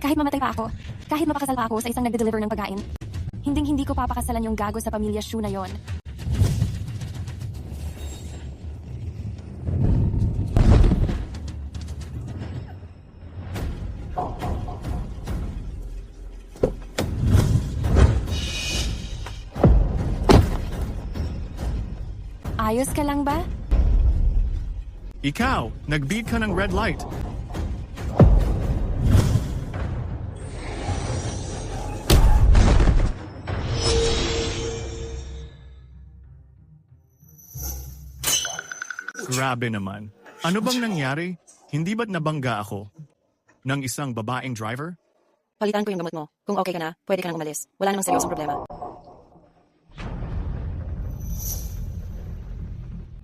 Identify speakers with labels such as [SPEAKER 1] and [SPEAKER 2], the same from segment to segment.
[SPEAKER 1] Kahit mamatay pa ako, kahit mapakasal pa ako sa isang nagde-deliver ng pagkain, hinding-hindi ko papakasalan yung gago sa pamilya Shu na yon. Ayos ka lang ba?
[SPEAKER 2] Ikaw, nag-beat ka ng red light. Grabe naman. Ano bang nangyari? Hindi ba't nabangga ako ng isang babaeng driver?
[SPEAKER 3] Palitan ko yung gamot mo. Kung okay ka na, pwede ka nang umalis. Wala namang seryosong problema.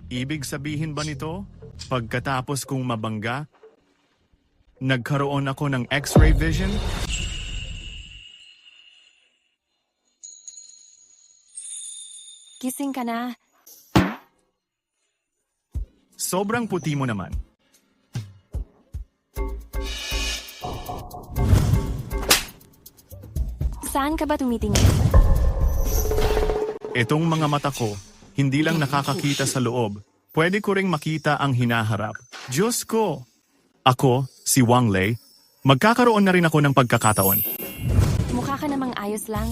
[SPEAKER 2] Ibig sabihin ba nito, pagkatapos kong mabangga, nagkaroon ako ng X-ray vision?
[SPEAKER 1] Gising ka na.
[SPEAKER 2] Sobrang puti mo naman.
[SPEAKER 1] Saan ka ba tumitingin?
[SPEAKER 2] Itong mga mata ko, hindi lang nakakakita sa loob, pwede ko ring makita ang hinaharap. Diyos ko! Ako, si Wang Lei, magkakaroon na rin ako ng pagkakataon.
[SPEAKER 1] Mukha ka namang ayos lang.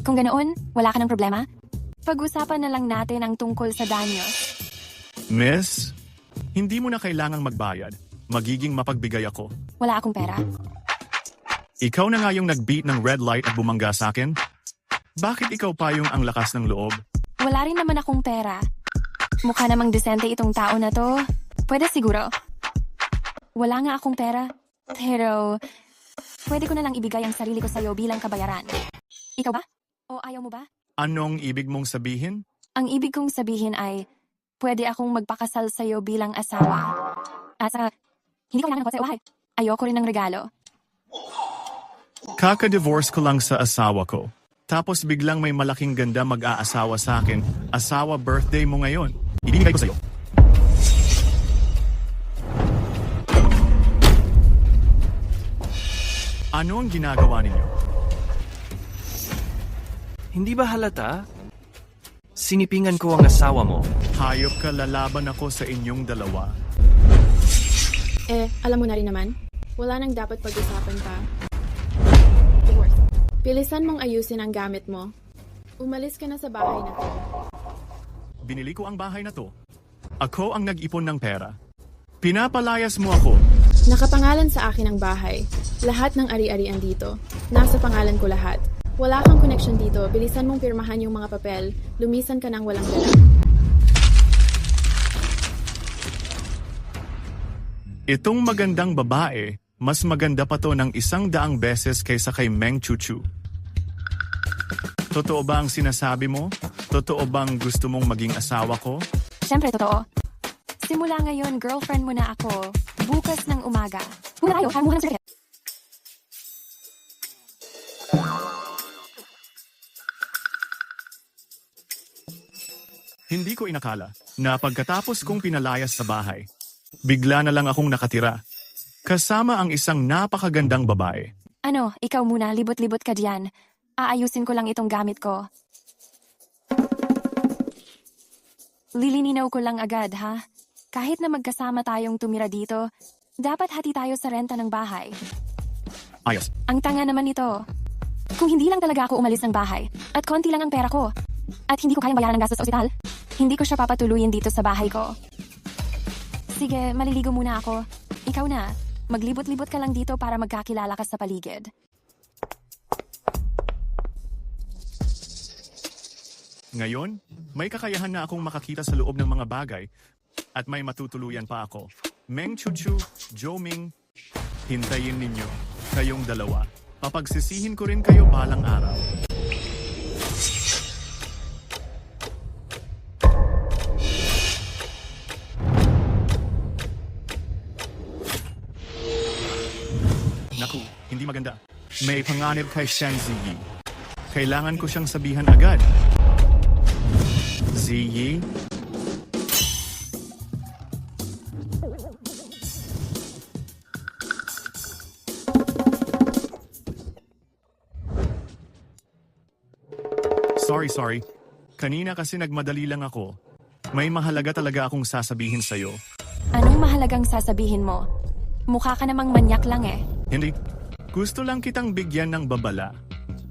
[SPEAKER 1] Kung ganoon, wala ka ng problema? Pag-usapan na lang natin ang tungkol sa danyos.
[SPEAKER 2] Miss, hindi mo na kailangang magbayad. Magiging mapagbigay ako.
[SPEAKER 1] Wala akong pera.
[SPEAKER 2] Ikaw na nga yung nag-beat ng red light at bumangga sa akin? Bakit ikaw pa yung ang lakas ng loob?
[SPEAKER 1] Wala rin naman akong pera. Mukha namang desente itong tao na to. Pwede siguro. Wala nga akong pera. Pero, pwede ko na lang ibigay ang sarili ko sa'yo bilang kabayaran. Ikaw ba? O ayaw mo ba?
[SPEAKER 2] Anong ibig mong sabihin?
[SPEAKER 1] Ang ibig kong sabihin ay, pwede akong magpakasal sa'yo bilang asawa. At saka, hindi ko kailangan ng kotse o bahay. Ayoko rin ng regalo.
[SPEAKER 2] Kaka-divorce ko lang sa asawa ko. Tapos biglang may malaking ganda mag-aasawa sa akin. Asawa birthday mo ngayon. Ibibigay ko sa'yo. Ano ang ginagawa ninyo?
[SPEAKER 4] Hindi ba halata? Sinipingan ko ang asawa mo.
[SPEAKER 2] Hayop ka, lalaban ako sa inyong dalawa.
[SPEAKER 5] Alam mo na rin naman, wala nang dapat pag-usapan pa. Divorce. Bilisan mong ayusin ang gamit mo. Umalis ka na sa bahay na to.
[SPEAKER 2] Binili ko ang bahay na to. Ako ang nag-ipon ng pera. Pinapalayas mo ako.
[SPEAKER 5] Nakapangalan sa akin ang bahay. Lahat ng ari-arian dito. Nasa pangalan ko lahat. Wala kang connection dito. Bilisan mong pirmahan yung mga papel. Lumisan ka nang walang dala.
[SPEAKER 2] Itong magandang babae, mas maganda pa to ng 100 beses kaysa kay Meng Chuchu. Totoo ba ang sinasabi mo? Totoo bang gusto mong maging asawa ko?
[SPEAKER 1] Siyempre, totoo. Simula ngayon, girlfriend mo na ako. Bukas ng umaga. Muna tayo, kaya mo ng certificate.
[SPEAKER 2] Hindi ko inakala na pagkatapos kong pinalayas sa bahay, bigla na lang akong nakatira. Kasama ang isang napakagandang babae.
[SPEAKER 1] Ano, ikaw muna, libot-libot ka diyan. Aayusin ko lang itong gamit ko. Lilininaw ko lang agad, ha? Kahit na magkasama tayong tumira dito, dapat hati tayo sa renta ng bahay.
[SPEAKER 2] Ayos.
[SPEAKER 1] Ang tanga naman nito. Kung hindi lang talaga ako umalis ng bahay, at konti lang ang pera ko, at hindi ko kayang bayaran ng gastos sa ospital, hindi ko siya papatuluyin dito sa bahay ko. Sige, maliligo muna ako. Ikaw na, maglibot-libot ka lang dito para magkakilala ka sa paligid.
[SPEAKER 2] Ngayon, may kakayahan na akong makakita sa loob ng mga bagay at may matutuluyan pa ako. Meng Chuchu, Zhou Ming, hintayin ninyo, kayong dalawa. Papagsisihin ko rin kayo balang araw. Naku, hindi maganda. May panganib kay Shang Ziyi. Kailangan ko siyang sabihan agad. Ziyi? Sorry. Kanina kasi nagmadali lang ako. May mahalaga talaga akong sasabihin sa'yo.
[SPEAKER 1] Anong mahalagang sasabihin mo? Mukha ka namang manyak lang eh.
[SPEAKER 2] Hindi. Gusto lang kitang bigyan ng babala.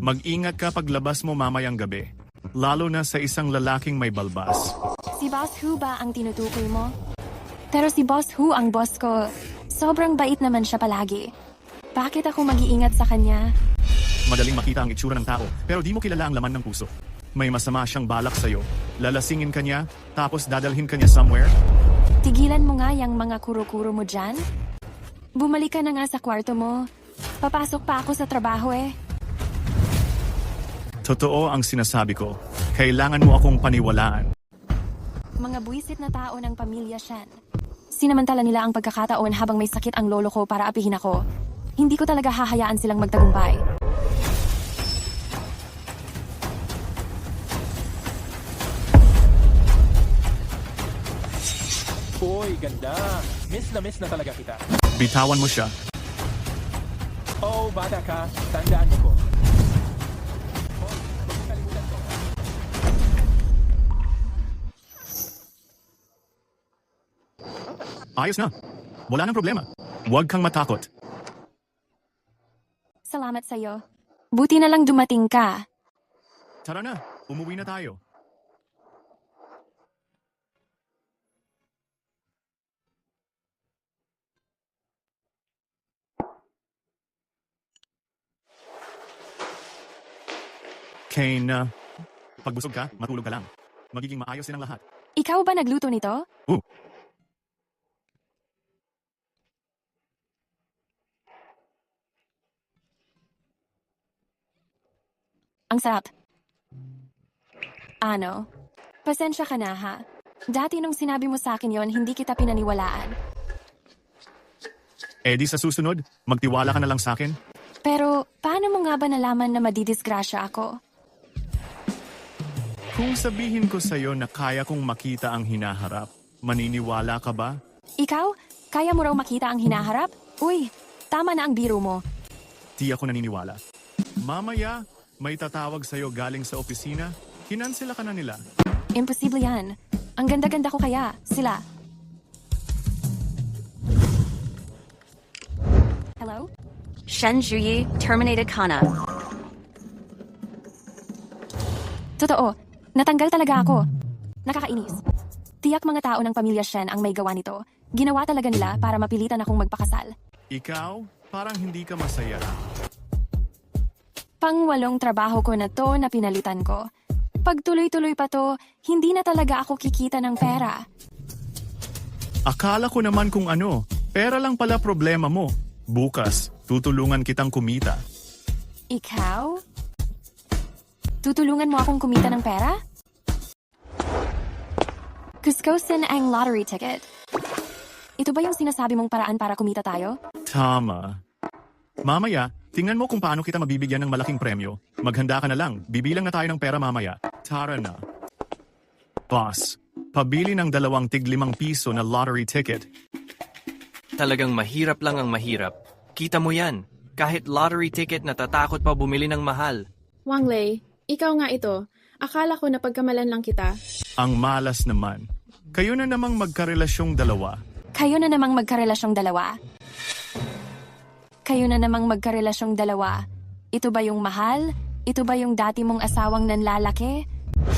[SPEAKER 2] Mag-ingat ka paglabas mo mamayang gabi. Lalo na sa isang lalaking may balbas.
[SPEAKER 1] Si Boss Hu ba ang tinutukoy mo? Pero si Boss Hu ang boss ko. Sobrang bait naman siya palagi. Bakit ako mag-iingat sa kanya?
[SPEAKER 2] Madaling makita ang itsura ng tao, pero di mo kilala ang laman ng puso. May masama siyang balak sa'yo. Lalasingin ka niya, tapos dadalhin ka niya somewhere.
[SPEAKER 1] Tigilan mo nga yung mga kuro-kuro mo dyan. Bumalik ka na nga sa kwarto mo. Papasok pa ako sa trabaho eh.
[SPEAKER 2] Totoo ang sinasabi ko. Kailangan mo akong paniwalaan.
[SPEAKER 1] Mga buwisit na tao ng pamilya Shen. Sinamantala nila ang pagkakataon habang may sakit ang lolo ko para apihin ako. Hindi ko talaga hahayaan silang magtagumpay.
[SPEAKER 6] Uy, ganda. Miss na talaga kita.
[SPEAKER 2] Bitawan mo siya.
[SPEAKER 6] Oh, bata ka. Tandaan mo ko. Hoy, huwag mong kalimutan to.
[SPEAKER 2] Ayos na. Wala nang problema. Huwag kang matakot.
[SPEAKER 1] Salamat sa'yo. Buti na lang dumating ka.
[SPEAKER 2] Tara na, umuwi na tayo. Kane, pag busog ka, matulog ka lang. Magiging maayos din ang lahat.
[SPEAKER 1] Ikaw ba nagluto nito? Ang sarap. Ano? Pasensya ka na ha. Dati nung sinabi mo sa akin yon, hindi kita pinaniwalaan.
[SPEAKER 2] Di sa susunod, magtiwala ka na lang sa akin.
[SPEAKER 1] Pero paano mo nga ba nalaman na madidisgrasya ako?
[SPEAKER 2] Kung sabihin ko sa'yo na kaya kong makita ang hinaharap, maniniwala ka ba?
[SPEAKER 1] Ikaw? Kaya mo raw makita ang hinaharap? Uy, tama na ang biro mo.
[SPEAKER 2] Di ako naniniwala. Mamaya, may tatawag sa'yo galing sa opisina, kinansela ka na nila.
[SPEAKER 1] Imposible yan. Ang ganda-ganda ko kaya, sila. Hello?
[SPEAKER 7] Shen Zhuyi terminated Kana.
[SPEAKER 1] Totoo, natanggal talaga ako. Nakakainis. Tiyak mga tao ng pamilya Shen ang may gawa nito. Ginawa talaga nila para mapilitan akong magpakasal.
[SPEAKER 2] Ikaw, parang hindi ka masaya.
[SPEAKER 1] Pang-walong trabaho ko na to na pinalitan ko. Pag tuloy-tuloy pa to, hindi na talaga ako kikita ng pera.
[SPEAKER 2] Akala ko naman kung ano, pera lang pala problema mo. Bukas, tutulungan kitang kumita.
[SPEAKER 1] Ikaw? Tutulungan mo akong kumita ng pera? Kuskosin ang lottery ticket. Ito ba yung sinasabi mong paraan para kumita tayo?
[SPEAKER 2] Tama. Mamaya, tingnan mo kung paano kita mabibigyan ng malaking premyo. Maghanda ka na lang, bibilang na tayo ng pera mamaya. Tara na. Boss, pabili ng 2 tig-5 piso na lottery ticket.
[SPEAKER 4] Talagang mahirap lang ang mahirap. Kita mo yan. Kahit lottery ticket natatakot pa bumili ng mahal.
[SPEAKER 5] Wang Lei, ikaw nga ito. Akala ko na pagkamalan lang kita.
[SPEAKER 2] Ang malas naman. Kayo na namang magkarelasyong dalawa.
[SPEAKER 1] Kayo na namang magkarelasyong dalawa. Kayo na namang magkarelasyong dalawa. Ito ba yung mahal? Ito ba yung dati mong asawang nanlalaki?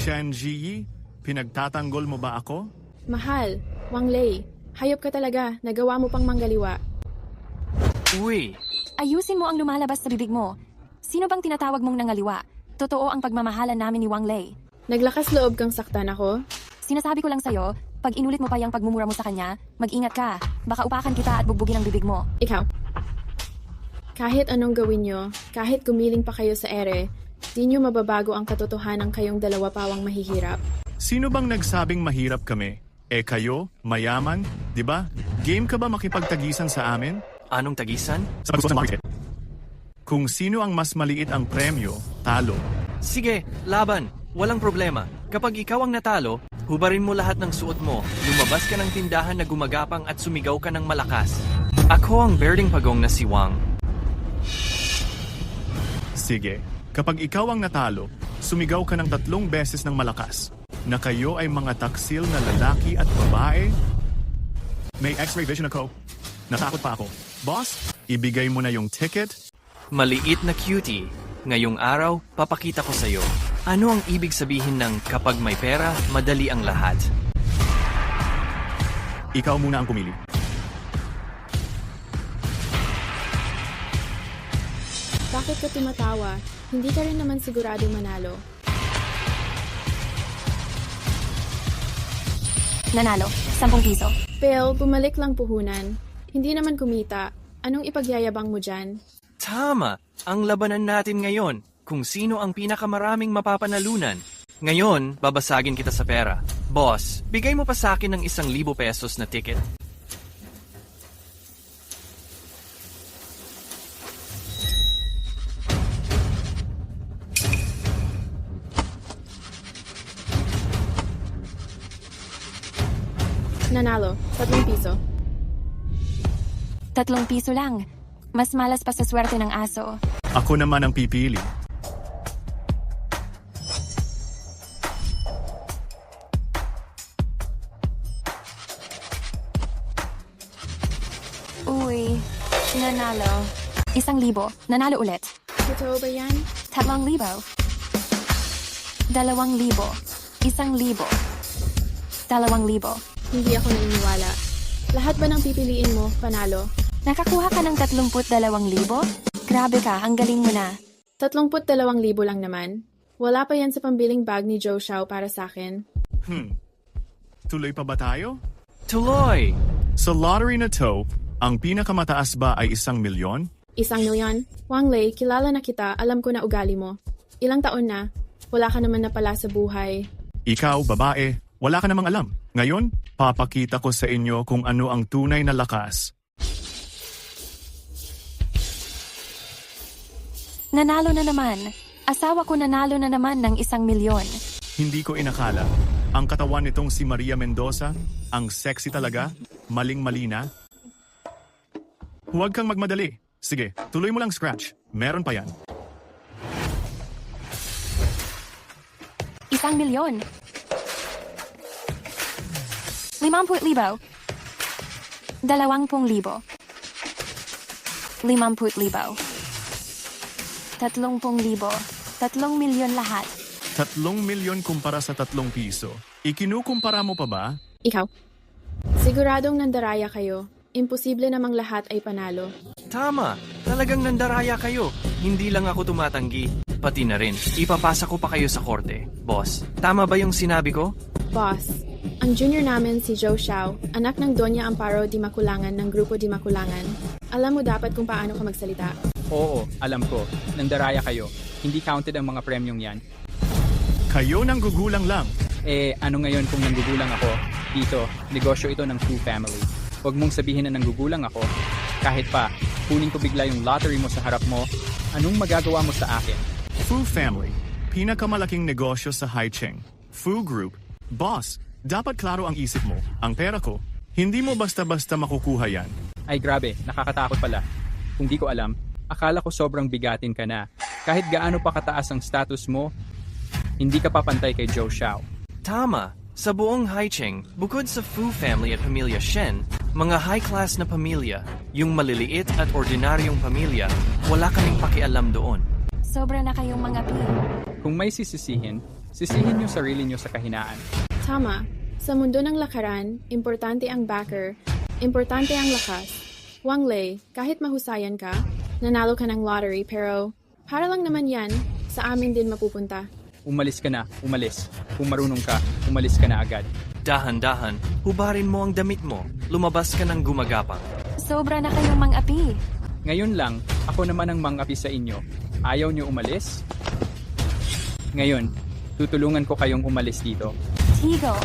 [SPEAKER 2] Shen Zhiyi, pinagtatanggol mo ba ako?
[SPEAKER 5] Mahal, Wang Lei, hayop ka talaga. Nagawa mo pang manggaliwa.
[SPEAKER 4] Uy,
[SPEAKER 1] Ayusin mo ang lumalabas sa bibig mo. Sino bang tinatawag mong nangaliwa? Totoo ang pagmamahalan namin ni Wang Lei.
[SPEAKER 5] Naglakas loob kang saktan ako?
[SPEAKER 1] Sinasabi ko lang sa'yo, pag inulit mo pa yung pagmumura mo sa kanya, mag-ingat ka. Baka upakan kita at bugbugin ang bibig mo.
[SPEAKER 5] Ikaw. Kahit anong gawin nyo, kahit gumiling pa kayo sa ere, di nyo mababago ang katotohanan kayong dalawa pawang mahihirap.
[SPEAKER 2] Sino bang nagsabing mahirap kami? Kayo, mayaman, di ba? Game ka ba makipagtagisan sa amin?
[SPEAKER 4] anong tagisan?
[SPEAKER 2] Sa pagsusong market. Kung sino ang mas maliit ang premyo, talo.
[SPEAKER 4] Sige, laban. Walang problema. Kapag ikaw ang natalo, hubarin mo lahat ng suot mo, lumabas ka ng tindahan na gumagapang at sumigaw ka ng malakas. Ako ang berdeng pagong na si Wang.
[SPEAKER 2] Sige, kapag ikaw ang natalo, Sumigaw ka ng 3 beses ng malakas na kayo ay mga taksil na lalaki at babae. May x-ray vision ako. Natakot pa ako. Boss, ibigay mo na yung ticket.
[SPEAKER 4] Maliit na cutie. Ngayong araw, papakita ko sa'yo. Ano ang ibig sabihin ng kapag may pera, madali ang lahat?
[SPEAKER 2] Ikaw muna ang pumili.
[SPEAKER 5] Bakit ka tumatawa? Hindi ka rin naman siguradong manalo.
[SPEAKER 1] Nanalo, 10 piso.
[SPEAKER 5] Phil, bumalik lang puhunan. Hindi naman kumita. Anong ipagyayabang mo dyan?
[SPEAKER 4] Tama! Ang labanan natin ngayon, kung sino ang pinakamaraming mapapanalunan. Ngayon, babasagin kita sa pera. Boss, bigay mo pa sa akin ng 1,000 pesos na ticket.
[SPEAKER 5] Nanalo, 3 piso.
[SPEAKER 1] 3 piso lang. Mas malas pa sa swerte ng aso.
[SPEAKER 2] Ako naman ang pipili.
[SPEAKER 1] Uy, nanalo. 1,000. Nanalo ulit.
[SPEAKER 5] Totoo ba yan?
[SPEAKER 1] 3,000. 2,000. 1,000. 2,000.
[SPEAKER 5] Hindi ako naniniwala. Lahat ba ng pipiliin mo, panalo?
[SPEAKER 1] Nakakuha ka ng 32,000? Grabe ka, ang galing mo na.
[SPEAKER 5] 32,000 lang naman. Wala pa yan sa pambiling bag ni Joe Xiao para sa akin.
[SPEAKER 2] Tuloy pa ba tayo?
[SPEAKER 4] Tuloy!
[SPEAKER 2] Sa lottery na to, ang pinakamataas ba ay 1,000,000?
[SPEAKER 5] 1,000,000? Wang Lei, kilala na kita, alam ko na ugali mo. Ilang taon na? Wala ka naman na pala sa buhay.
[SPEAKER 2] Ikaw, babae, wala ka namang alam. Ngayon, papakita ko sa inyo kung ano ang tunay na lakas.
[SPEAKER 1] Nanalo na naman. Asawa ko nanalo na naman ng 1,000,000.
[SPEAKER 2] Hindi ko inakala. Ang katawan nitong si Maria Mendoza, ang sexy talaga, maling-mali na. Huwag kang magmadali. Sige, tuloy mo lang scratch. Meron pa yan.
[SPEAKER 1] 1,000,000. 50,000. 20,000. 50,000. 30,000. 3,000,000 lahat.
[SPEAKER 2] 3,000,000 kumpara sa 3 piso. Ikinukumpara mo pa ba?
[SPEAKER 5] Ikaw? Siguradong nandaraya kayo. Imposible namang lahat ay panalo.
[SPEAKER 4] Tama! Talagang nandaraya kayo. Hindi lang ako tumatanggi. Pati na rin. Ipapasa ko pa kayo sa korte. Boss, tama ba yung sinabi ko?
[SPEAKER 5] Boss, ang junior namin si Joe Xiao, anak ng Doña Amparo Di Maculangan ng Grupo Di Maculangan. Alam mo dapat kung paano ka magsalita.
[SPEAKER 6] Oo, alam ko. Nandaraya kayo. Hindi counted ang mga premyong yan.
[SPEAKER 2] Kayo nang gugulang lang.
[SPEAKER 6] Ano ngayon kung nanggugulang ako? Dito, negosyo ito ng Fu Family. Huwag mong sabihin na nanggugulang ako. Kahit pa, kunin ko bigla yung lottery mo sa harap mo, anong magagawa mo sa akin?
[SPEAKER 2] Fu Family, pinakamalaking negosyo sa Haicheng. Fu Group. Boss, dapat klaro ang isip mo. Ang pera ko, hindi mo basta-basta makukuha yan.
[SPEAKER 6] Ay grabe, nakakatakot pala. Kung di ko alam, akala ko sobrang bigatin ka na. Kahit gaano pa kataas ang status mo, hindi ka papantay kay Joe Xiao.
[SPEAKER 4] Tama! Sa buong Haicheng, bukod sa Fu family at pamilya Shen, mga high-class na pamilya, yung maliliit at ordinaryong pamilya, wala kaming pakialam doon.
[SPEAKER 1] Sobra na kayong mga pi.
[SPEAKER 6] Kung may sisisihin, sisihin niyo sarili niyo sa kahinaan.
[SPEAKER 5] Tama. Sa mundo ng lakaran, importante ang backer, importante ang lakas. Wang Lei, kahit mahusayan ka, nanalo ka ng lottery pero para lang naman yan, sa amin din mapupunta.
[SPEAKER 6] Umalis ka na, umalis. Kung marunong ka, umalis ka na agad.
[SPEAKER 4] Dahan-dahan, hubarin mo ang damit mo. Lumabas ka ng gumagapang.
[SPEAKER 1] Sobra na kayong mga api.
[SPEAKER 6] Ngayon lang, ako naman ang mangapi sa inyo. Ayaw niyo umalis? Ngayon, tutulungan ko kayong umalis dito.
[SPEAKER 1] Tigo.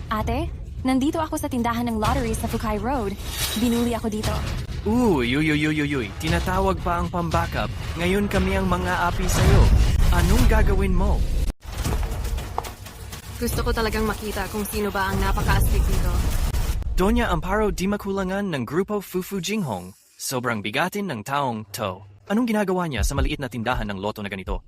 [SPEAKER 1] Ate, nandito ako sa tindahan ng lottery sa Fukai Road. Binuli ako dito.
[SPEAKER 4] Uy. Tinatawag pa ang pambackup. Ngayon kami ang mga api sa'yo. Anong gagawin mo?
[SPEAKER 8] Gusto ko talagang makita kung sino ba ang napaka-astig dito.
[SPEAKER 4] Donya Amparo di makulangan ng grupo Fufu Jinghong. Sobrang bigatin ng taong to. Anong ginagawa niya sa maliit na tindahan ng loto na ganito?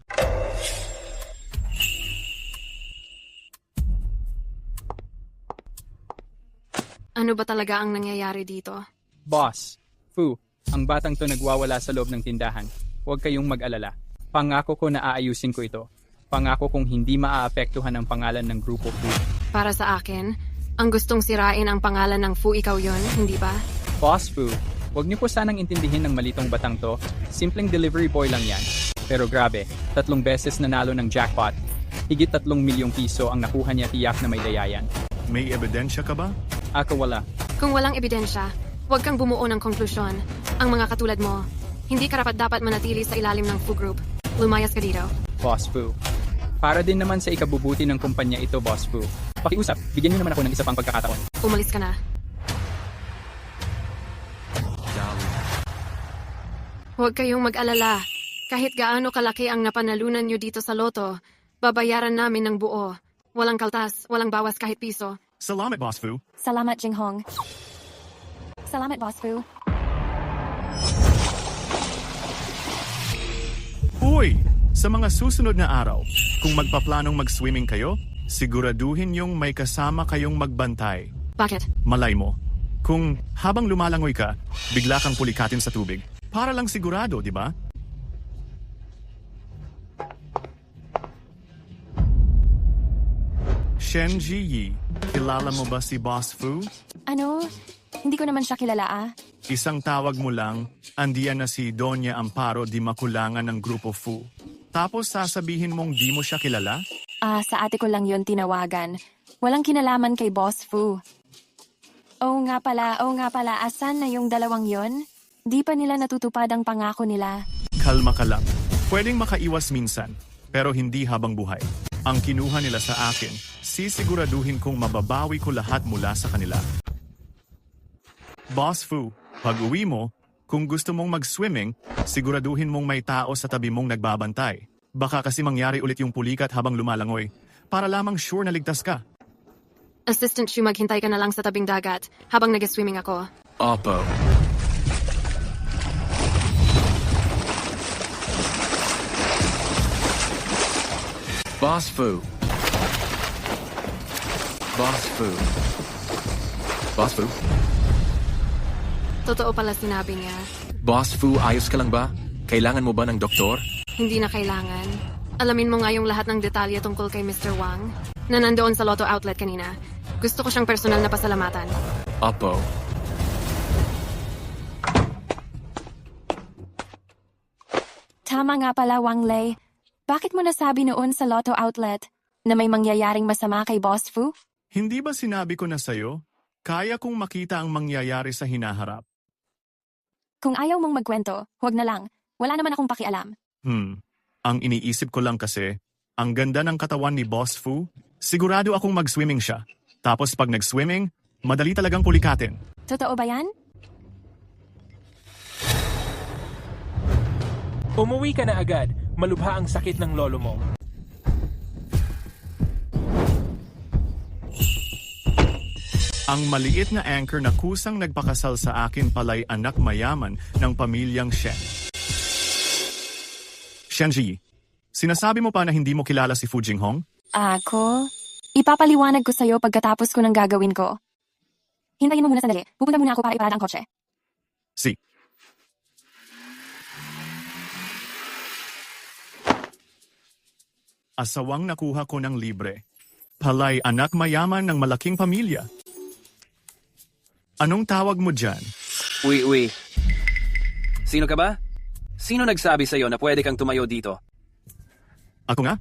[SPEAKER 5] Ano ba talaga ang nangyayari dito?
[SPEAKER 6] Boss, Fu, ang batang to nagwawala sa loob ng tindahan. Huwag kayong mag-alala. Pangako ko na aayusin ko ito. Pangako kong hindi maaapektuhan ang pangalan ng grupo Fu.
[SPEAKER 5] Para sa akin, ang gustong sirain ang pangalan ng Fu ikaw yon, hindi ba?
[SPEAKER 6] Boss Fu, huwag niyo po sanang intindihin ng malitong batang to. Simpleng delivery boy lang yan. Pero grabe, 3 beses nanalo ng jackpot. Higit 3 milyong piso ang nakuha niya, tiyak na may dayayan.
[SPEAKER 2] May ebidensya ka ba?
[SPEAKER 6] Ako wala.
[SPEAKER 5] Kung walang ebidensya, huwag kang bumuo ng konklusyon. Ang mga katulad mo, hindi karapat-dapat manatili sa ilalim ng Fu Group. Lumayas ka dito.
[SPEAKER 6] Boss Fu. Para din naman sa ikabubuti ng kumpanya ito, Boss Fu. Pakiusap, bigyan niyo naman ako ng isa pang pagkakataon.
[SPEAKER 5] Umalis ka na. Huwag kayong mag-alala. Kahit gaano kalaki ang napanalunan nyo dito sa loto, babayaran namin ng buo. Walang kaltas, walang bawas kahit piso.
[SPEAKER 2] Salamat, Boss Fu.
[SPEAKER 1] Salamat, Jinghong. Salamat, Boss Fu.
[SPEAKER 2] Uy! Sa mga susunod na araw, kung magpaplanong mag-swimming kayo, siguraduhin yung may kasama kayong magbantay.
[SPEAKER 5] Bakit?
[SPEAKER 2] Malay mo, kung habang lumalangoy ka, bigla kang pulikatin sa tubig. Para lang sigurado, di ba? Shenji Yi, kilala mo ba si Boss Fu?
[SPEAKER 1] Ano? Hindi ko naman siya kilala ah.
[SPEAKER 2] Isang tawag mo lang, andiyan na si Donya Amparo di makulangan ng grupo Fu. Tapos sasabihin mong di mo siya kilala?
[SPEAKER 1] Sa ate ko lang yon tinawagan. Walang kinalaman kay Boss Fu. Oo nga pala, asan na yung dalawang yon? Di pa nila natutupad ang pangako nila.
[SPEAKER 2] Kalma ka lang. Pwedeng makaiwas minsan, pero hindi habang buhay. Ang kinuha nila sa akin, sisiguraduhin kong mababawi ko lahat mula sa kanila. Boss Fu, pag uwi mo, kung gusto mong mag-swimming, siguraduhin mong may tao sa tabi mong nagbabantay. Baka kasi mangyari ulit yung pulikat habang lumalangoy, para lamang sure na ligtas ka.
[SPEAKER 5] Assistant Shu, maghintay ka na lang sa tabing dagat habang nag-swimming ako.
[SPEAKER 4] Opo.
[SPEAKER 8] Boss Fu. Boss Fu. Boss Fu?
[SPEAKER 5] Totoo pala sinabi niya.
[SPEAKER 8] Boss Fu, ayos ka lang ba? Kailangan mo ba ng doktor?
[SPEAKER 5] Hindi na kailangan. Alamin mo nga yung lahat ng detalye tungkol kay Mr. Wang na nandoon sa Lotto Outlet kanina. Gusto ko siyang personal na pasalamatan.
[SPEAKER 8] Opo.
[SPEAKER 1] Tama nga pala, Wang Lei. Bakit mo nasabi noon sa Lotto Outlet na may mangyayaring masama kay Boss Fu?
[SPEAKER 2] Hindi ba sinabi ko na sa'yo? Kaya kong makita ang mangyayari sa hinaharap.
[SPEAKER 1] Kung ayaw mong magkwento, huwag na lang. Wala naman akong pakialam.
[SPEAKER 2] Ang iniisip ko lang kasi, ang ganda ng katawan ni Boss Fu, sigurado akong mag-swimming siya. Tapos pag nag-swimming, madali talagang pulikatin.
[SPEAKER 1] Totoo ba yan?
[SPEAKER 9] Umuwi ka na agad. Malubha ang sakit ng lolo mo.
[SPEAKER 2] Ang maliit na anchor na kusang nagpakasal sa akin pala'y anak mayaman ng pamilyang Shen. Shenji, sinasabi mo pa na hindi mo kilala si Fu Jinghong?
[SPEAKER 1] Ako? Ipapaliwanag ko sa'yo pagkatapos ko ng gagawin ko. Hintayin mo muna sandali. Pupunta muna ako para iparada ang kotse.
[SPEAKER 2] Si. Asawang nakuha ko ng libre. Pala'y anak mayaman ng malaking pamilya. Anong tawag mo dyan?
[SPEAKER 4] Uy. Sino ka ba? Sino nagsabi sa'yo na pwede kang tumayo dito?
[SPEAKER 2] Ako nga?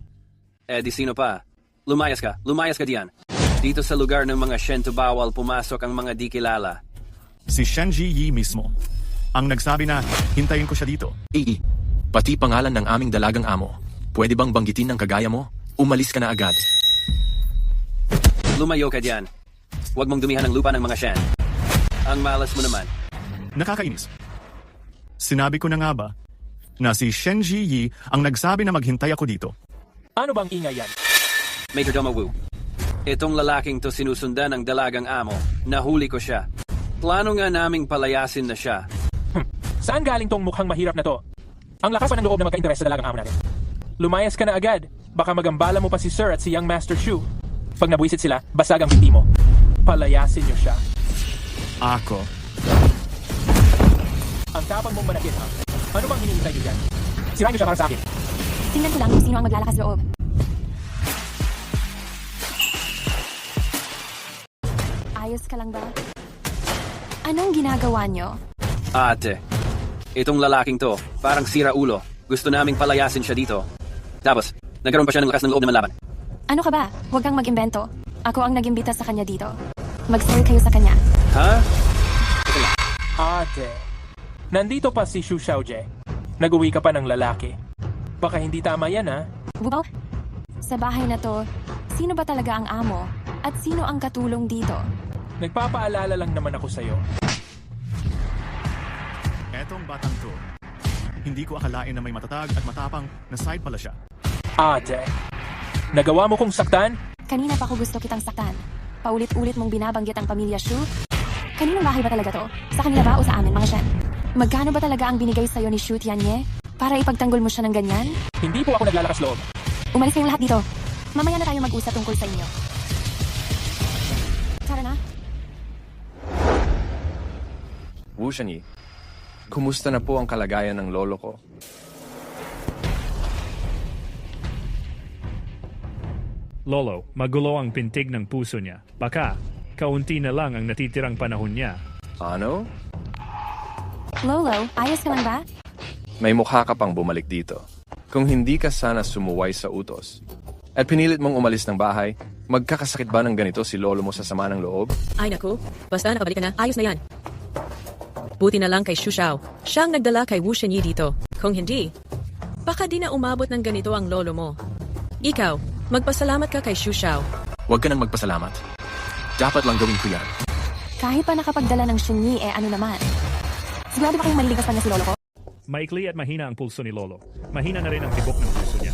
[SPEAKER 4] Di sino pa? Lumayas ka diyan. Dito sa lugar ng mga Shento bawal pumasok ang mga di kilala.
[SPEAKER 2] Si Shenji Yi mismo. Ang nagsabi na hintayin ko siya dito.
[SPEAKER 8] Pati pangalan ng aming dalagang amo. Pwede bang banggitin ng kagaya mo? Umalis ka na agad.
[SPEAKER 4] Lumayo ka diyan. Huwag mong dumihan ng lupa ng mga Shen. Ang malas mo naman.
[SPEAKER 2] Nakakainis. Sinabi ko na nga ba na si Shenji Yi ang nagsabi na maghintay ako dito.
[SPEAKER 9] Ano bang ingay yan?
[SPEAKER 4] Major Domo Wu. Itong lalaking to sinusundan ng dalagang amo. Nahuli ko siya. Plano nga naming palayasin na siya.
[SPEAKER 9] Saan galing tong mukhang mahirap na to? Ang lakas pa ng loob na magka-interes sa dalagang amo natin. Lumayas ka na agad. Baka magambala mo pa si Sir at si Young Master Shu. Pag nabuisit sila, basag ang binti mo. Palayasin niyo siya.
[SPEAKER 2] Ako.
[SPEAKER 9] Ang tapang mong manakit, ha? Ano bang hinihintay niyo dyan? Sirain niyo siya para sa akin.
[SPEAKER 1] Tingnan ko lang kung sino ang maglalakas loob. Ayos ka lang ba? Anong ginagawa nyo?
[SPEAKER 4] Ate, itong lalaking to, parang sira ulo. Gusto naming palayasin siya dito. Tapos, nagkaroon pa siya ng lakas ng loob na malaban.
[SPEAKER 1] Ano ka ba? Huwag kang mag-imbento. Ako ang nag-imbita sa kanya dito. Mag-sorry kayo sa kanya.
[SPEAKER 4] Ha?
[SPEAKER 9] Ate, nandito pa si Shu Xiaojie. Nag-uwi ka pa ng lalaki. Baka hindi tama yan, ha?
[SPEAKER 1] Bubaw, sa bahay na to, sino ba talaga ang amo? At sino ang katulong dito?
[SPEAKER 9] Nagpapaalala lang naman ako sa'yo.
[SPEAKER 2] Etong batang to. Hindi ko akalain na may matatag at matapang na side pala siya.
[SPEAKER 9] Ate, nagawa mo kong saktan?
[SPEAKER 1] Kanina pa ko gusto kitang saktan. Paulit-ulit mong binabanggit ang pamilya Shu. Kaninong bahay ba talaga to? Sa kanila ba o sa amin, mga Shen? Magkano ba talaga ang binigay sa'yo ni Shu Tianye? Para ipagtanggol mo siya ng ganyan?
[SPEAKER 9] Hindi po ako naglalakas loob.
[SPEAKER 1] Umalis kayong lahat dito. Mamaya na tayo mag-usap tungkol sa inyo. Tara na.
[SPEAKER 10] Wu Shanyi, kumusta na po ang kalagayan ng lolo ko?
[SPEAKER 11] Lolo, magulo ang pintig ng puso niya. Baka, kaunti na lang ang natitirang panahon niya.
[SPEAKER 10] Ano?
[SPEAKER 1] Lolo, ayos ka lang ba?
[SPEAKER 10] May mukha ka pang bumalik dito. Kung hindi ka sana sumuway sa utos, at pinilit mong umalis ng bahay, magkakasakit ba ng ganito si lolo mo sa sama ng loob?
[SPEAKER 3] Ay naku, basta nakabalik ka na, ayos na yan. Buti na lang kay Shu Xiao. Siyang nagdala kay Wu Shenyi dito. Kung hindi, baka di na umabot ng ganito ang lolo mo. Ikaw, magpasalamat ka kay Shu Xiao.
[SPEAKER 8] Huwag ka nang magpasalamat. Dapat lang gawin ko yan.
[SPEAKER 1] Kahit pa nakapagdala ng Shenyi, ano naman? Sigurado ba kayong maliligas pa niya si lolo ko?
[SPEAKER 11] Maikli at mahina ang pulso ni Lolo. Mahina na rin ang tibok ng puso niya.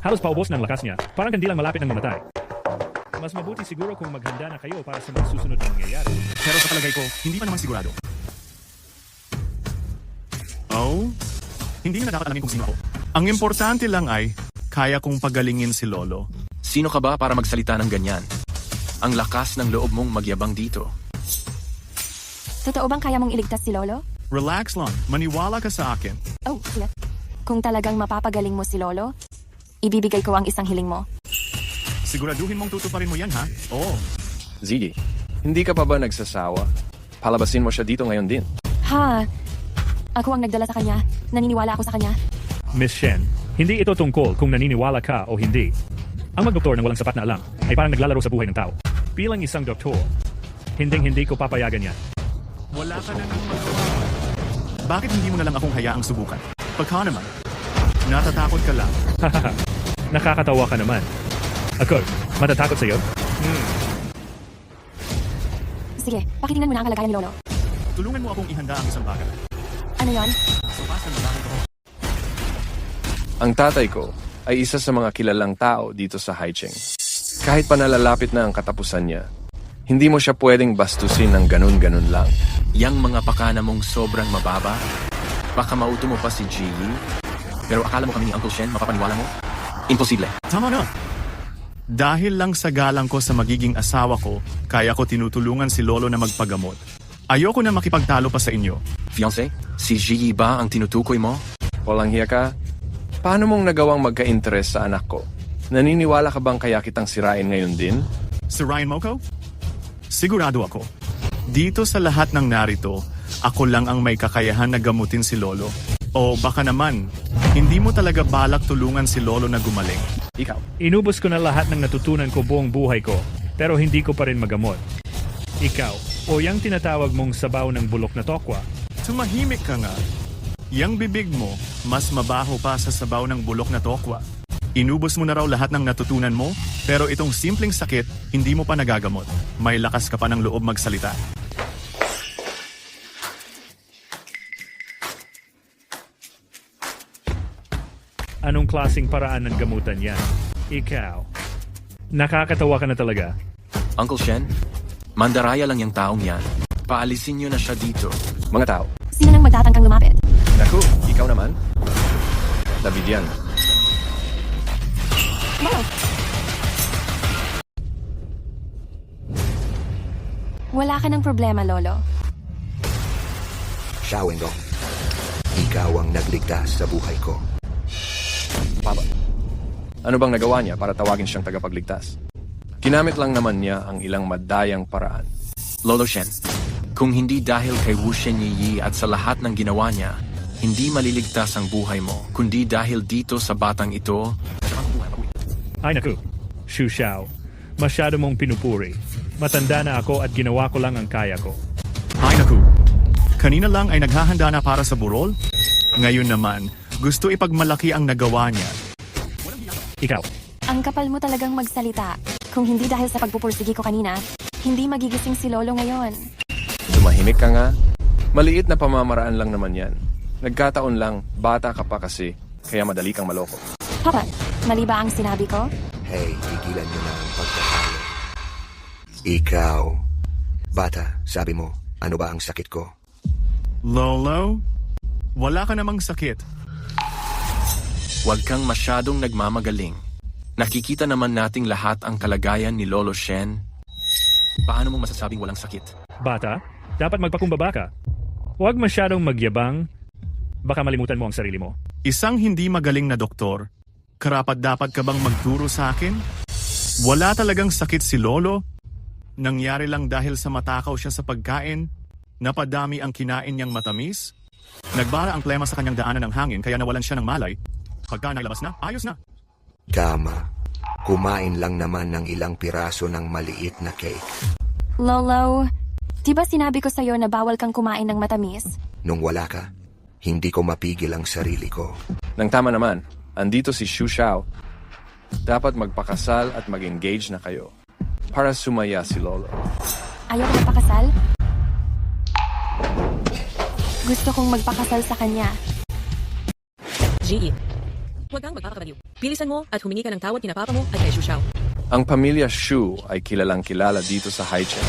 [SPEAKER 11] Halos paubos ng lakas niya, parang hindi lang malapit ng mamatay. Mas mabuti siguro kung maghanda na kayo para sa mga susunod na mangyayari.
[SPEAKER 2] Pero sa palagay ko, hindi pa naman sigurado. Oh? Hindi na dapat alamin kung sino ako. Ang importante lang ay, kaya kong pagalingin si Lolo.
[SPEAKER 8] Sino ka ba para magsalita ng ganyan? Ang lakas ng loob mong magyabang dito.
[SPEAKER 1] Totoo bang kaya mong iligtas si lolo?
[SPEAKER 2] Relax lang, maniwala ka sa akin.
[SPEAKER 1] Oh, sige. Kung talagang mapapagaling mo si lolo, ibibigay ko ang isang hiling mo.
[SPEAKER 2] Siguraduhin mong tutuparin mo yan, ha? Oo.
[SPEAKER 10] Ziggy, hindi ka pa ba nagsasawa? Palabasin mo siya dito ngayon din.
[SPEAKER 1] Ha? Ako ang nagdala sa kanya. Naniniwala ako sa kanya.
[SPEAKER 11] Miss Shen, hindi ito tungkol kung naniniwala ka o hindi. Ang magdoktor ng walang sapat na alam ay parang naglalaro sa buhay ng tao. Bilang isang doktor, hindi ko papayagan yan.
[SPEAKER 2] Wala ka na nang magawa. Bakit hindi mo na lang akong hayaang subukan? Pagka naman, natatakot ka lang.
[SPEAKER 11] Hahaha, nakakatawa ka naman. Ako, matatakot sa'yo?
[SPEAKER 1] Sige, pakitingnan mo na ang kalagayan ni lolo.
[SPEAKER 2] Tulungan mo akong ihanda ang isang bagay.
[SPEAKER 1] Ano yon?
[SPEAKER 2] Sapas na nalaman ko.
[SPEAKER 10] Ang tatay ko ay isa sa mga kilalang tao dito sa Haicheng. Kahit pa nalalapit na ang katapusan niya, hindi mo siya pwedeng bastusin ng ganun-ganun lang.
[SPEAKER 8] Yang mga pakana mong sobrang mababa? Baka mauto mo pa si Ji. Pero akala mo kami ni Uncle Shen, mapapaniwala mo? Imposible.
[SPEAKER 2] Tama na. Dahil lang sa galang ko sa magiging asawa ko, kaya ko tinutulungan si Lolo na magpagamot. Ayoko na makipagtalo pa sa inyo.
[SPEAKER 8] Fiancé, si Ji ba ang tinutukoy mo?
[SPEAKER 10] Walang hiya ka? Paano mong nagawang magka-interes sa anak ko? Naniniwala ka bang kaya kitang sirain ngayon din?
[SPEAKER 2] Si Ryan Moko? Sigurado ako. Dito sa lahat ng narito, ako lang ang may kakayahan na gamutin si Lolo. O baka naman, hindi mo talaga balak tulungan si Lolo na gumaling.
[SPEAKER 10] Ikaw.
[SPEAKER 11] Inubos ko na lahat ng natutunan ko buong buhay ko, pero hindi ko pa rin magamot. Ikaw, o yang tinatawag mong sabaw ng bulok na tokwa.
[SPEAKER 2] Tumahimik ka nga. Yang bibig mo, mas mabaho pa sa sabaw ng bulok na tokwa. Inubos mo na raw lahat ng natutunan mo, pero itong simpleng sakit, hindi mo pa nagagamot. May lakas ka pa ng loob magsalita.
[SPEAKER 11] Anong klaseng paraan ng gamutan yan? Ikaw. Nakakatawa ka na talaga.
[SPEAKER 8] Uncle Shen, mandaraya lang yung taong yan. Paalisin niyo na siya dito.
[SPEAKER 10] Mga tao.
[SPEAKER 1] Sino nang magtatangkang lumapit?
[SPEAKER 10] Naku, ikaw naman. Nabigyan.
[SPEAKER 1] Wow! Wala ka ng problema, Lolo.
[SPEAKER 12] Xiaowenggong, ikaw ang nagligtas sa buhay ko.
[SPEAKER 10] Papa. Ano bang nagawa niya para tawagin siyang tagapagligtas? Ginamit lang naman niya ang ilang madayang paraan.
[SPEAKER 8] Lolo Shen, kung hindi dahil kay Wu Shenyi at sa lahat ng ginawa niya, hindi maliligtas ang buhay mo, kundi dahil dito sa batang ito.
[SPEAKER 11] Ay naku, Xu Xiao. Masyado mong pinupuri. Matanda na ako at ginawa ko lang ang kaya ko.
[SPEAKER 2] Ay naku, kanina lang ay naghahanda na para sa burol? Ngayon naman, gusto ipagmalaki ang nagawa niya.
[SPEAKER 11] Ikaw.
[SPEAKER 1] Ang kapal mo talagang magsalita. Kung hindi dahil sa pagpupursigi ko kanina, hindi magigising si Lolo ngayon.
[SPEAKER 10] Tumahimik ka nga. Maliit na pamamaraan lang naman yan. Nagkataon lang, bata ka pa kasi, kaya madali kang maloko.
[SPEAKER 1] Papa, mali ba ang sinabi ko?
[SPEAKER 12] Hey, tigilan niyo na ang pagkakalo. Ikaw, bata, sabi mo, ano ba ang sakit ko?
[SPEAKER 2] Lolo, wala ka namang sakit.
[SPEAKER 8] Huwag kang masyadong nagmamagaling. Nakikita naman nating lahat ang kalagayan ni Lolo Shen. Paano mo masasabing walang sakit?
[SPEAKER 11] Bata, dapat magpakumbaba ka. Huwag masyadong magyabang. Baka malimutan mo ang sarili mo.
[SPEAKER 2] Isang hindi magaling na doktor, karapat-dapat ka bang magturo sa akin? Wala talagang sakit si Lolo. Nangyari lang dahil sa matakaw siya sa pagkain, napadami ang kinain niyang matamis. Nagbara ang plema sa kanyang daanan ng hangin kaya nawalan siya ng malay. Pagka naglabas na, ayos na.
[SPEAKER 12] Kama, kumain lang naman ng ilang piraso ng maliit na cake.
[SPEAKER 1] Lolo, di ba sinabi ko sa'yo na bawal kang kumain ng matamis?
[SPEAKER 12] Nung wala ka, hindi ko mapigil ang sarili ko.
[SPEAKER 10] Nang tama naman, andito si Xu Xiao. Dapat magpakasal at mag-engage na kayo. Para sumaya si Lolo.
[SPEAKER 1] Ayaw ko magpakasal? Gusto kong magpakasal sa kanya.
[SPEAKER 3] GE. Huwag kang magpapakabaliw. Bilisan mo at humingi ka ng tawad kina papa mo at kay Xu Xiao.
[SPEAKER 10] Ang pamilya Xu ay kilalang kilala dito sa Haicheng.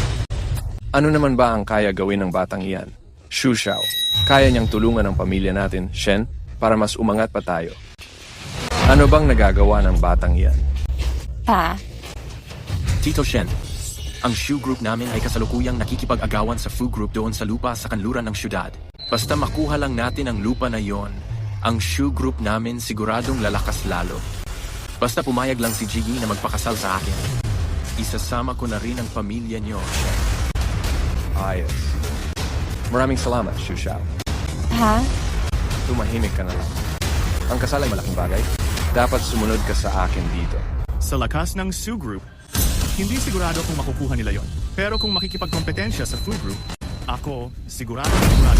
[SPEAKER 10] Ano naman ba ang kaya gawin ng batang iyan? Xu Xiao, kaya niyang tulungan ang pamilya natin, Shen, para mas umangat pa tayo. Ano bang nagagawa ng batang iyan?
[SPEAKER 1] Pa,
[SPEAKER 8] Tito Shen, ang Shu Group namin ay kasalukuyang nakikipag-agawan sa Fu Group doon sa lupa sa kanluran ng syudad. Basta makuha lang natin ang lupa na yon, ang Shu Group namin siguradong lalakas lalo. Basta pumayag lang si Jiggy na magpakasal sa akin. Isasama ko na rin ang pamilya niyo, Shen.
[SPEAKER 10] Ayos. Maraming salamat, Xu Xiao.
[SPEAKER 1] ha?
[SPEAKER 10] Tumahimik ka na lang. Ang kasal ay malaking bagay. Dapat sumunod ka sa akin dito.
[SPEAKER 2] Sa lakas ng Su Group, hindi sigurado kung makukuha nila yon. Pero kung makikipagkompetensya sa Fu Group, ako sigurado na.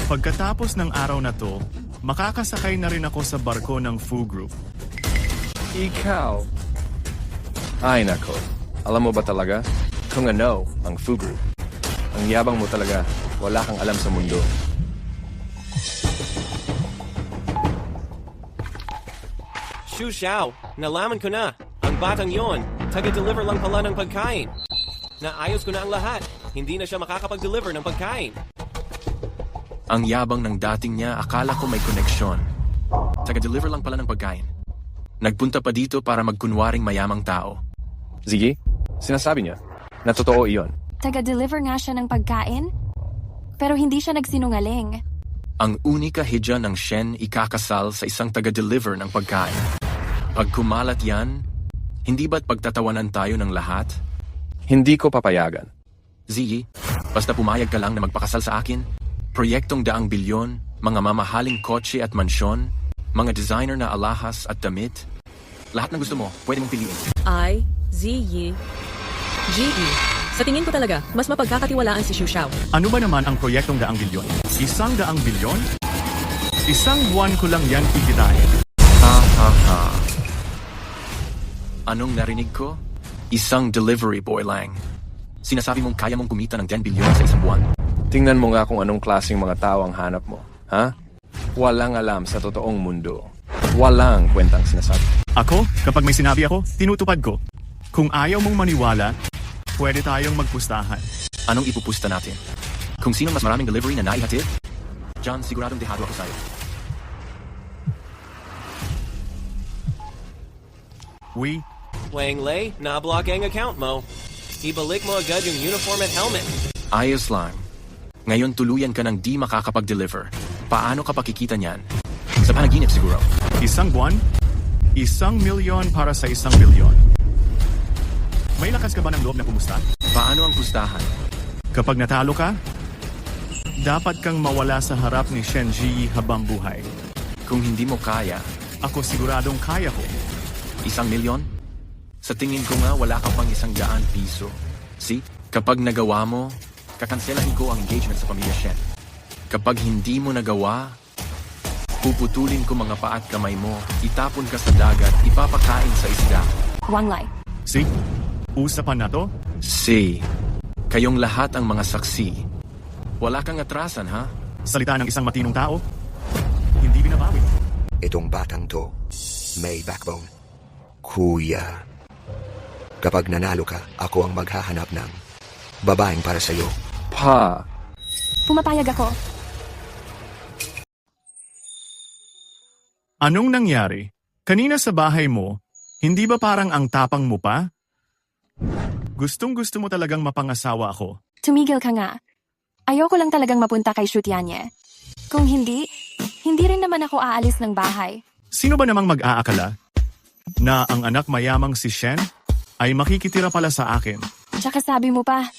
[SPEAKER 2] Pagkatapos ng araw na to, makakasakay na rin ako sa barko ng Fu Group.
[SPEAKER 10] Ikaw? Ay nako, alam mo ba talaga kung ano ang Fu Group? Ang yabang mo talaga, wala kang alam sa mundo.
[SPEAKER 13] Xu Xiao, nalaman ko na. Ang batang yon, taga-deliver lang pala ng pagkain. Naayos ko na ang lahat. Hindi na siya makakapag-deliver ng pagkain.
[SPEAKER 8] Ang yabang ng dating niya, akala ko may koneksyon. Taga-deliver lang pala ng pagkain. Nagpunta pa dito para magkunwaring mayamang tao.
[SPEAKER 10] Ziggy, sinasabi niya na totoo iyon.
[SPEAKER 1] Taga-deliver nga siya ng pagkain? Pero hindi siya nagsinungaling.
[SPEAKER 8] Ang unika hidya ng Shen ikakasal sa isang taga-deliver ng pagkain. Pag kumalat yan, hindi ba't pagtatawanan tayo ng lahat?
[SPEAKER 10] Hindi ko papayagan.
[SPEAKER 8] Ziyi, basta pumayag ka lang na magpakasal sa akin, proyektong daang bilyon, mga mamahaling kotse at mansyon, mga designer na alahas at damit, lahat ng gusto mo, pwede mong piliin.
[SPEAKER 3] I, Z-Y, G-E. Sa tingin ko talaga, mas mapagkakatiwalaan si Xu Xiao.
[SPEAKER 2] Ano ba naman ang proyektong 100 bilyon? 100 bilyon? Isang buwan ko lang yan kikitain.
[SPEAKER 8] Ha ha ha. Anong narinig ko? Isang delivery boy lang. Sinasabi mong kaya mong kumita ng 10 bilyon sa isang buwan.
[SPEAKER 10] Tingnan mo nga kung anong klaseng mga tao ang hanap mo. Ha? Walang alam sa totoong mundo. Walang kwentang sinasabi.
[SPEAKER 2] Ako, kapag may sinabi ako, tinutupad ko. Kung ayaw mong maniwala, pwede tayong magpustahan.
[SPEAKER 8] Anong ipupusta natin? Kung sinong mas maraming delivery na naihatid? John, siguradong dehado ako sa'yo.
[SPEAKER 13] Wang Lei, nablock ang account mo. Ibalik mo agad yung uniform at helmet.
[SPEAKER 8] Ayos lang. Ngayon tuluyan ka ng di makakapag-deliver. Paano ka pakikita niyan? Sa panaginip siguro.
[SPEAKER 2] Isang buwan? 1 milyon para sa 1 bilyon. May lakas ka ba ng loob na pumusta?
[SPEAKER 8] Paano ang pustahan?
[SPEAKER 2] Kapag natalo ka, dapat kang mawala sa harap ni Shen Ji habang buhay.
[SPEAKER 8] Kung hindi mo kaya,
[SPEAKER 2] Ako siguradong kaya ko.
[SPEAKER 8] 1 milyon? Sa tingin ko nga wala ka pang 100 piso. See, kapag nagawa mo, kakanselahin ko ang engagement sa pamilya Shen. Kapag hindi mo nagawa, puputulin ko mga paa at kamay mo, itapon ka sa dagat, ipapakain sa isda.
[SPEAKER 1] Wang Lei.
[SPEAKER 2] See? Usapan na to?
[SPEAKER 8] See, kayong lahat ang mga saksi. Wala kang atrasan, ha?
[SPEAKER 2] Salita ng isang matinong tao? Hindi binabawi.
[SPEAKER 12] Itong batang to, may backbone. Kuya, kapag nanalo ka, ako ang maghahanap ng babaeng para sa'yo.
[SPEAKER 10] Pa!
[SPEAKER 1] Pumapayag ako.
[SPEAKER 2] Anong nangyari? Kanina sa bahay mo, hindi ba parang ang tapang mo pa? Gustong-gusto mo talagang mapangasawa ako.
[SPEAKER 1] Tumigil ka nga. Ayoko lang talagang mapunta kay Shu Tianye. Kung hindi rin naman ako aalis ng bahay.
[SPEAKER 2] Sino ba namang mag-aakala na ang anak mayamang si Shen ay makikitira pala sa akin?
[SPEAKER 1] Tsaka sabi mo pa,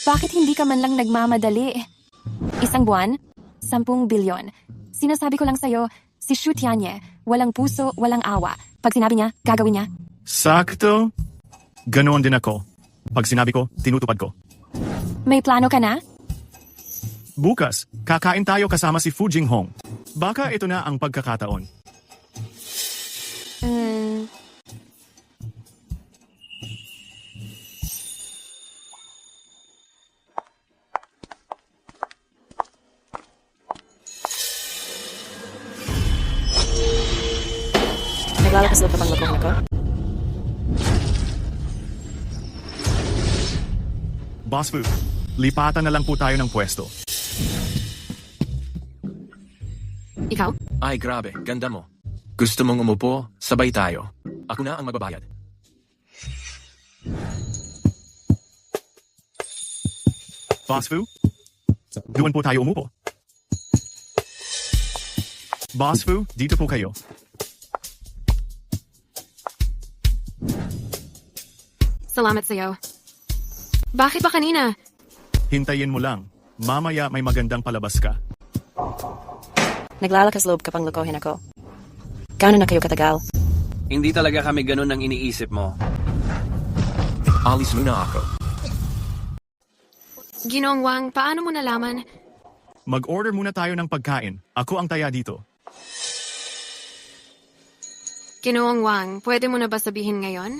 [SPEAKER 1] bakit hindi ka man lang nagmamadali? 1 buwan? 10 bilyon. Sinasabi ko lang sa'yo, si Shu Tianye, walang puso, walang awa. Pag sinabi niya, gagawin niya.
[SPEAKER 2] Sakto. Ganoon din ako. Pag sinabi ko, tinutupad ko.
[SPEAKER 1] May plano ka na?
[SPEAKER 2] Bukas, kakain tayo kasama si Fu Jinghong. Baka ito na ang pagkakataon.
[SPEAKER 3] Naglalakas loob ka pang lagong ko?
[SPEAKER 2] Boss Fu, lipatan na lang po tayo ng pwesto.
[SPEAKER 1] Ikaw?
[SPEAKER 8] Ay, grabe, ganda mo. Gusto mong umupo? Sabay tayo. Ako na ang magbabayad.
[SPEAKER 2] Boss Fu, doon po tayo umupo. Boss Fu, dito po kayo.
[SPEAKER 5] Salamat sa'yo. Bakit ba kanina?
[SPEAKER 2] Hintayin mo lang. Mamaya may magandang palabas ka.
[SPEAKER 3] Naglalakas loob ka pang lokohin ako. Gano'n na kayo katagal?
[SPEAKER 4] Hindi talaga kami ganun ang iniisip mo.
[SPEAKER 8] Alis muna ako.
[SPEAKER 5] Ginoong Wang, paano mo nalaman?
[SPEAKER 2] Mag-order muna tayo ng pagkain. Ako ang taya dito.
[SPEAKER 5] Ginoong Wang, pwede mo na ba sabihin ngayon?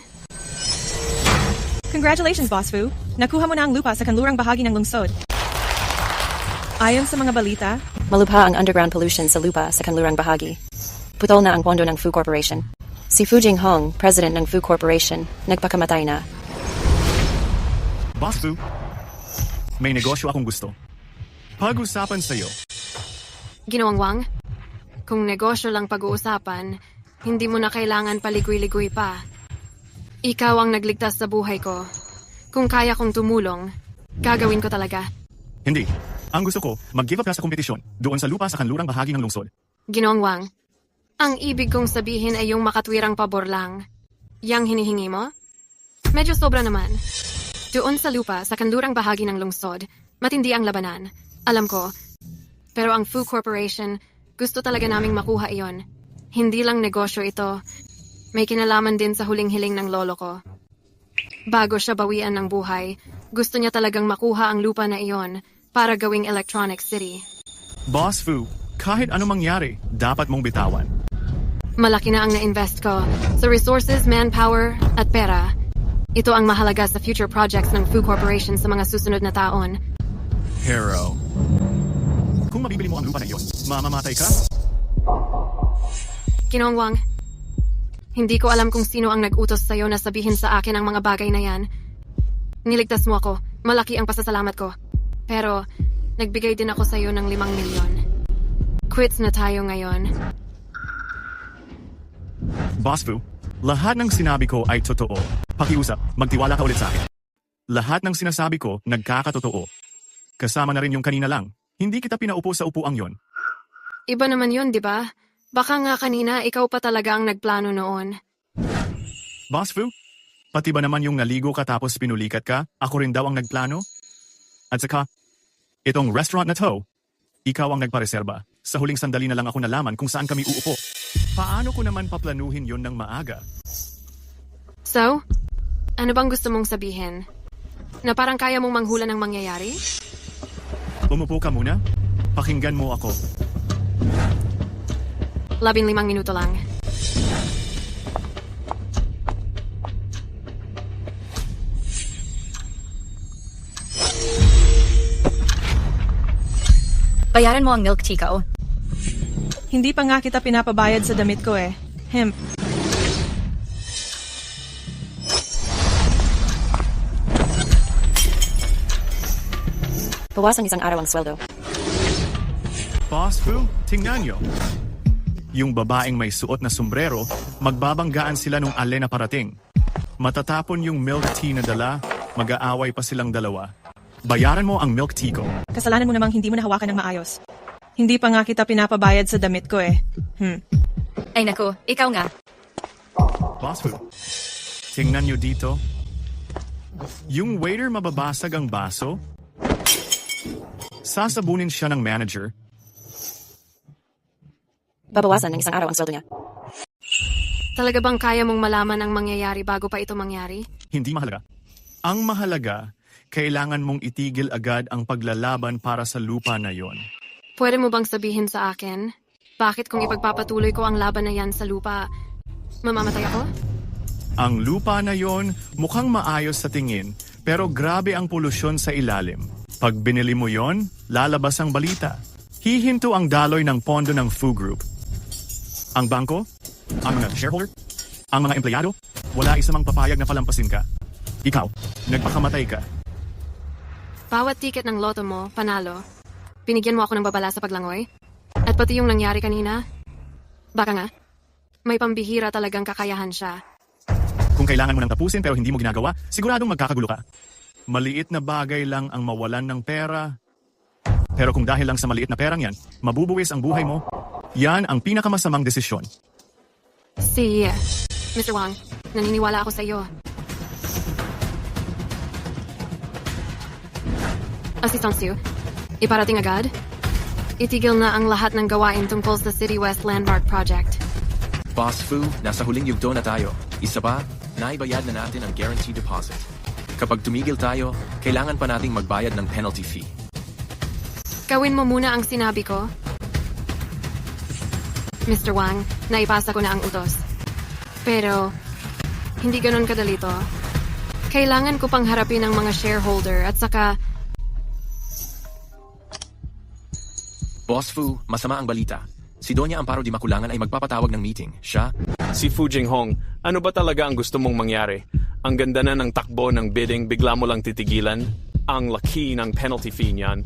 [SPEAKER 14] Congratulations, Boss Fu. Nakuha mo na ang lupa sa kanlurang bahagi ng lungsod. Ayon sa mga balita,
[SPEAKER 3] Malubha ang underground pollution sa lupa sa kanlurang bahagi. Putol na ang pondo ng Fu Corporation. Si Fu Jinghong, president ng Fu Corporation, nagpakamatay na.
[SPEAKER 2] Boss Fu, may negosyo akong gusto. Pag-usapan sa'yo.
[SPEAKER 5] Ginoong Wang, kung negosyo lang pag-uusapan, hindi mo na kailangan paligoy-ligoy pa. Ikaw ang nagligtas sa buhay ko. Kung kaya kong tumulong, gagawin ko talaga.
[SPEAKER 2] Hindi. Ang gusto ko, mag-give up ka sa kompetisyon doon sa lupa sa kanlurang bahagi ng lungsod.
[SPEAKER 5] Ginoong Wang, ang ibig kong sabihin ay yung makatwirang pabor lang. Yang hinihingi mo? Medyo sobra naman. Doon sa lupa sa kanlurang bahagi ng lungsod, matindi ang labanan. Alam ko. Pero ang Fu Corporation, gusto talaga naming makuha iyon. Hindi lang negosyo ito. May kinalaman din sa huling hiling ng lolo ko. Bago siya bawian ng buhay, gusto niya talagang makuha ang lupa na iyon para gawing Electronic City.
[SPEAKER 2] Boss Fu, kahit ano mangyari, dapat mong bitawan.
[SPEAKER 5] Malaki na ang na-invest ko sa resources, manpower, at pera. Ito ang mahalaga sa future projects ng Fu Corporation sa mga susunod na taon.
[SPEAKER 2] Hero. Kung mabibili mo ang lupa na iyon, mamamatay ka?
[SPEAKER 5] Ginoong Wang,
[SPEAKER 1] Hindi ko alam kung sino ang nag-utos sa'yo na sabihin sa akin ang mga bagay na yan. Niligtas mo ako. Malaki ang pasasalamat ko. Pero, nagbigay din ako sa'yo ng 5 milyon. Quits na tayo ngayon.
[SPEAKER 2] Boss Fu, lahat ng sinabi ko ay totoo. Pakiusap, magtiwala ka ulit sa akin. Lahat ng sinasabi ko, nagkakatotoo. Kasama na rin yung kanina lang. Hindi kita pinaupo sa upuang yon.
[SPEAKER 1] Iba naman yun, di ba? Baka nga kanina, ikaw pa talaga ang nagplano noon.
[SPEAKER 2] Boss Fu, pati ba naman yung naligo ka tapos pinulikat ka, ako rin daw ang nagplano? At saka, itong restaurant na to, ikaw ang nagpareserba. Sa huling sandali na lang ako nalaman kung saan kami uupo. Paano ko naman paplanuhin yon ng maaga?
[SPEAKER 1] So, ano bang gusto mong sabihin? Na parang kaya mong manghula ng mangyayari?
[SPEAKER 2] Umupo ka muna. Pakinggan mo ako.
[SPEAKER 1] 15 minuto lang.
[SPEAKER 7] Bayaran mo ang milk tea ko.
[SPEAKER 14] Hindi pa nga kita pinapabayad sa damit ko eh. Hemp.
[SPEAKER 7] Bawasan 1 araw ang sweldo.
[SPEAKER 2] Boss Fu, tingnan nyo. Yung babaeng may suot na sombrero, magbabanggaan sila nung ale na parating. Matatapon yung milk tea na dala, mag-aaway pa silang dalawa. Bayaran mo ang milk tea ko.
[SPEAKER 14] Kasalanan mo namang hindi mo nahawakan ng maayos. Hindi pa nga kita pinapabayad sa damit ko eh.
[SPEAKER 7] Ay naku, ikaw nga.
[SPEAKER 2] Boss Fu, tingnan nyo dito. Yung waiter mababasag ang baso. Sasabunin siya ng manager.
[SPEAKER 7] Babawasan ng 1 araw ang sweldo niya.
[SPEAKER 1] Talaga bang kaya mong malaman ang mangyayari bago pa ito mangyari?
[SPEAKER 2] Hindi mahalaga. Ang mahalaga, kailangan mong itigil agad ang paglalaban para sa lupa na yon.
[SPEAKER 1] Pwede mo bang sabihin sa akin, bakit kung ipagpapatuloy ko ang laban na yan sa lupa, mamamatay ako?
[SPEAKER 2] Ang lupa na yon mukhang maayos sa tingin, pero grabe ang polusyon sa ilalim. Pag binili mo yon, lalabas ang balita. Hihinto ang daloy ng pondo ng Fu Group. Ang bangko, ang mga shareholder, ang mga empleyado, wala isa mang papayag na palampasin ka. Ikaw, nagpakamatay ka.
[SPEAKER 1] Bawat ticket ng loto mo, panalo. Binigyan mo ako ng babala sa paglangoy. At pati yung nangyari kanina, baka nga, may pambihira talagang kakayahan siya.
[SPEAKER 2] Kung kailangan mo nang tapusin pero hindi mo ginagawa, siguradong magkakagulo ka. Maliit na bagay lang ang mawalan ng pera. Pero kung dahil lang sa maliit na perang yan, mabubuwis ang buhay mo, yan ang pinakamasamang desisyon.
[SPEAKER 1] Si Mr. Wang, naniniwala ako sa iyo. Assistant Sue, iparating agad? Itigil na ang lahat ng gawain tungkol sa City West Landmark Project.
[SPEAKER 8] Boss Fu, nasa huling yugto na tayo. Isa pa, naibayad na natin ang guarantee deposit. Kapag tumigil tayo, kailangan pa nating magbayad ng penalty fee.
[SPEAKER 1] Gawin mo muna ang sinabi ko. Mr. Wang, naipasa ko na ang utos. Pero, hindi ganon kadali to. Kailangan ko pang harapin ang mga shareholder at saka...
[SPEAKER 8] Boss Fu, masama ang balita. Si Doña Amparo di Makulangan ay magpapatawag ng meeting. Siya?
[SPEAKER 15] Si Fu Jinghong, ano ba talaga ang gusto mong mangyari? Ang ganda na ng takbo ng bidding, bigla mo lang titigilan? Ang laki ng penalty fee niyan.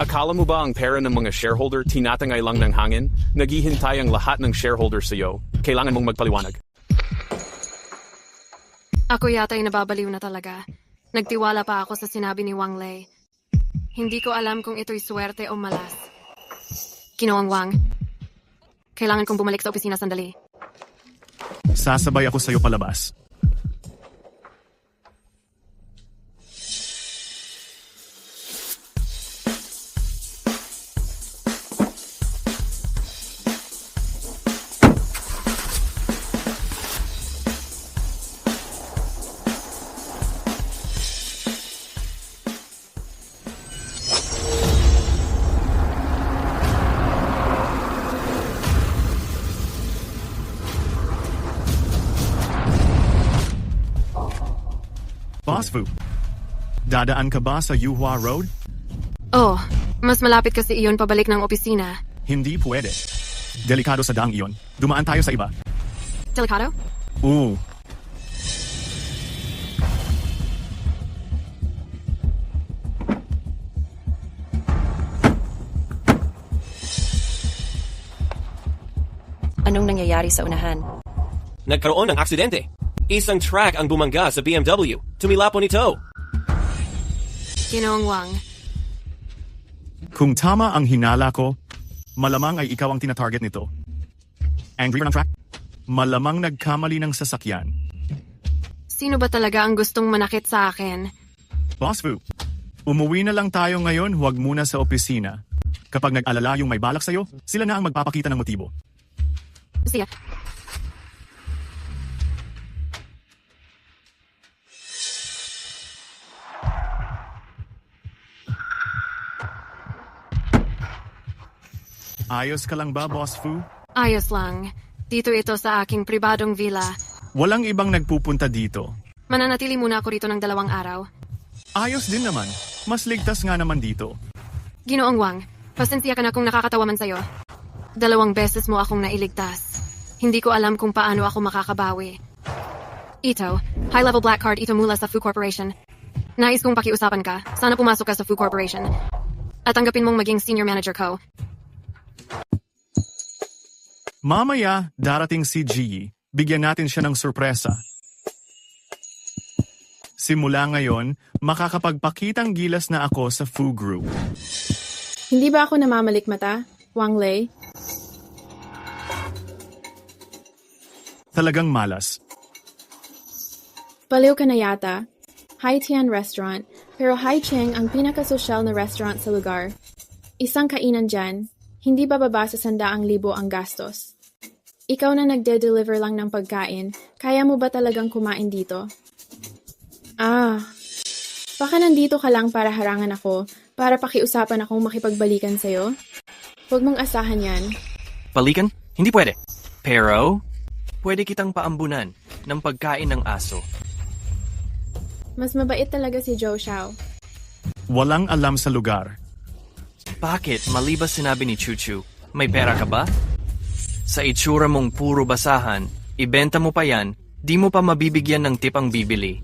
[SPEAKER 15] Akala mo ba ang pera ng mga shareholder tinatangay lang ng hangin? Naghihintay ang lahat ng shareholder sa iyo. Kailangan mong magpaliwanag.
[SPEAKER 1] Ako yata'y nababaliw na talaga. Nagtiwala pa ako sa sinabi ni Wang Lei. Hindi ko alam kung ito'y swerte o malas. Ginoong Wang, kailangan kong bumalik sa opisina sandali.
[SPEAKER 2] Sasabay ako sa'yo palabas. Boss Fu, dadaan ka ba sa Yuhua Road?
[SPEAKER 1] Oh, mas malapit kasi iyon pabalik ng opisina.
[SPEAKER 2] Hindi pwede. Delikado sa daang iyon. Dumaan tayo sa iba.
[SPEAKER 1] Delicado?
[SPEAKER 2] Ooh.
[SPEAKER 7] Anong nangyayari sa unahan?
[SPEAKER 13] Nagkaroon ng aksidente. Isang truck ang bumangga sa BMW. Tumilapon ito.
[SPEAKER 1] Ginoong Wang.
[SPEAKER 2] Kung tama ang hinala ko, malamang ay ikaw ang tinatarget nito. Angry ng track? Malamang nagkamali ng sasakyan.
[SPEAKER 1] Sino ba talaga ang gustong manakit sa akin?
[SPEAKER 2] Boss Fu, umuwi na lang tayo ngayon, huwag muna sa opisina. Kapag nag-alala yung may balak sa'yo, sila na ang magpapakita ng motibo.
[SPEAKER 1] Siya.
[SPEAKER 2] Ayos ka lang ba, Boss Fu?
[SPEAKER 1] Ayos lang. Dito ito sa aking pribadong villa.
[SPEAKER 2] Walang ibang nagpupunta dito.
[SPEAKER 1] Mananatili muna ako rito ng 2 araw.
[SPEAKER 2] Ayos din naman. Mas ligtas nga naman dito.
[SPEAKER 1] Ginoong Wang, pasensya ka na kung nakakatawa man sa'yo. 2 beses mo akong nailigtas. Hindi ko alam kung paano ako makakabawi. Ito, high-level black card ito mula sa Fu Corporation. Nais kong pakiusapan ka. Sana pumasok ka sa Fu Corporation. At tanggapin mong maging senior manager ko.
[SPEAKER 2] Mamaya, darating si Ji. Bigyan natin siya ng sorpresa. Simula ngayon, makakapagpakitang gilas na ako sa Fu Group.
[SPEAKER 5] Hindi ba ako namamalikmata, Wang Lei?
[SPEAKER 2] Talagang malas.
[SPEAKER 5] Baliw ka na yata. Hai Tian Restaurant, pero Hai Cheng ang pinakasosyal na restaurant sa lugar. Isang kainan dyan, hindi bababa sa 100,000 ang gastos. Ikaw na nagde-deliver lang ng pagkain, kaya mo ba talagang kumain dito? Baka nandito ka lang para harangan ako, para pakiusapan akong makipagbalikan sa'yo? Huwag mong asahan yan.
[SPEAKER 4] Balikan? Hindi pwede. Pero, pwede kitang paambunan ng pagkain ng aso.
[SPEAKER 5] Mas mabait talaga si Zhou Xiao.
[SPEAKER 2] Walang alam sa lugar.
[SPEAKER 4] Bakit? Malibas sinabi ni Chuchu, may pera ka ba? Sa itsura mong puro basahan, ibenta mo pa yan, di mo pa mabibigyan ng tip ang bibili.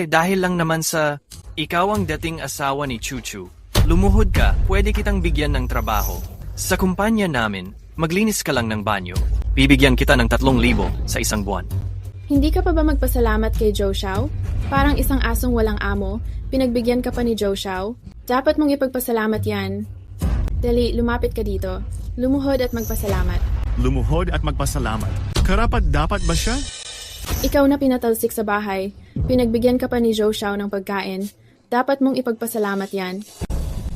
[SPEAKER 4] Dahil lang naman sa ikaw ang dating asawa ni Chuchu. Lumuhod ka, pwede kitang bigyan ng trabaho. Sa kumpanya namin, maglinis ka lang ng banyo. Bibigyan kita ng 3,000 sa isang buwan.
[SPEAKER 5] Hindi ka pa ba magpasalamat kay Zhou Xiao? Parang isang asong walang amo, pinagbigyan ka pa ni Zhou Xiao. Dapat mong ipagpasalamat yan. Dali, lumapit ka dito. Lumuhod at magpasalamat.
[SPEAKER 2] Lumuhod at magpasalamat. Karapat dapat ba siya?
[SPEAKER 5] Ikaw na pinatalsik sa bahay. Pinagbigyan ka pa ni Zhou Xiao ng pagkain. Dapat mong ipagpasalamat yan.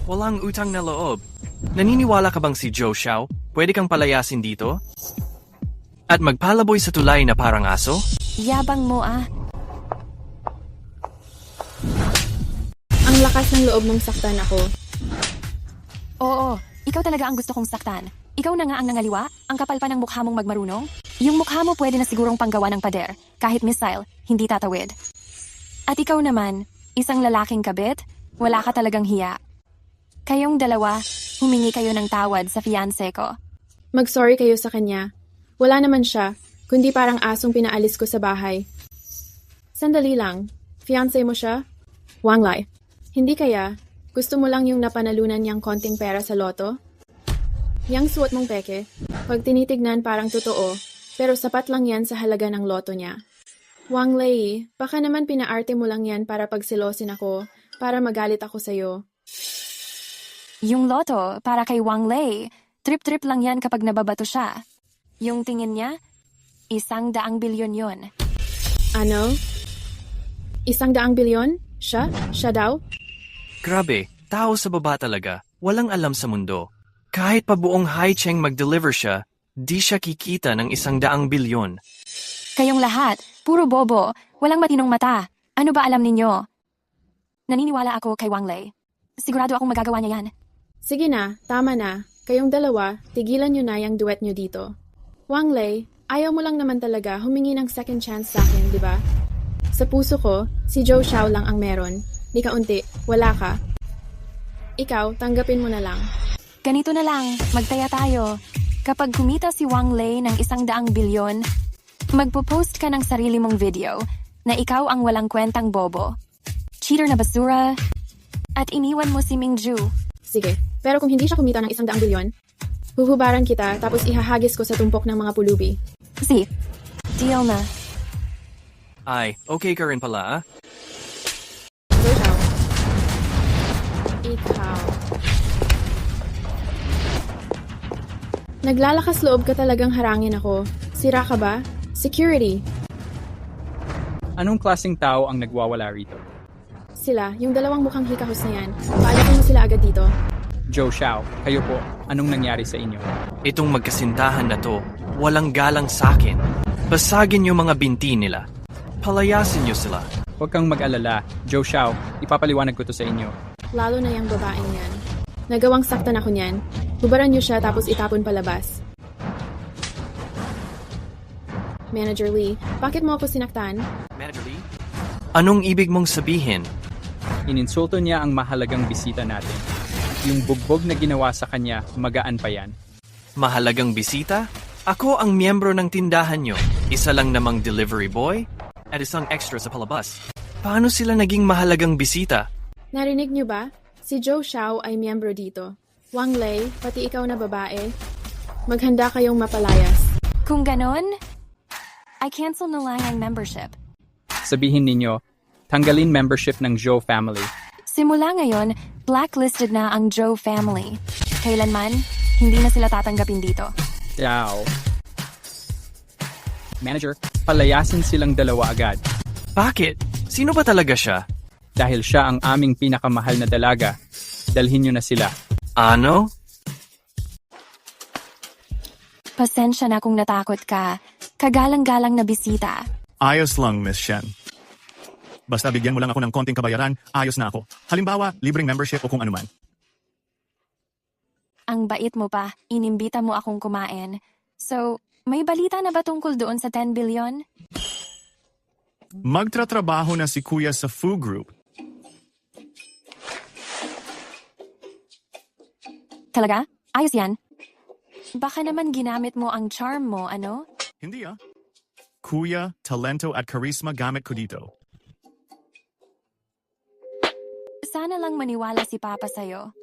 [SPEAKER 4] Walang utang na loob. Naniniwala ka bang si Zhou Xiao pwede kang palayasin dito? At magpalaboy sa tulay na parang aso?
[SPEAKER 1] Yabang mo
[SPEAKER 5] Ang lakas ng loob mong saktan ako.
[SPEAKER 1] Oo, ikaw talaga ang gusto kong saktan. Ikaw na nga ang nangaliwa, ang kapal pa ng mukha mong magmarunong. Yung mukha mo pwede na sigurong panggawa ng pader, kahit missile, hindi tatawid. At ikaw naman, isang lalaking kabit, wala ka talagang hiya. Kayong dalawa, humingi kayo ng tawad sa fiancé ko.
[SPEAKER 5] Mag-sorry kayo sa kanya. Wala naman siya, kundi parang asong pinaalis ko sa bahay. Sandali lang, fiancé mo siya? Wang Lai, hindi kaya, gusto mo lang yung napanalunan niyang konting pera sa loto? Yang suot mong peke, pag tinitignan parang totoo, pero sapat lang yan sa halaga ng loto niya. Wang Lei, baka naman pinaarte mo lang yan para pagsilosin ako, para magalit ako sa'yo.
[SPEAKER 1] Yung loto, para kay Wang Lei, trip-trip lang yan kapag nababato siya. Yung tingin niya, 100 bilyon yon.
[SPEAKER 5] Ano? 100 bilyon? Siya? Siya daw?
[SPEAKER 4] Grabe, tao sa baba talaga, walang alam sa mundo. Kahit pa buong Hai Cheng mag-deliver siya, di siya kikita ng 100 bilyon.
[SPEAKER 1] Kayong lahat, puro bobo, walang matinong mata. Ano ba alam ninyo? Naniniwala ako kay Wang Lei. Sigurado akong magagawa niya yan.
[SPEAKER 5] Sige na, tama na. Kayong dalawa, tigilan nyo na yung duet nyo dito. Wang Lei, ayaw mo lang naman talaga humingi ng second chance sa akin, di ba? Sa puso ko, si Zhou Xiao lang ang meron. Di kaunti, wala ka. Ikaw, tanggapin mo na lang.
[SPEAKER 1] Ganito na lang, magtaya tayo. Kapag kumita si Wang Lei ng 100 bilyon, Magpo-post ka ng sarili mong video na ikaw ang walang kwentang bobo, cheater na basura, at iniwan mo si Mingju.
[SPEAKER 5] Sige, pero kung hindi siya kumita ng 100 bilyon, huhubaran kita tapos ihahagis ko sa tumpok ng mga pulubi.
[SPEAKER 1] Si, deal na.
[SPEAKER 4] Ay, okay ka rin pala, ah?
[SPEAKER 5] Ikaw. Naglalakas loob ka talagang harangin ako. Sira ka ba? Security.
[SPEAKER 6] Anong klaseng tao ang nagwawala rito?
[SPEAKER 5] Sila, yung dalawang mukhang hikahos na yan. Paalakan mo sila agad dito.
[SPEAKER 6] Joe Xiao, kayo po, anong nangyari sa inyo?
[SPEAKER 4] Itong magkasintahan na to, walang galang sakin. Basagin yung mga binti nila. Palayasin niyo sila.
[SPEAKER 6] Huwag kang mag-alala, Joe Xiao, ipapaliwanag ko to sa inyo.
[SPEAKER 5] Lalo na yung babaeng yan. Nagawang saktan ako niyan. Hubaran niyo siya tapos itapon palabas. Manager Lee, bakit mo ako sinaktan?
[SPEAKER 4] Manager Lee? Anong ibig mong sabihin?
[SPEAKER 6] Ininsulto niya ang mahalagang bisita natin. Yung bugbog na ginawa sa kanya, magaan pa yan.
[SPEAKER 4] Mahalagang bisita? Ako ang miyembro ng tindahan nyo. Isa lang namang delivery boy at isang extra sa palabas. Paano sila naging mahalagang bisita?
[SPEAKER 5] Narinig niyo ba? Si Joe Xiao ay miyembro dito. Wang Lei, pati ikaw na babae. Maghanda kayong mapalayas.
[SPEAKER 1] Kung ganon, I cancel na lang ang membership.
[SPEAKER 6] Sabihin ninyo, tanggalin membership ng Zhou family.
[SPEAKER 1] Simula ngayon, blacklisted na ang Zhou family. Kailanman, hindi na sila tatanggapin dito.
[SPEAKER 6] Xiao. Manager, palayasin silang dalawa agad.
[SPEAKER 4] Bakit? Sino ba talaga siya?
[SPEAKER 6] Dahil siya ang aming pinakamahal na dalaga. Dalhin nyo na sila.
[SPEAKER 4] Ano?
[SPEAKER 1] Pasensya na kung natakot ka. Kagalang-galang na bisita.
[SPEAKER 2] Ayos lang, Miss Shen. Basta bigyan mo lang ako ng konting kabayaran, ayos na ako. Halimbawa, libreng membership o kung anuman.
[SPEAKER 1] Ang bait mo pa, inimbita mo akong kumain. So, may balita na ba tungkol doon sa 10 billion?
[SPEAKER 2] Magtratrabaho na si Kuya sa Fu Group.
[SPEAKER 1] Talaga? Ayos yan. Baka naman ginamit mo ang charm mo, ano?
[SPEAKER 2] Hindi ah. Kuya, talento at charisma gamit ko dito.
[SPEAKER 1] Sana lang maniwala si Papa sa'yo.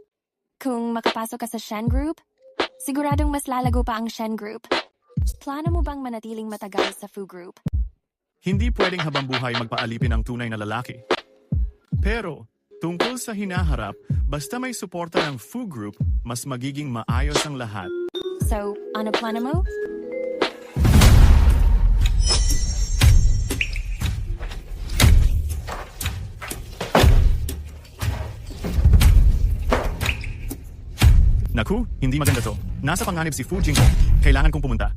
[SPEAKER 1] Kung makapasok ka sa Shen Group, siguradong mas lalago pa ang Shen Group. Plano mo bang manatiling matagal sa Fu Group?
[SPEAKER 2] Hindi pwedeng habang buhay magpaalipin ang tunay na lalaki. Pero, tungkol sa hinaharap, basta may suporta ng Fu Group, mas magiging maayos ang lahat.
[SPEAKER 1] So, ano plano mo?
[SPEAKER 2] Naku, hindi maganda to. Nasa panganib si Fu Jingho. Kailangan kong pumunta.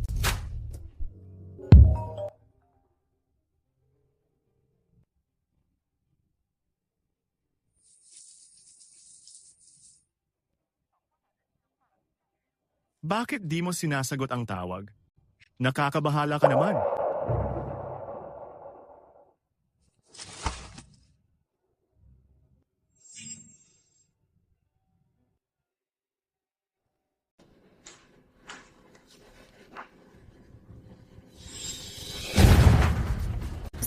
[SPEAKER 2] Bakit di mo sinasagot ang tawag? Nakakabahala ka naman.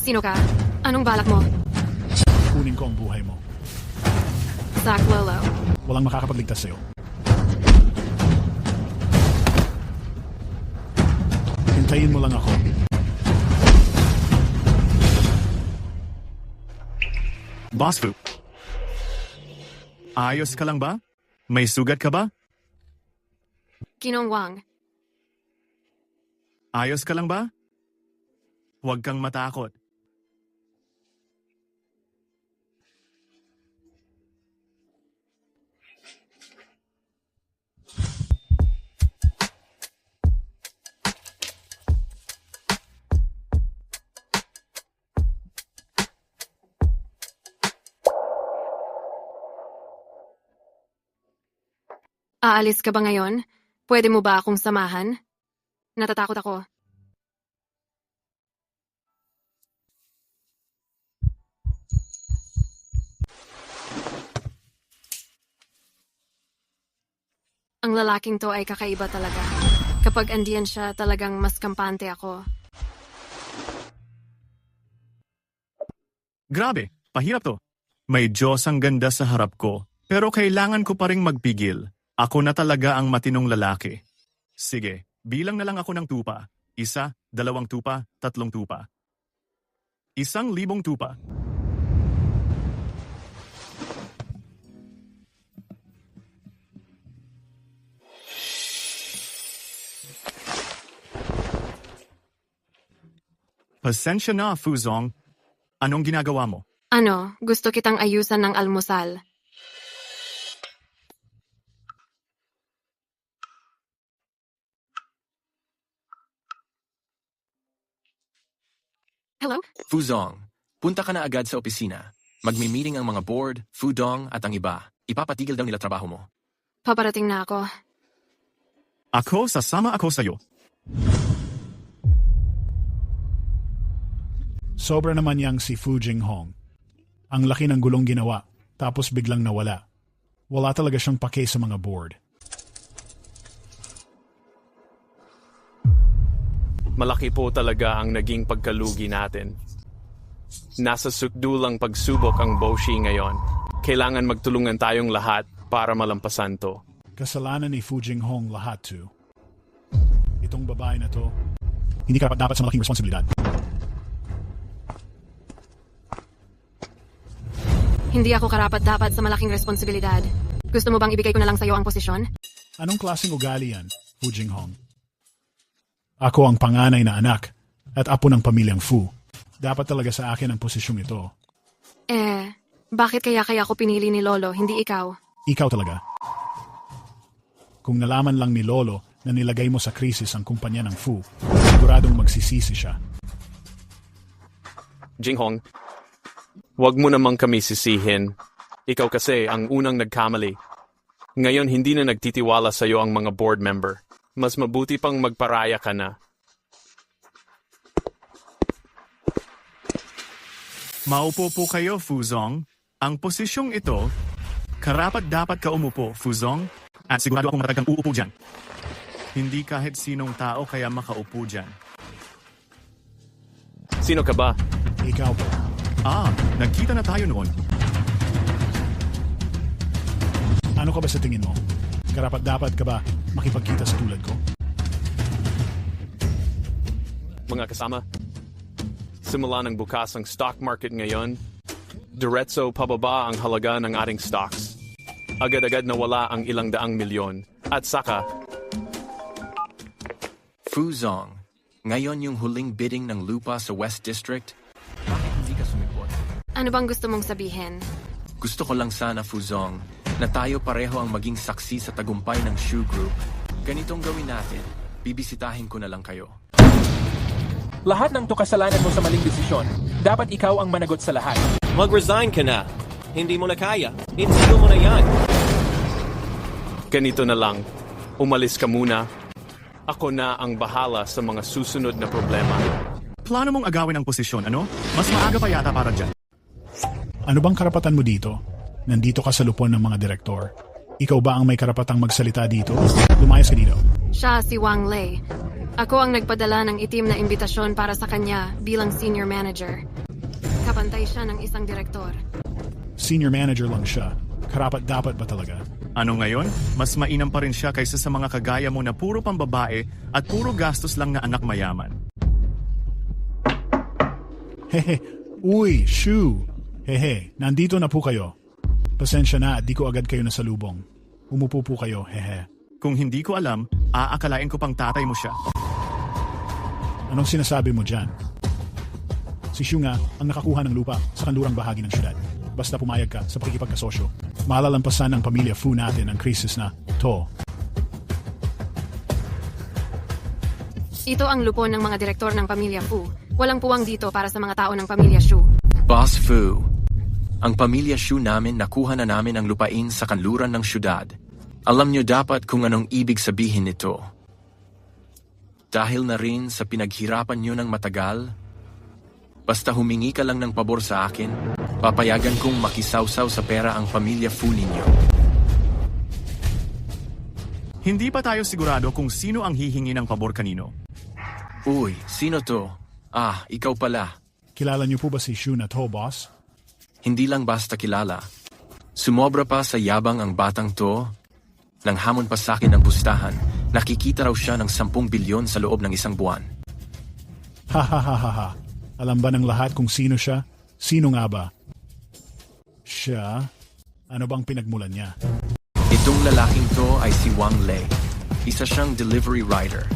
[SPEAKER 7] Sino ka? Anong balak mo?
[SPEAKER 11] Kunin ko ang buhay mo.
[SPEAKER 7] Zach Lolo.
[SPEAKER 11] Walang makakapagligtas sa'yo. Hintayin mo lang ako.
[SPEAKER 2] Boss Fu. Ayos ka lang ba? May sugat ka ba?
[SPEAKER 7] Ginong Wang.
[SPEAKER 2] Ayos ka lang ba? Huwag kang matakot.
[SPEAKER 7] Aalis ka ba ngayon? Pwede mo ba akong samahan? Natatakot ako. Ang lalaking to ay kakaiba talaga. Kapag andiyan siya, talagang mas kampante ako.
[SPEAKER 2] Grabe, pahirap to. May Diyos ang ganda sa harap ko, pero kailangan ko pa ring magpigil. Ako na talaga ang matinong lalaki. Sige, bilang na lang ako ng tupa. 1, 2 tupa, 3 tupa. 1,000 tupa. Pasensya na, Fuzong. Anong ginagawa mo?
[SPEAKER 7] Ano, gusto kitang ayusan ng almusal. Hello?
[SPEAKER 8] Fuzong, punta ka na agad sa opisina. Magmi-meeting ang mga board, Fudong at ang iba. Ipapatigil daw nila trabaho mo.
[SPEAKER 7] Paparating na ako.
[SPEAKER 2] Ako, sasama ako sa'yo.
[SPEAKER 16] Sobra naman yang si Fu Jinghong. Ang laki ng gulong ginawa, tapos biglang nawala. Wala talaga siyang pake sa mga board.
[SPEAKER 15] Malaki po talaga ang naging pagkalugi natin. Nasa sukdulang pagsubok ang Boshi ngayon. Kailangan magtulungan tayong lahat para malampasan to.
[SPEAKER 16] Kasalanan ni Fu Jinghong lahat to. Itong babae na to, hindi ka dapat sa malaking responsibilidad.
[SPEAKER 7] Hindi ako karapat-dapat sa malaking responsibilidad. Gusto mo bang ibigay ko na lang sa'yo ang posisyon?
[SPEAKER 16] Anong klaseng ugali yan, Fu Jinghong? Ako ang panganay na anak at apo ng pamilyang Fu. Dapat talaga sa akin ang posisyong ito.
[SPEAKER 7] Bakit kaya ako pinili ni Lolo, hindi ikaw?
[SPEAKER 16] Ikaw talaga. Kung nalaman lang ni Lolo na nilagay mo sa krisis ang kumpanya ng Fu, siguradong magsisisi siya.
[SPEAKER 15] Jinghong, wag mo namang kami sisihin. Ikaw kasi ang unang nagkamali. Ngayon hindi na nagtitiwala sa'yo ang mga board member. Mas mabuti pang magparaya ka na.
[SPEAKER 2] Maupo po kayo, Fuzong. Ang posisyong ito, karapat-dapat ka umupo, Fuzong. At sigurado akong matagang uupo dyan. Hindi kahit sinong tao kaya makaupo dyan.
[SPEAKER 15] Sino ka ba?
[SPEAKER 16] Ikaw po.
[SPEAKER 2] Nagkita na tayo noon.
[SPEAKER 16] Ano ka ba sa tingin mo? Karapat-dapat ka ba makipagkita sa tulad ko?
[SPEAKER 15] Mga kasama, simula ng bukas ang stock market ngayon, diretso pababa ang halaga ng ating stocks. Agad-agad nawala ang ilang daang milyon. At saka,
[SPEAKER 8] Fuzong, ngayon yung huling bidding ng lupa sa West District, bakit hindi ka sumipot?
[SPEAKER 7] Ano bang gusto mong sabihin?
[SPEAKER 8] Gusto ko lang sana, Fuzong, na tayo pareho ang maging saksi sa tagumpay ng Shu Group. Ganitong gawin natin, bibisitahin ko na lang kayo.
[SPEAKER 9] Lahat ng to kasalanan mo sa maling desisyon. Dapat ikaw ang managot sa lahat.
[SPEAKER 13] Mag-resign ka na. Hindi mo na kaya. Insigo mo na yan.
[SPEAKER 15] Ganito na lang. Umalis ka muna. Ako na ang bahala sa mga susunod na problema.
[SPEAKER 2] Plano mong agawin ang posisyon, ano? Mas maaga pa yata para dyan.
[SPEAKER 16] Ano bang karapatan mo dito? Nandito ka sa lupon ng mga direktor. Ikaw ba ang may karapatang magsalita dito? Lumayas ka dito.
[SPEAKER 7] Siya si Wang Lei. Ako ang nagpadala ng itim na imbitasyon para sa kanya bilang senior manager. Kapantay siya ng isang direktor.
[SPEAKER 16] Senior manager lang siya. Karapat-dapat ba talaga?
[SPEAKER 2] Ano ngayon? Mas mainam pa rin siya kaysa sa mga kagaya mo na puro pambabae at puro gastos lang na anak mayaman.
[SPEAKER 16] Hehe, uy, Shu. Hehe, nandito na po kayo. Pasensya na at di ko agad kayo nasalubong. Umupo po kayo, hehe.
[SPEAKER 2] Kung hindi ko alam, aakalain ko pang tatay mo siya.
[SPEAKER 16] Anong sinasabi mo dyan? Si Shu nga ang nakakuha ng lupa sa kanlurang bahagi ng syudad. Basta pumayag ka sa pakikipagkasosyo, malalampasan ng pamilya Fu natin ang krisis na to.
[SPEAKER 7] Ito ang lupon ng mga direktor ng pamilya Fu. Walang puwang dito para sa mga tao ng pamilya Shu.
[SPEAKER 8] Boss Fu, ang pamilya Shu namin nakuha na namin ang lupain sa kanluran ng syudad. Alam niyo dapat kung anong ibig sabihin nito. Dahil na rin sa pinaghirapan niyo ng matagal, basta humingi ka lang ng pabor sa akin, papayagan kong makisawsaw sa pera ang pamilya Fu ninyo.
[SPEAKER 2] Hindi pa tayo sigurado kung sino ang hihingi ng pabor kanino.
[SPEAKER 8] Uy, sino to? Ikaw pala.
[SPEAKER 16] Kilala niyo po ba si Shu na to, boss?
[SPEAKER 8] Hindi lang basta kilala. Sumobra pa sa yabang ang batang to. Nang hamon pa sa akin ng pustahan, nakikita raw siya ng 10 bilyon sa loob ng isang buwan.
[SPEAKER 16] Ha ha ha ha ha. Alam ba ng lahat kung sino siya? Sino nga ba? Siya? Ano bang pinagmulan niya?
[SPEAKER 8] Itong lalaking to ay si Wang Lei. Isa siyang delivery rider.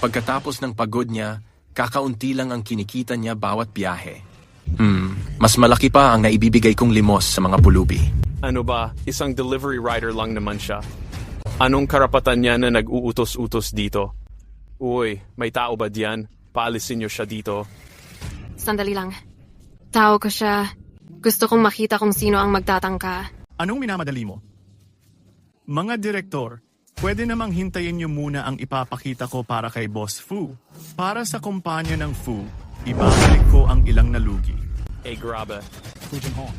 [SPEAKER 8] Pagkatapos ng pagod niya, kakaunti lang ang kinikita niya bawat biyahe. Mas malaki pa ang naibibigay kong limos sa mga pulubi.
[SPEAKER 15] Ano ba, isang delivery rider lang naman siya. Anong karapatan niya na nag-uutos-utos dito? Uy, may tao ba diyan? Paalisin niyo siya dito.
[SPEAKER 7] Sandali lang. Tao ko siya. Gusto kong makita kung sino ang magtatangka.
[SPEAKER 2] Anong minamadali mo? Mga direktor, pwede namang hintayin niyo muna ang ipapakita ko para kay Boss Fu. Para sa kumpanya ng Fu, ibabalik ko ang ilang nalugi.
[SPEAKER 15] Grabe.
[SPEAKER 16] Fu Jinghong.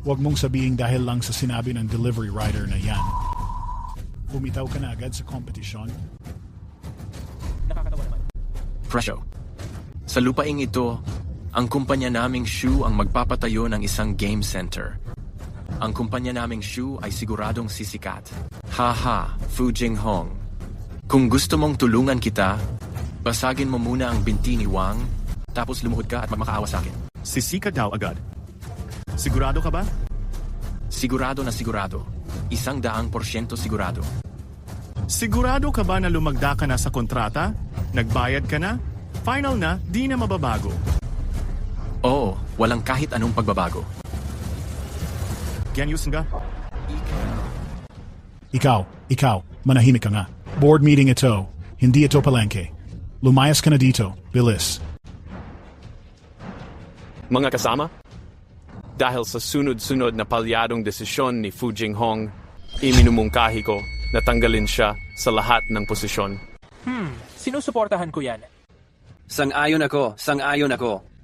[SPEAKER 16] Huwag mong sabihin dahil lang sa sinabi ng delivery rider na yan. Bumitaw ka na agad sa kompetisyon.
[SPEAKER 8] Presyo. Sa lupaing ito, ang kumpanya naming Shu ang magpapatayo ng isang game center. Ang kumpanya naming Shu ay siguradong sisikat. Haha, Fu Jinghong. Kung gusto mong tulungan kita, basagin mo muna ang binti ni Wang, tapos lumuhod ka at magmakaawa sa akin.
[SPEAKER 2] Sisikat daw agad. Sigurado ka ba?
[SPEAKER 8] Sigurado na sigurado. 100% sigurado.
[SPEAKER 2] Sigurado ka ba na lumagda ka na sa kontrata? Nagbayad ka na? Final na, di na mababago.
[SPEAKER 8] Oo, walang kahit anong pagbabago.
[SPEAKER 2] Ganyusin ka?
[SPEAKER 16] Ikaw, manahimik ka nga. Board meeting ito. Hindi ito palengke. Lumayas ka na dito, bilis.
[SPEAKER 15] Mga kasama? Dahil sa sunod-sunod na palyadong desisyon ni Fu Jinghong, iminumungkahi ko na tanggalin siya sa lahat ng posisyon.
[SPEAKER 9] Sinusuportahan ko yan.
[SPEAKER 13] Sang-ayon ako.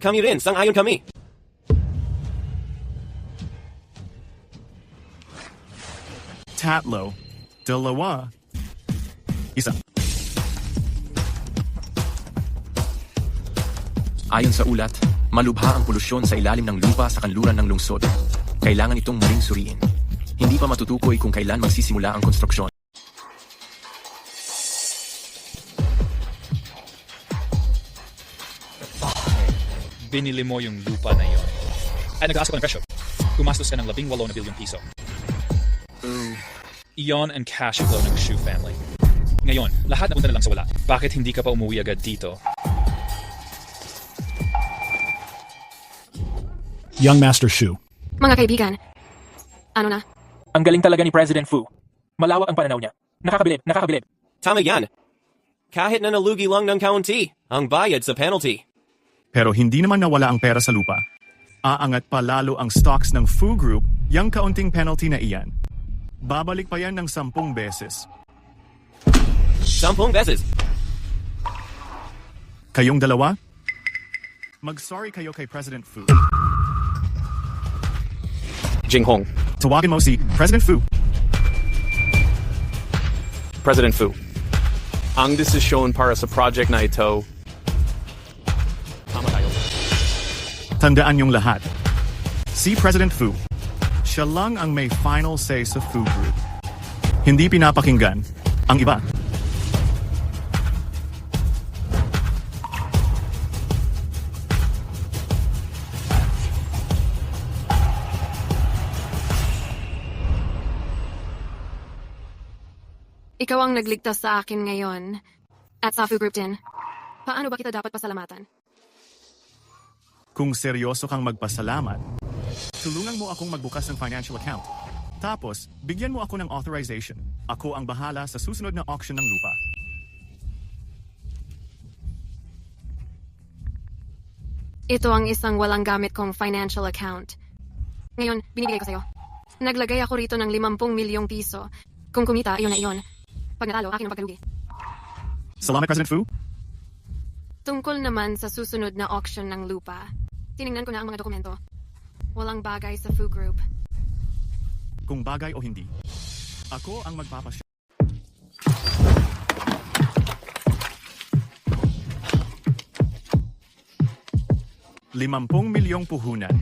[SPEAKER 13] Kami rin, sang-ayon kami.
[SPEAKER 2] Tatlo. Dalawa. Isa.
[SPEAKER 8] Ayon sa ulat, malubha ang polusyon sa ilalim ng lupa sa kanluran ng lungsod. Kailangan itong muling suriin. Hindi pa matutukoy kung kailan magsisimula ang konstruksyon.
[SPEAKER 6] Binili mo yung lupa na yon. At nag-aas ko ng presyo. Gumastos ka ng 18 na bilyong piso. Iyon ang cash flow ng Shu family. Ngayon, lahat napunta na lang sa wala. Bakit hindi ka pa umuwi agad dito?
[SPEAKER 16] Young Master Shu.
[SPEAKER 7] Mga kaibigan, ano na?
[SPEAKER 9] Ang galing talaga ni President Fu. Malawak ang pananaw niya. Nakakabilib.
[SPEAKER 13] Tama yan. Kahit na nalugi lang ng kaunti, ang bayad sa penalty.
[SPEAKER 2] Pero hindi naman nawala ang pera sa lupa. Aangat pa lalo ang stocks ng Fu Group, yang kaunting penalty na iyan. Babalik pa yan ng 10 beses.
[SPEAKER 13] 10 beses?
[SPEAKER 2] Kayong dalawa? Mag-sorry kayo kay President Fu.
[SPEAKER 15] Jinghong.
[SPEAKER 2] Tawagin mo si President Fu.
[SPEAKER 15] President Fu. Ang desisyon para sa project na ito, tama tayo.
[SPEAKER 2] Tandaan yung lahat. Si President Fu, siya lang ang may final say sa Fu Group. Hindi pinapakinggan ang iba.
[SPEAKER 7] Ikaw ang nagligtas sa akin ngayon. At sa Fu Group din. Paano ba kita dapat pasalamatan?
[SPEAKER 2] Kung seryoso kang magpasalamat, tulungan mo akong magbukas ng financial account. Tapos, bigyan mo ako ng authorization. Ako ang bahala sa susunod na auction ng lupa.
[SPEAKER 7] Ito ang isang walang gamit kong financial account. Ngayon, binibigay ko sa'yo. Naglagay ako rito ng 50 milyong piso. Kung kumita, iyon na iyon. Pag natalo, akin ang pagkalugi.
[SPEAKER 2] Salamat, President Fu.
[SPEAKER 7] Tungkol naman sa susunod na auction ng lupa, tiningnan ko na ang mga dokumento. Walang bagay sa Fu Group.
[SPEAKER 2] Kung bagay o hindi, ako ang magpapasya. ₱50 milyong puhunan.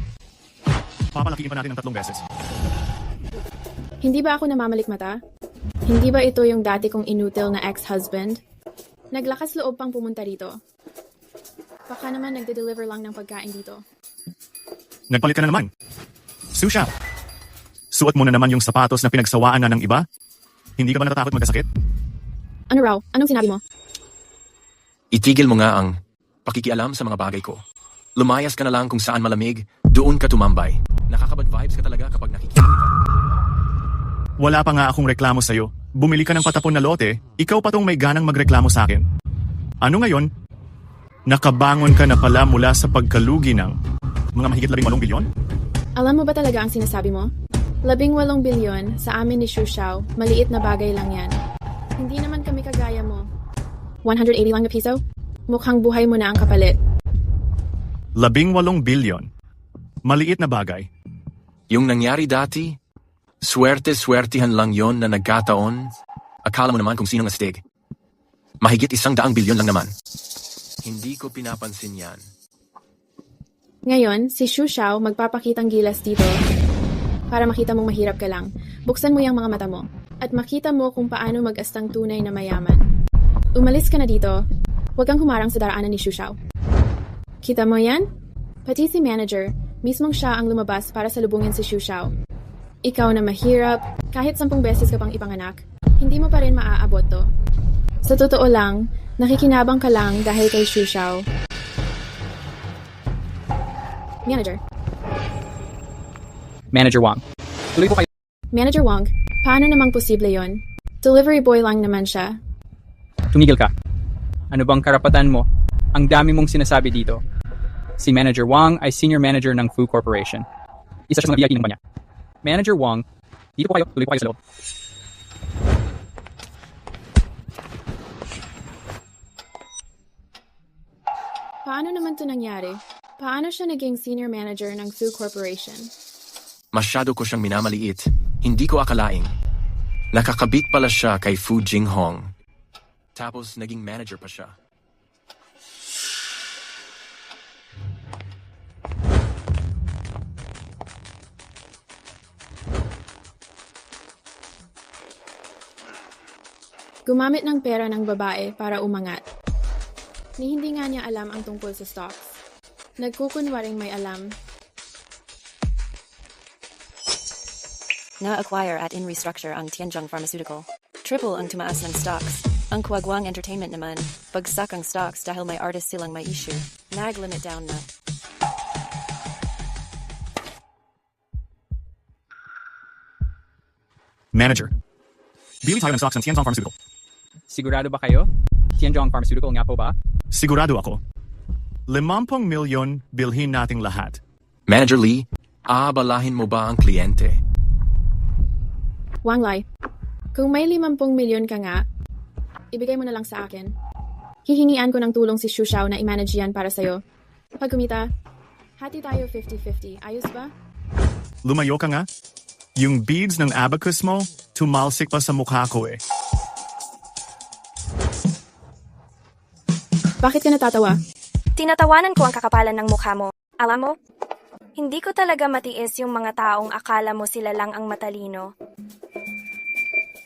[SPEAKER 2] Papalakiin pa natin ng 3 beses.
[SPEAKER 5] Hindi ba ako namamalikmata? Hindi ba ito yung dati kong inutil na ex-husband? Naglakas loob pang pumunta rito. Baka naman nagde-deliver lang ng pagkain dito.
[SPEAKER 2] Nagpalit ka na naman. Su Xiao, suot mo na naman yung sapatos na pinagsawaan na ng iba? Hindi ka ba natatakot magkasakit?
[SPEAKER 5] Ano raw? Anong sinabi mo?
[SPEAKER 8] Itigil mo nga ang pakikialam sa mga bagay ko. Lumayas ka na lang kung saan malamig, doon ka tumambay. Nakakabad vibes ka talaga kapag nakikita ka.
[SPEAKER 2] Wala pa nga akong reklamo sa'yo. Bumili ka ng patapon na lote, ikaw pa tong may ganang magreklamo sa akin. Ano ngayon? Nakabangon ka na pala mula sa pagkalugi ng mga mahigit 18 bilyon?
[SPEAKER 5] Alam mo ba talaga ang sinasabi mo? 18 bilyon sa amin ni Xu Xiao, maliit na bagay lang yan. Hindi naman kami kagaya mo. 180 lang na piso? Mukhang buhay mo na ang kapalit.
[SPEAKER 2] 18 bilyon. Maliit na bagay.
[SPEAKER 8] Yung nangyari dati, swerte-swertihan lang yon na nagkataon. Akala mo naman kung sinong astig. Mahigit 100 bilyon lang naman. Hindi ko pinapansin yan.
[SPEAKER 5] Ngayon, si Xu Xiao magpapakitang gilas dito para makita mong mahirap ka lang. Buksan mo yung mga mata mo at makita mo kung paano mag-astang tunay na mayaman. Umalis ka na dito. Huwag kang humarang sa daraanan ni Xu Xiao. Kita mo yan? Pati si manager, mismong siya ang lumabas para salubungin si Xu Xiao. Ikaw na mahirap, kahit 10 beses ka pang ipanganak, hindi mo pa rin maaabot to. Sa totoo lang, nakikinabang ka lang dahil kay Xu Xiao.
[SPEAKER 6] Manager Wang. Tuloy po kayo.
[SPEAKER 5] Manager Wang, paano namang posible yon? Delivery boy lang naman siya.
[SPEAKER 6] Tumigil ka. Ano bang karapatan mo? Ang dami mong sinasabi dito. Si Manager Wang ay Senior Manager ng Fu Corporation. Isa siya sa mga VIP ng kumpanya. Manager Wang, dito po kayo. Tuloy po kayo sa loob.
[SPEAKER 5] Paano naman ito nangyari? Paano siya naging Senior Manager ng Fu Corporation?
[SPEAKER 8] Masyado ko siyang minamaliit. Hindi ko akalaing. Nakakabit pala siya kay Fu Jinghong. Tapos naging manager pa siya.
[SPEAKER 5] Gumamit ng pera ng babae para umangat. Ni hindi nga niya alam ang tungkol sa stocks. Nagkukunwaring may alam.
[SPEAKER 17] Na-acquire at in-restructure ang Tianjong Pharmaceutical. Triple ang tumaas ng stocks. Ang Kuagwang Entertainment naman, bagsak ang stocks dahil may artist silang may issue. Nag-limit down na.
[SPEAKER 2] Manager, bili tayo ng stocks ng Tianjong Pharmaceutical.
[SPEAKER 6] Sigurado ba kayo? Tianjong Pharmaceutical nga po ba?
[SPEAKER 2] Sigurado ako. 50 milyon bilhin nating lahat.
[SPEAKER 8] Manager Lee, aabalahin mo ba ang kliyente?
[SPEAKER 5] Wang Lai, kung may 50 milyon ka nga, ibigay mo na lang sa akin. Hihingian ko ng tulong si Xu Xiao na i-manage yan para sa'yo. Pag kumita, hati tayo 50-50. Ayos ba?
[SPEAKER 2] Lumayo ka nga. Yung beads ng abacus mo, tumalsik pa sa mukha ko eh.
[SPEAKER 5] Bakit ka natatawa?
[SPEAKER 1] Tinatawanan ko ang kakapalan ng mukha mo. Alam mo, hindi ko talaga matiis yung mga taong akala mo sila lang ang matalino.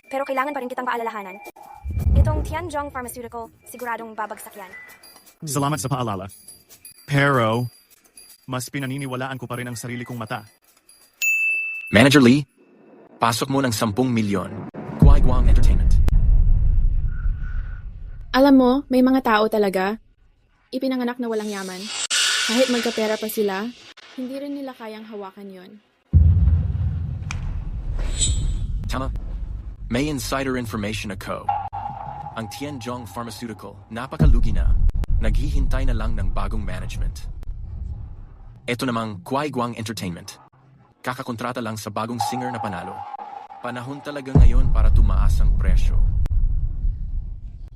[SPEAKER 1] Pero kailangan pa rin kitang paalalahanan. Itong Tianjong Pharmaceutical, siguradong babagsak yan.
[SPEAKER 2] Salamat sa paalala. Pero, mas pinaniniwalaan ko pa rin ang sarili kong mata.
[SPEAKER 8] Manager Lee, pasok mo ng 10 milyon. Kuagwang Entertainment.
[SPEAKER 5] Alam mo, may mga tao talaga. Ipinanganak na walang yaman. Kahit magkapera pa sila, hindi rin nila kayang hawakan yon.
[SPEAKER 8] Tama. May insider information ako. Ang Tianjong Pharmaceutical, napakalugi na. Naghihintay na lang ng bagong management. Ito namang Kuaigwang Entertainment. Kakakontrata lang sa bagong singer na panalo. Panahon talaga ngayon para tumaas ang presyo.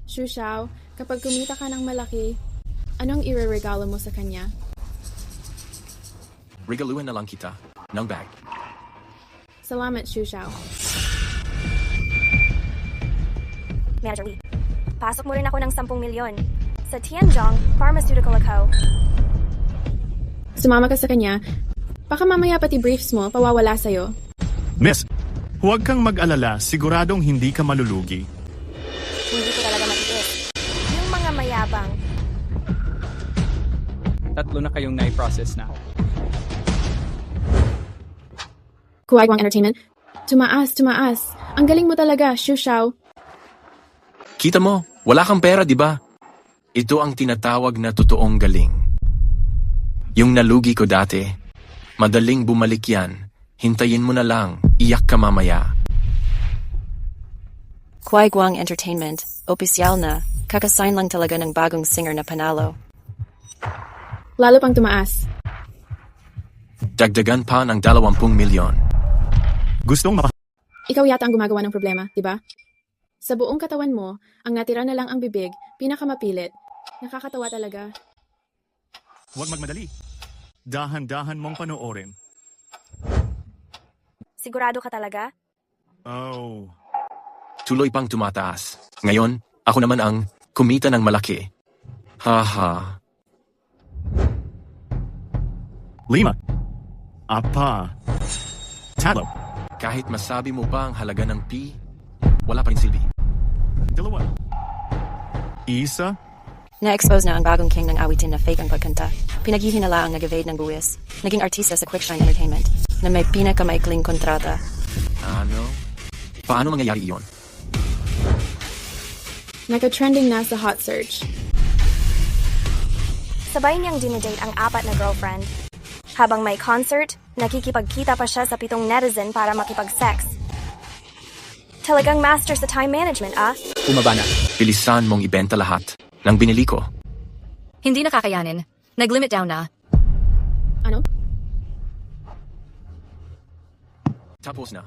[SPEAKER 5] Xu Xiao, kapag kumita ka ng malaki, anong ireregalo mo sa kanya?
[SPEAKER 8] Regaluhin na lang kita ng bag.
[SPEAKER 5] Salamat, Xu Xiao.
[SPEAKER 1] Manager Lee, pasok mo rin ako ng 10 milyon. Sa Tianjong Pharmaceutical ako.
[SPEAKER 5] Sumama ka sa kanya Baka mamaya pati briefs mo pawawala sa'yo.
[SPEAKER 2] Miss, huwag kang mag-alala. Siguradong hindi ka malulugi.
[SPEAKER 18] Hindi ko talaga matiis. Yung mga mayabang.
[SPEAKER 6] Tatlo na kayong nai-process na.
[SPEAKER 5] Kuwaigwang Entertainment. Tumaas. Ang galing mo talaga, Shu Shao.
[SPEAKER 8] Kita mo, wala kang pera, di ba? Ito ang tinatawag na totoong galing. Yung nalugi ko dati, madaling bumalik yan. Hintayin mo na lang, iyak ka mamaya.
[SPEAKER 17] Kuwaigwang Entertainment, opisyal na, kakasign lang talaga ng bagong singer na panalo.
[SPEAKER 5] Lalo pang tumaas.
[SPEAKER 8] Dagdagan pa ng 20 milyon.
[SPEAKER 2] Gustong
[SPEAKER 5] Ikaw yata ang gumagawa ng problema, di ba? Sa buong katawan mo, ang natira na lang ang bibig, pinakamapilit. Nakakatawa talaga.
[SPEAKER 2] Huwag magmadali. Dahan-dahan mong panoorin.
[SPEAKER 18] Sigurado ka talaga?
[SPEAKER 2] Oh.
[SPEAKER 8] Tuloy pang tumataas. Ngayon, ako naman ang kumita ng malaki. Haha.
[SPEAKER 2] 5. Apa. Tatlo.
[SPEAKER 8] Kahit masabi mo pa ang halaga ng P, wala pa rin silbi.
[SPEAKER 2] 2. Isa.
[SPEAKER 17] Na-expose na ang bagong king ng awitin na fake ang pagkanta. Pinaghihinala ang nag-evade ng buwis. Naging artista sa Quickshine Entertainment na may pinakamaikling kontrata.
[SPEAKER 8] Ano? Paano mangyayari iyon?
[SPEAKER 5] Naka-trending na sa hot search.
[SPEAKER 18] Sabay niyang dinedate ang 4 na girlfriend. Habang may concert, nakikipagkita pa siya sa 7 netizen para makipag-sex. Talagang master sa time management, ah?
[SPEAKER 6] Bumaba na.
[SPEAKER 8] Bilisan mong ibenta lahat ng binili ko.
[SPEAKER 19] Hindi na kakayanin. Nag-limit down na.
[SPEAKER 5] Ano?
[SPEAKER 8] Tapos na.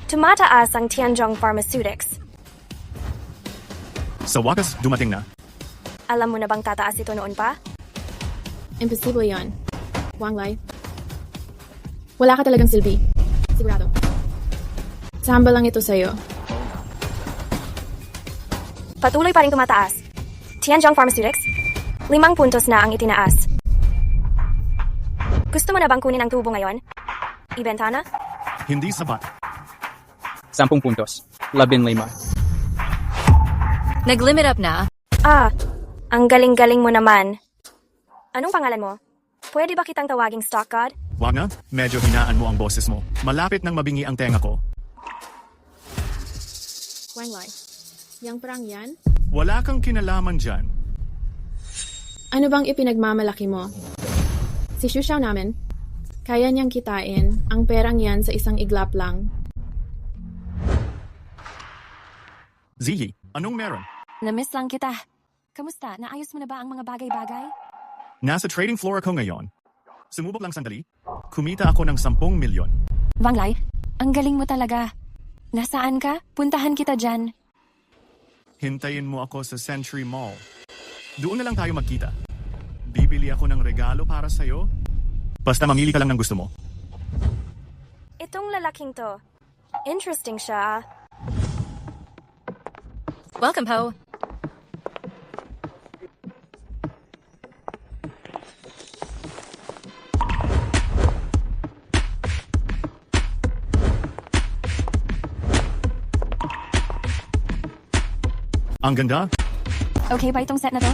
[SPEAKER 18] Tumataas ang Tianjong Pharmaceutics.
[SPEAKER 2] Sa wakas, dumating na.
[SPEAKER 18] Alam mo na bang tataas ito noon pa?
[SPEAKER 5] Imposible yon. Wang Lai. Wala ka talagang silbi. Sigurado. Samba lang ito sa'yo.
[SPEAKER 18] Patuloy pa rin tumataas. Tianjong Pharmaceutics, 5 puntos na ang itinaas. Gusto mo na bang kunin ang tubo ngayon? Ibenta na?
[SPEAKER 2] Hindi sapat.
[SPEAKER 6] 10 puntos. 15.
[SPEAKER 19] Nag-limit up na.
[SPEAKER 18] Ah, ang galing-galing mo naman. Anong pangalan mo? Pwede ba kitang tawaging stock god?
[SPEAKER 2] Wag na, medyo hinaan mo ang boses mo. Malapit nang mabingi ang tenga ko.
[SPEAKER 5] Wang Lai. Yang perang yan?
[SPEAKER 2] Wala kang kinalaman dyan.
[SPEAKER 5] Ano bang ipinagmamalaki mo? Si Shu Shao namin, kaya niyang kitain ang perang yan sa isang iglap lang.
[SPEAKER 2] Zihi, anong meron?
[SPEAKER 1] Namiss lang kita. Kamusta? Naayos mo na ba ang mga bagay-bagay?
[SPEAKER 2] Nasa trading floor ako ngayon. Sumubok lang sandali. Kumita ako ng 10 milyon.
[SPEAKER 1] Wang Lai, ang galing mo talaga. Nasaan ka? Puntahan kita dyan.
[SPEAKER 2] Hintayin mo ako sa Century Mall. Doon na lang tayo magkita. Bibili ako ng regalo para sa'yo. Basta mamili ka lang ng gusto mo.
[SPEAKER 18] Itong lalaking to. Interesting siya, ah.
[SPEAKER 19] Welcome, Poe.
[SPEAKER 2] Ang ganda.
[SPEAKER 1] Okay ba itong set na to?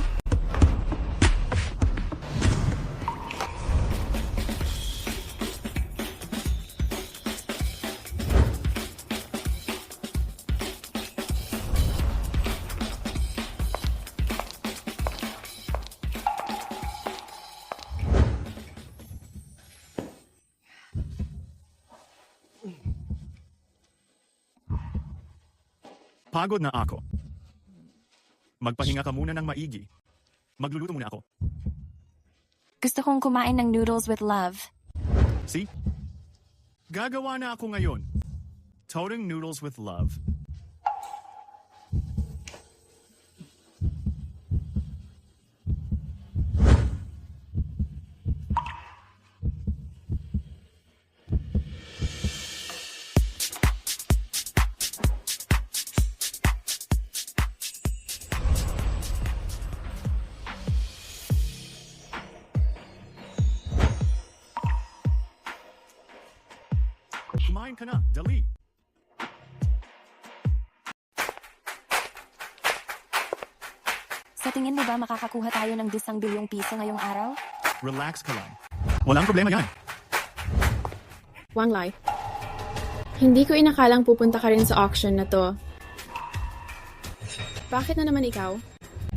[SPEAKER 2] Pagod na ako. Magpahinga ka muna ng maigi. Magluluto muna ako.
[SPEAKER 1] Gusto kong kumain ng noodles with love.
[SPEAKER 2] See? Gagawa na ako ngayon. Toting noodles with love. Kumain ka na, dali.
[SPEAKER 1] Sa tingin mo ba makakakuha tayo ng 10 bilyong piso ngayong araw?
[SPEAKER 2] Relax ka lang. Walang problema yan.
[SPEAKER 5] Wang Lai. Hindi ko inakalang pupunta ka rin sa auction na to. Bakit na naman ikaw?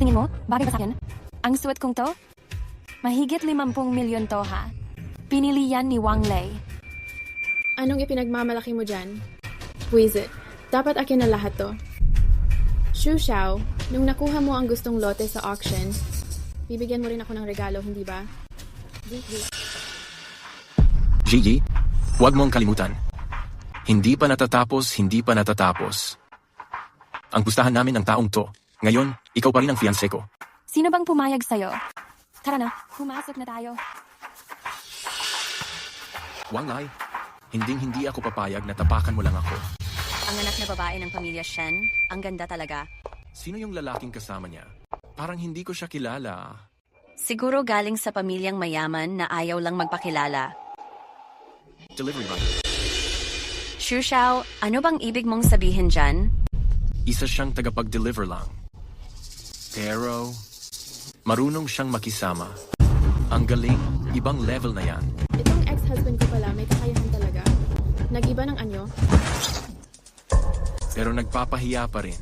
[SPEAKER 1] Tingin mo, bagay ba sa akin? Ang suot kong to? Mahigit 50 milyon to ha. Pinili yan ni Wang Lei.
[SPEAKER 5] Anong ipinagmamalaki mo dyan? Buisit, dapat akin na lahat to. Xu Xiao, nung nakuha mo ang gustong lote sa auction, bibigyan mo rin ako ng regalo, hindi ba?
[SPEAKER 8] Gigi, huwag mong kalimutan. Hindi pa natatapos. Ang pustahan namin ng taong to. Ngayon, ikaw pa rin ang fiancé ko.
[SPEAKER 1] Sino bang pumayag sa'yo? Tara na, pumasok na tayo.
[SPEAKER 8] Wang Lai, hindi ako papayag na tapakan mo lang ako.
[SPEAKER 17] Ang anak na babae ng pamilya Shen, ang ganda talaga.
[SPEAKER 8] Sino yung lalaking kasama niya? Parang hindi ko siya kilala.
[SPEAKER 17] Siguro galing sa pamilyang mayaman na ayaw lang magpakilala.
[SPEAKER 8] Delivery man.
[SPEAKER 17] Xu Xiao, ano bang ibig mong sabihin dyan?
[SPEAKER 8] Isa siyang tagapag-deliver lang. Pero, marunong siyang makisama. Ang galing, ibang level na yan.
[SPEAKER 5] Itong ex-husband ko pala, may kakayahan talaga. Nag-iba ng anyo?
[SPEAKER 8] Pero nagpapahiya pa rin.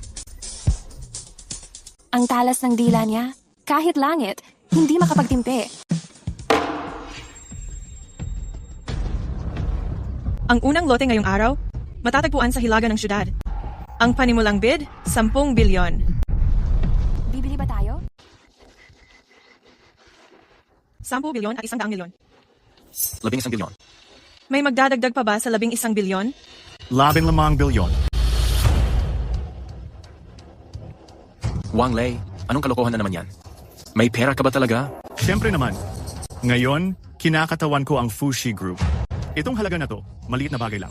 [SPEAKER 1] Ang talas ng dila niya, kahit langit, hindi makapagtimpi.
[SPEAKER 14] Ang unang lote ngayong araw, matatagpuan sa hilaga ng syudad. Ang panimulang bid, 10 bilyon.
[SPEAKER 1] Bibili ba tayo?
[SPEAKER 14] 10 bilyon at 100 milyon.
[SPEAKER 8] 11 bilyon.
[SPEAKER 14] May magdadagdag pa ba sa 11 bilyon?
[SPEAKER 2] 15 bilyon.
[SPEAKER 8] Wang Lei, anong kalokohan na naman yan? May pera ka ba talaga?
[SPEAKER 2] Siyempre naman. Ngayon, kinakatawan ko ang Fushi Group. Itong halaga na to, maliit na bagay lang.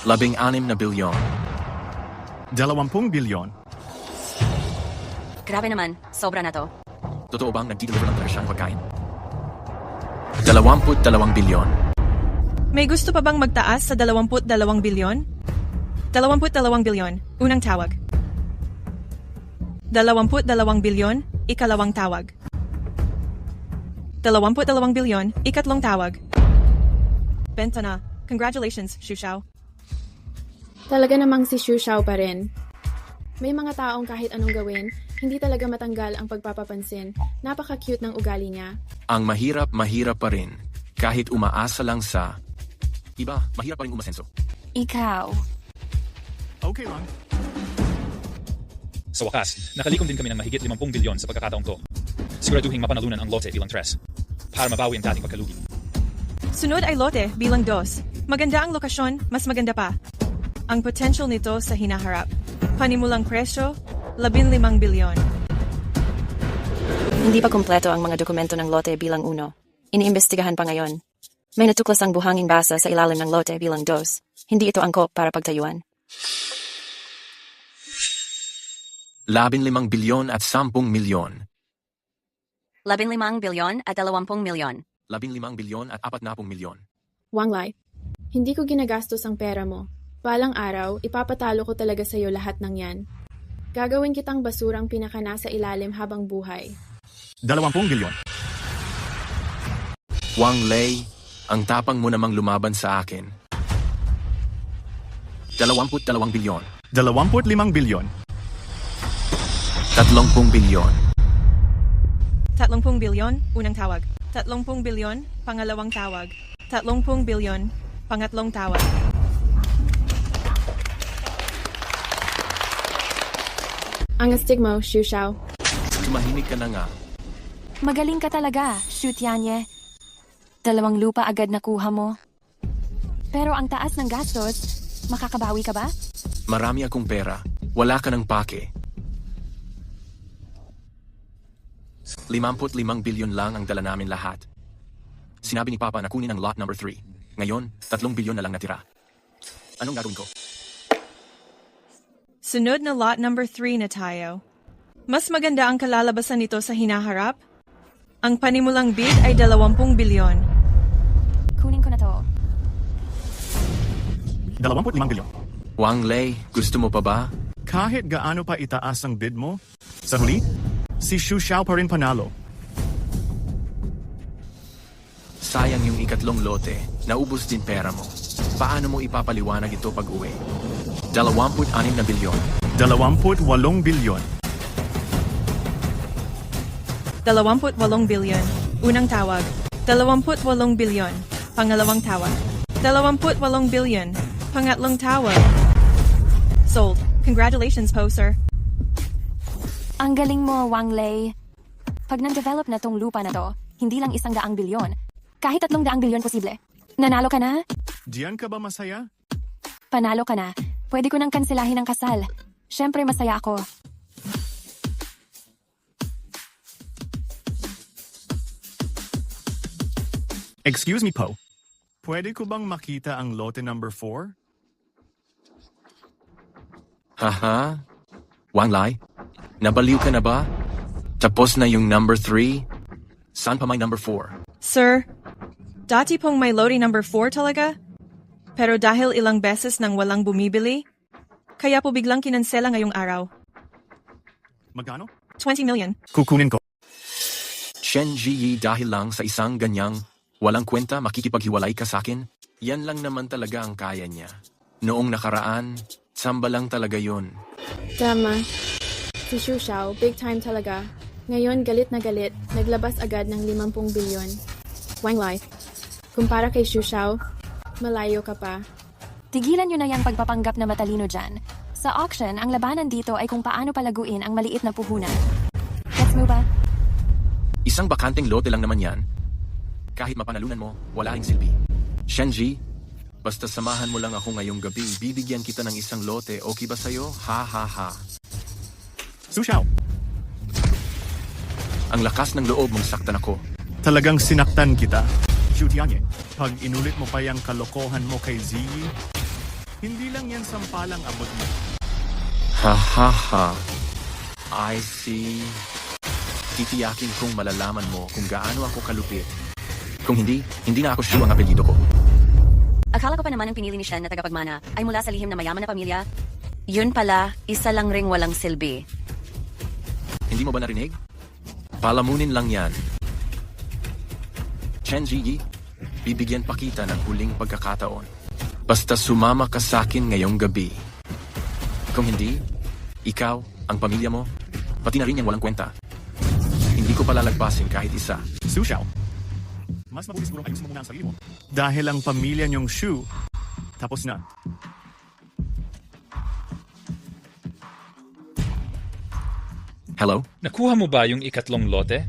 [SPEAKER 8] 16 bilyon.
[SPEAKER 2] 20 bilyon.
[SPEAKER 17] Grabe naman, sobra na to.
[SPEAKER 8] Totoo bang nagdi-deliver ng siyang pagkain? 22 bilyon.
[SPEAKER 14] May gusto pa bang magtaas sa 22 bilyon? 22 bilyon, unang tawag. 22 bilyon, ikalawang tawag. 22 bilyon, ikatlong tawag. Benta na. Congratulations, Xu Xiao.
[SPEAKER 5] Talaga namang si Xu Xiao pa rin. May mga taong kahit anong gawin, hindi talaga matanggal ang pagpapapansin. Napaka-cute ng ugali niya.
[SPEAKER 8] Ang mahirap pa rin. Kahit umaasa lang sa... Iba, mahirap pa rin umasenso.
[SPEAKER 1] Ikaw.
[SPEAKER 2] Okay lang.
[SPEAKER 11] Sa wakas, nakalikom din kami ng mahigit 50 bilyon sa pagkakataong to. Siguraduhin mapanalunan ang lote bilang 3 para mabawi ang dating pagkalugi.
[SPEAKER 14] Sunod ay lote bilang 2. Maganda ang lokasyon, mas maganda pa. Ang potential nito sa hinaharap. Panimulang presyo, 15 bilyon.
[SPEAKER 17] Hindi pa kumpleto ang mga dokumento ng lote bilang 1. Iniimbestigahan pa ngayon. May natuklas ang buhanging basa sa ilalim ng lote bilang 2. Hindi ito angkop para pagtayuan.
[SPEAKER 8] 15 bilyon at 10 milyon.
[SPEAKER 17] 15 bilyon at 20 milyon.
[SPEAKER 8] 15 bilyon at 40 milyon.
[SPEAKER 5] Wang Lai, hindi ko ginagastos ang pera mo. Balang araw, ipapatalo ko talaga sa'yo lahat ng yan. Gagawin kitang basurang pinakanasa ilalim habang buhay.
[SPEAKER 2] 20 bilyon.
[SPEAKER 8] Wang Lei, ang tapang mo namang lumaban sa akin. 22 bilyon.
[SPEAKER 2] 25 bilyon.
[SPEAKER 8] 30 bilyon.
[SPEAKER 14] 30 bilyon, unang tawag. 30 bilyon, pangalawang tawag. 30 bilyon, pangatlong tawag.
[SPEAKER 5] Ang astig mo, Xu Xiao.
[SPEAKER 8] Tumahimik ka na nga.
[SPEAKER 1] Magaling ka talaga, Xu Tianye. 2 lupa agad nakuha mo. Pero ang taas ng gastos, makakabawi ka ba?
[SPEAKER 8] Marami akong pera. Wala ka ng pake. 55 bilyon lang ang dala namin lahat. Sinabi ni Papa na kunin ang lot number 3. Ngayon, 3 bilyon na lang natira. Anong gagawin ko?
[SPEAKER 14] Sunod na lot number 3 na tayo. Mas maganda ang kalalabasan nito sa hinaharap. Ang panimulang bid ay 20 bilyon.
[SPEAKER 1] Kunin
[SPEAKER 2] 25 bilyon.
[SPEAKER 8] Wang Lei, gusto mo pa ba?
[SPEAKER 2] Kahit gaano pa itaas ang bid mo, sa huli, si Xu Xiao pa rin panalo.
[SPEAKER 8] Sayang yung ikatlong lote, naubos din pera mo. Paano mo ipapaliwanag ito pag uwi? 26 na bilyon.
[SPEAKER 2] 28 bilyon.
[SPEAKER 14] 28 bilyon. Unang tawag. 28 bilyon. Pangalawang tawag. 28 bilyon. Pangatlong tawag. Sold. Congratulations po, sir.
[SPEAKER 1] Ang galing mo, Wang Lei. Pag nang-develop na tong lupa na to, hindi lang 100 bilyon. Kahit 300 bilyon posible. Nanalo ka na?
[SPEAKER 2] Diyan ka ba masaya?
[SPEAKER 1] Panalo ka na. Pwede ko nang kanselahin ang kasal. Siyempre masaya ako.
[SPEAKER 2] Excuse me po. Pwede ko bang makita ang lote number 4?
[SPEAKER 8] Haha? Wang Lai? Nabaliw ka na ba? Tapos na yung number 3? Saan pa may number 4?
[SPEAKER 14] Sir, dati pong may lote number 4 talaga? Pero dahil ilang beses nang walang bumibili, kaya po biglang kinansela ngayong araw.
[SPEAKER 2] Magkano?
[SPEAKER 14] 20 million.
[SPEAKER 2] Kukunin ko.
[SPEAKER 8] Chen Ziyi dahil lang sa isang ganyang walang kwenta makikipaghiwalay ka sa akin? Yan lang naman talaga ang kaya niya. Noong nakaraan, samba lang talaga yun.
[SPEAKER 5] Tama. Si Xu Xiao, big time talaga. Ngayon, galit na galit, naglabas agad ng 50 bilyon. Wang Lai, kumpara kay Xu Xiao, malayo ka pa.
[SPEAKER 1] Tigilan nyo na yung pagpapanggap na matalino dyan. Sa auction, ang labanan dito ay kung paano palaguin ang maliit na puhunan. Gets mo ba?
[SPEAKER 8] Isang bakanteng lote lang naman yan. Kahit mapanalunan mo, wala ring silbi. Shenji, basta samahan mo lang ako ngayong gabi, bibigyan kita ng isang lote, okay ba sa'yo? Ha ha ha.
[SPEAKER 2] Xu Xiao,
[SPEAKER 8] ang lakas ng loob mong saktan ako.
[SPEAKER 2] talagang sinaktan kita. Xu Tianye, pag inulit mo pa yung kalokohan mo kay Ziyi, hindi lang yan sampalang abot mo.
[SPEAKER 8] Ha ha ha. I see. Titiyakin kong malalaman mo kung gaano ako kalupit. Kung hindi na ako Xu ang apelyido ko.
[SPEAKER 17] Akala ko pa naman ang pinili ni Shen na tagapagmana ay mula sa lihim na mayaman na pamilya. Yun pala, isa lang ring walang silbi.
[SPEAKER 8] Hindi mo ba narinig? Palamunin lang yan. Chen Ziyi, bibigyan pa kita ng huling pagkakataon. Basta sumama ka sa akin ngayong gabi. Kung hindi, ikaw, ang pamilya mo, pati na rin yung walang kwenta. Hindi ko palalagpasin kahit isa.
[SPEAKER 2] Xu Xiao, mas mabuti siguro ayusin mo muna ang sarili mo. Dahil ang pamilya niyong Xu, tapos na.
[SPEAKER 8] Hello?
[SPEAKER 6] Nakuha mo ba yung ikatlong lote?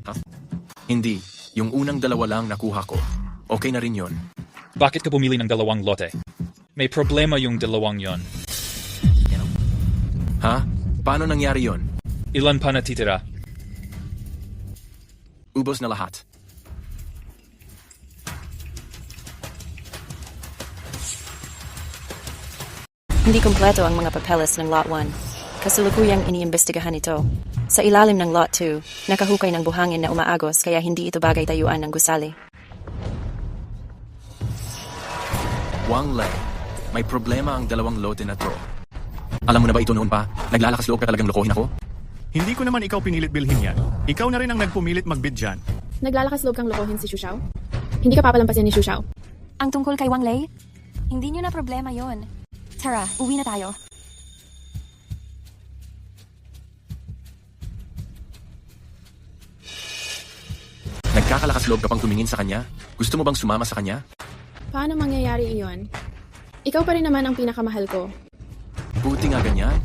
[SPEAKER 8] Ha? Hindi. Yung unang dalawa lang nakuha ko. Okay na rin yon.
[SPEAKER 6] Bakit ka bumili ng 2 lote? May problema yung 2 yon.
[SPEAKER 8] Ha? Paano nangyari yon?
[SPEAKER 6] Ilan pa natitira?
[SPEAKER 8] Ubos na lahat.
[SPEAKER 17] Hindi kumpleto ang mga papeles ng Lot 1. Kasalukuyang iniimbestigahan ito. Sa ilalim ng Lot 2, nakahukay ng buhangin na umaagos kaya hindi ito bagay tayuan ng gusali.
[SPEAKER 8] Wang Lei, may problema ang 2 lote na to. Alam mo na ba ito noon pa? Naglalakas loob ka talagang lokohin ako?
[SPEAKER 2] Hindi ko naman ikaw pinilit bilhin yan. Ikaw na rin ang nagpumilit magbid dyan.
[SPEAKER 5] Naglalakas loob kang lokohin si Xu Xiao? Hindi ka papalampasin ni Xu Xiao.
[SPEAKER 1] Ang tungkol kay Wang Lei, hindi nyo na problema yon. Tara, uwi na tayo.
[SPEAKER 8] Nagkakalakas loob ka pang tumingin sa kanya? Gusto mo bang sumama sa kanya?
[SPEAKER 5] Paano mangyayari iyon? Ikaw pa rin naman ang pinakamahal ko.
[SPEAKER 8] Buti nga ganyan.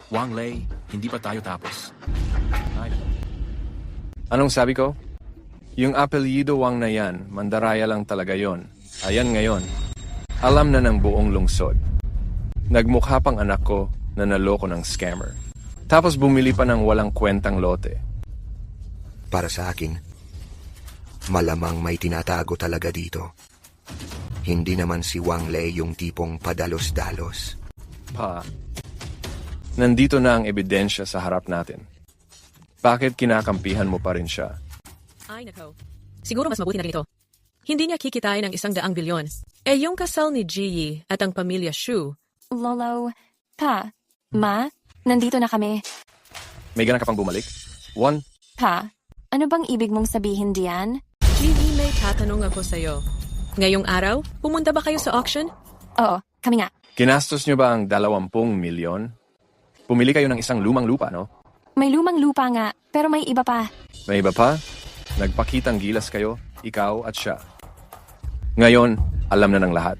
[SPEAKER 8] Wang Lei, hindi pa tayo tapos.
[SPEAKER 10] Anong sabi ko? Yung apelyido Wang na yan, mandaraya lang talaga yon. Ayan ngayon. Alam na ng buong lungsod. Nagmukha pang anak ko na naloko ng scammer. Tapos bumili pa ng walang kwentang lote.
[SPEAKER 12] Para sa akin, malamang may tinatago talaga dito. Hindi naman si Wang Lei yung tipong padalos-dalos.
[SPEAKER 10] Pa, nandito na ang ebidensya sa harap natin. Bakit kinakampihan mo pa rin siya?
[SPEAKER 3] Ay nako. Siguro mas mabuti na rin ito. Hindi niya kikitain ng 100 bilyon. Yung kasal ni Ji at ang pamilya Shu,
[SPEAKER 1] Lolo, Pa, Ma, nandito na kami.
[SPEAKER 10] May ganang ka pang bumalik? One,
[SPEAKER 1] Pa, ano bang ibig mong sabihin diyan?
[SPEAKER 3] Ji, may tatanong ako sa'yo. Ngayong araw, pumunta ba kayo sa auction?
[SPEAKER 1] Oo, kami nga.
[SPEAKER 10] Kinastos nyo ba ang 20 milyon? Pumili kayo ng isang lumang lupa, no?
[SPEAKER 1] May lumang lupa nga, pero may iba pa.
[SPEAKER 10] May iba pa? Nagpakitang gilas kayo, ikaw at siya. Ngayon, alam na ng lahat.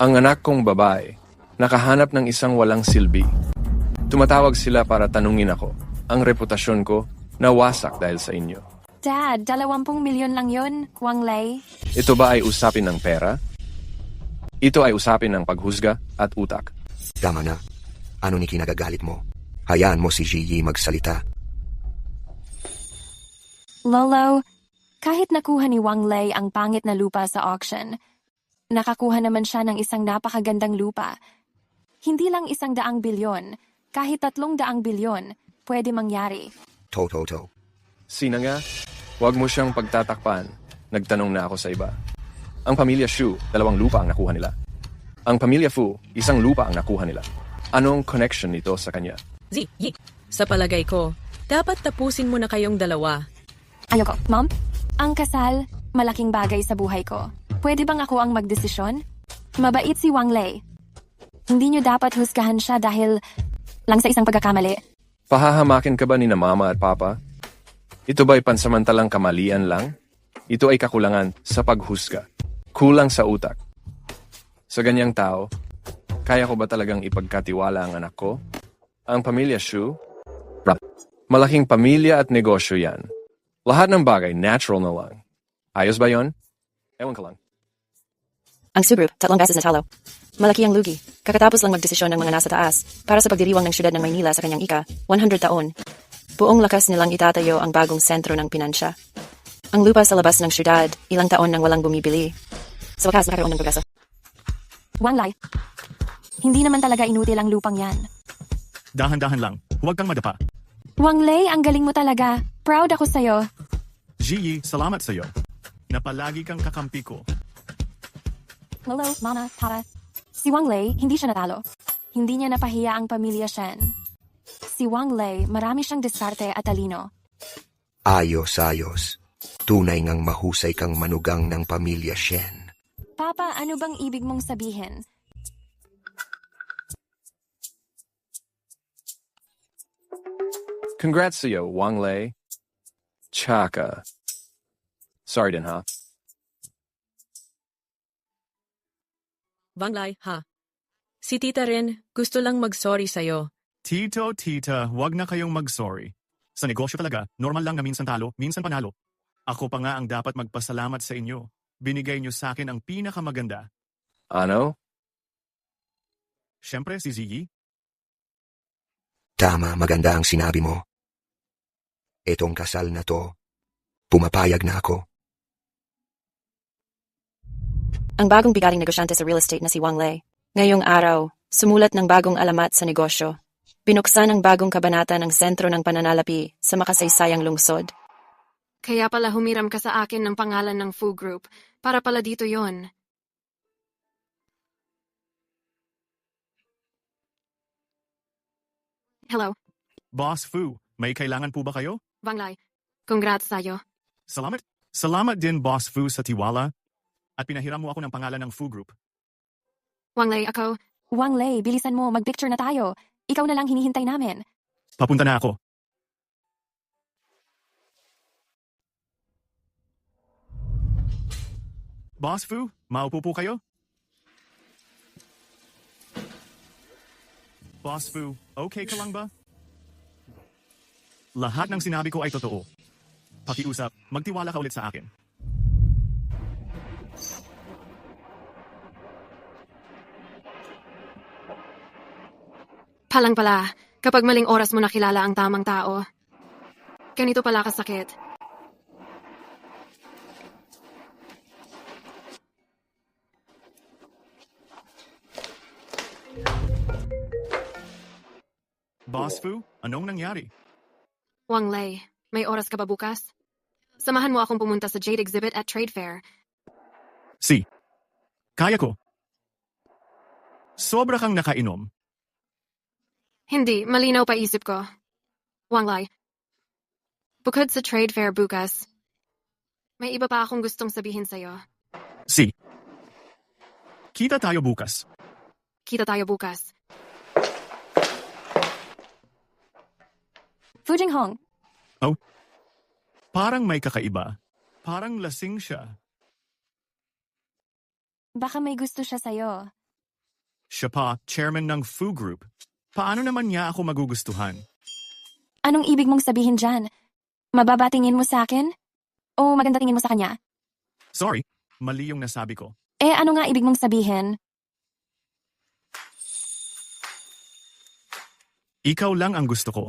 [SPEAKER 10] Ang anak kong babae, nakahanap ng isang walang silbi. Tumatawag sila para tanungin ako. Ang reputasyon ko, nawasak dahil sa inyo.
[SPEAKER 1] Dad, 20 milyon lang yon, Wang Lei.
[SPEAKER 10] Ito ba ay usapin ng pera? Ito ay usapin ng paghusga at utak.
[SPEAKER 12] Tama na. Ano ni kinagagalit mo? Hayaan mo si Ji magsalita.
[SPEAKER 1] Lolo, kahit nakuha ni Wang Lei ang pangit na lupa sa auction, nakakuha naman siya ng isang napakagandang lupa. Hindi lang 100 bilyon, kahit 300 bilyon, pwede mangyari.
[SPEAKER 12] To.
[SPEAKER 10] Sina nga? Huwag mo siyang pagtatakpan. Nagtanong na ako sa iba. Ang pamilya Shu, 2 lupa ang nakuha nila. Ang pamilya Fu, 1 lupa ang nakuha nila. Anong connection nito sa kanya?
[SPEAKER 3] Yi, sa palagay ko, dapat tapusin mo na kayong dalawa.
[SPEAKER 1] Ayoko, Mom. Ang kasal, malaking bagay sa buhay ko. Pwede bang ako ang magdesisyon? Mabait si Wang Lei. Hindi niyo dapat husgahan siya dahil lang sa isang pagkakamali.
[SPEAKER 10] Pahahamakin ka ba ni na mama at papa? Ito ba'y pansamantalang kamalian lang? Ito ay kakulangan sa paghusga. Kulang sa utak. Sa ganyang tao, kaya ko ba talagang ipagkatiwala ang anak ko? Ang pamilya Shu? Malaking pamilya at negosyo yan. Lahat ng bagay natural na lang. Ayos ba yon? Ewan ka lang.
[SPEAKER 17] Ang Su Group, 3 beses natalo. Malaki ang lugi. Kakatapos lang magdesisyon ng mga nasa taas para sa pagdiriwang ng syudad ng Maynila sa kanyang 100 taon. Buong lakas nilang itatayo ang bagong sentro ng pinansya. Ang lupa sa labas ng syudad, ilang taon nang walang bumibili. Sa wakas, nakaroon ng progreso.
[SPEAKER 1] Wang Lei, hindi naman talaga inutil ang lupang yan.
[SPEAKER 2] Dahan-dahan lang. Huwag kang madapa.
[SPEAKER 1] Wang Lei, ang galing mo talaga. Proud ako sa'yo.
[SPEAKER 2] Ji, salamat sa'yo. Napalagi kang kakampi ko.
[SPEAKER 1] Lolo, Mama, Papa. Si Wang Lei, hindi siya natalo. Hindi niya napahiya ang pamilya Shen. Si Wang Lei, marami siyang diskarte at talino.
[SPEAKER 12] Ayos. Tunay ngang mahusay kang manugang ng pamilya Shen.
[SPEAKER 1] Papa, ano bang ibig mong sabihin?
[SPEAKER 10] Congrats sa'yo, Wang Lei. Chaka. Sorry din, ha?
[SPEAKER 3] Wang Lei, ha? Si tita rin, gusto lang mag-sorry sa'yo.
[SPEAKER 2] Tita, huwag na kayong mag-sorry. Sa negosyo talaga, normal lang na minsan talo, minsan panalo. Ako pa nga ang dapat magpasalamat sa inyo. Binigay niyo sa akin ang pinakamaganda.
[SPEAKER 10] Ano?
[SPEAKER 2] Siyempre, si Ziggy.
[SPEAKER 12] Tama, maganda ang sinabi mo. Etong kasal na to, pumapayag na ako.
[SPEAKER 17] Ang bagong bigaring negosyante sa real estate na si Wang Lei, ngayong araw, sumulat ng bagong alamat sa negosyo. Binuksan ang bagong kabanata ng sentro ng pananalapi sa makasaysayang lungsod.
[SPEAKER 7] Kaya pala humiram ka sa akin ng pangalan ng Fu Group. Para pala dito yon. Hello,
[SPEAKER 2] Boss Fu, may kailangan po ba kayo?
[SPEAKER 7] Wang Lei. Congrats sa'yo.
[SPEAKER 2] Salamat. Salamat din, Boss Fu, sa tiwala. At pinahiram mo ako ng pangalan ng Fu Group.
[SPEAKER 7] Wang Lei, ako.
[SPEAKER 1] Wang Lei, bilisan mo, mag-picture na tayo. Ikaw na lang hinihintay namin.
[SPEAKER 2] Papunta na ako. Boss Fu, maupo po kayo? Boss Fu, okay ka lang ba? Lahat ng sinabi ko ay totoo. Pakiusap, magtiwala ka ulit sa akin.
[SPEAKER 7] Palang pala, kapag maling oras mo nakilala ang tamang tao. Ganito pala kasakit.
[SPEAKER 2] Boss Fu, anong nangyari?
[SPEAKER 7] Wang Lei, may oras ka ba bukas? Samahan mo akong pumunta sa Jade Exhibit at Trade Fair.
[SPEAKER 2] Si. Kaya ko. Sobra kang nakainom.
[SPEAKER 7] Hindi, malinaw pa isip ko. Wang Lai. Bukod sa trade fair bukas, may iba pa akong gustong sabihin sa'yo.
[SPEAKER 2] Si. Kita tayo bukas.
[SPEAKER 7] Kita tayo bukas.
[SPEAKER 1] Fu Jinghong,
[SPEAKER 2] Oh. Parang may kakaiba. Parang lasing siya.
[SPEAKER 1] baka may gusto siya sa'yo.
[SPEAKER 2] Siya pa, chairman ng Fu Group. Paano naman niya ako magugustuhan?
[SPEAKER 1] Anong ibig mong sabihin dyan? Mababatingin mo sa akin? O maganda tingin mo sa kanya?
[SPEAKER 2] Sorry, mali yung nasabi ko.
[SPEAKER 1] Eh ano nga ibig mong sabihin?
[SPEAKER 2] Ikaw lang ang gusto ko.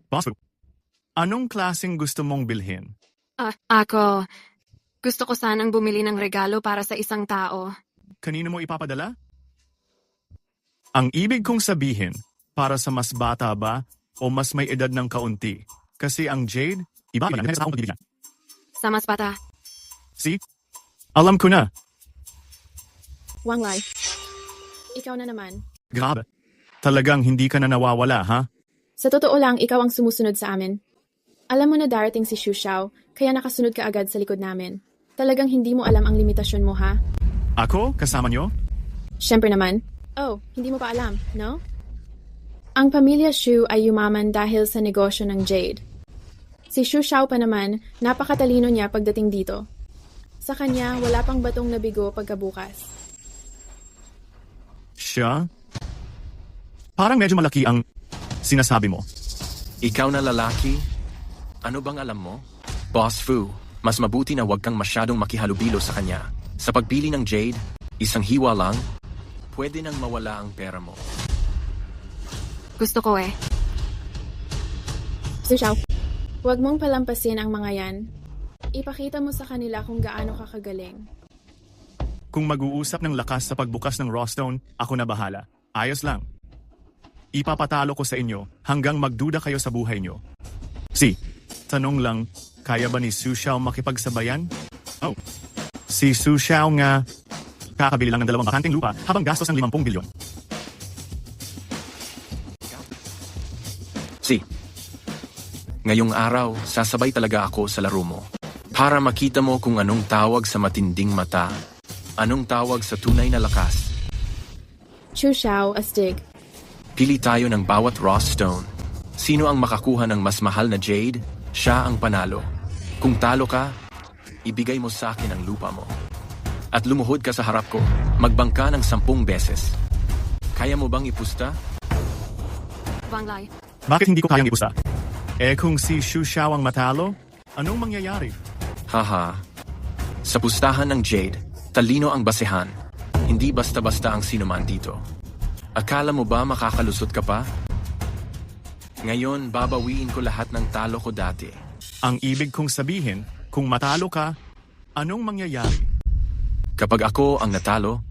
[SPEAKER 2] Boss, anong klaseng gusto mong bilhin?
[SPEAKER 7] Ako, gusto ko sanang bumili ng regalo para sa isang tao.
[SPEAKER 2] Kanino mo ipapadala? Ang ibig kong sabihin, para sa mas bata ba o mas may edad ng kaunti? Kasi ang Jade, iba ba sa akong pagbibigyan?
[SPEAKER 7] Sa mas bata.
[SPEAKER 2] See? Alam ko na.
[SPEAKER 5] Wang Lai. Ikaw na naman.
[SPEAKER 2] Grabe. Talagang hindi ka na nawawala, ha?
[SPEAKER 5] Sa totoo lang, ikaw ang sumusunod sa amin. Alam mo na darating si Xu Xiao, kaya nakasunod ka agad sa likod namin. Talagang hindi mo alam ang limitasyon mo, ha?
[SPEAKER 2] Ako? Kasama nyo?
[SPEAKER 5] Siyempre naman. Oh, hindi mo pa alam, no? Ang pamilya Xu ay yumaman dahil sa negosyo ng Jade. Si Xu Xiao pa naman, napakatalino niya pagdating dito. Sa kanya, wala pang batong nabigo pagkabukas.
[SPEAKER 2] Siya? Parang medyo malaki ang sinasabi mo.
[SPEAKER 8] Ikaw na lalaki? Ano bang alam mo? Boss Fu, mas mabuti na huwag kang masyadong makihalubilo sa kanya. Sa pagpili ng Jade, isang hiwa lang, pwede nang mawala ang pera mo.
[SPEAKER 7] Gusto ko eh.
[SPEAKER 5] Xu Xiao, huwag mong palampasin ang mga yan. Ipakita mo sa kanila kung gaano ka kagaling.
[SPEAKER 2] Kung mag-uusap ng lakas sa pagbukas ng Rawstone, ako na bahala. Ayos lang. Ipapatalo ko sa inyo hanggang magduda kayo sa buhay nyo. Si, tanong lang, kaya ba ni Xu Xiao makipagsabayan? Oh, si Xu Xiao nga, kakabili lang ng 2 bakanting lupa habang gastos ng 50 bilyon.
[SPEAKER 8] Si, ngayong araw, sasabay talaga ako sa laro mo. Para makita mo kung anong tawag sa matinding mata. Anong tawag sa tunay na lakas.
[SPEAKER 5] Xu Xiao, astig.
[SPEAKER 8] Pili tayo ng bawat Rawstone. Sino ang makakuha ng mas mahal na Jade, siya ang panalo. Kung talo ka, ibigay mo sa akin ang lupa mo. At lumuhod ka sa harap ko, magbangka ng 10 beses. Kaya mo bang ipusta?
[SPEAKER 7] Wang Lai.
[SPEAKER 2] Bakit hindi ko kayang ipusta? Eh kung si Xu Xiao ang matalo, anong mangyayari?
[SPEAKER 8] Haha. Sa pustahan ng Jade, talino ang basehan. Hindi basta-basta ang sinuman dito. Akala mo ba makakalusot ka pa? Ngayon, babawiin ko lahat ng talo ko dati.
[SPEAKER 2] Ang ibig kong sabihin, kung matalo ka, anong mangyayari?
[SPEAKER 8] Kapag ako ang natalo,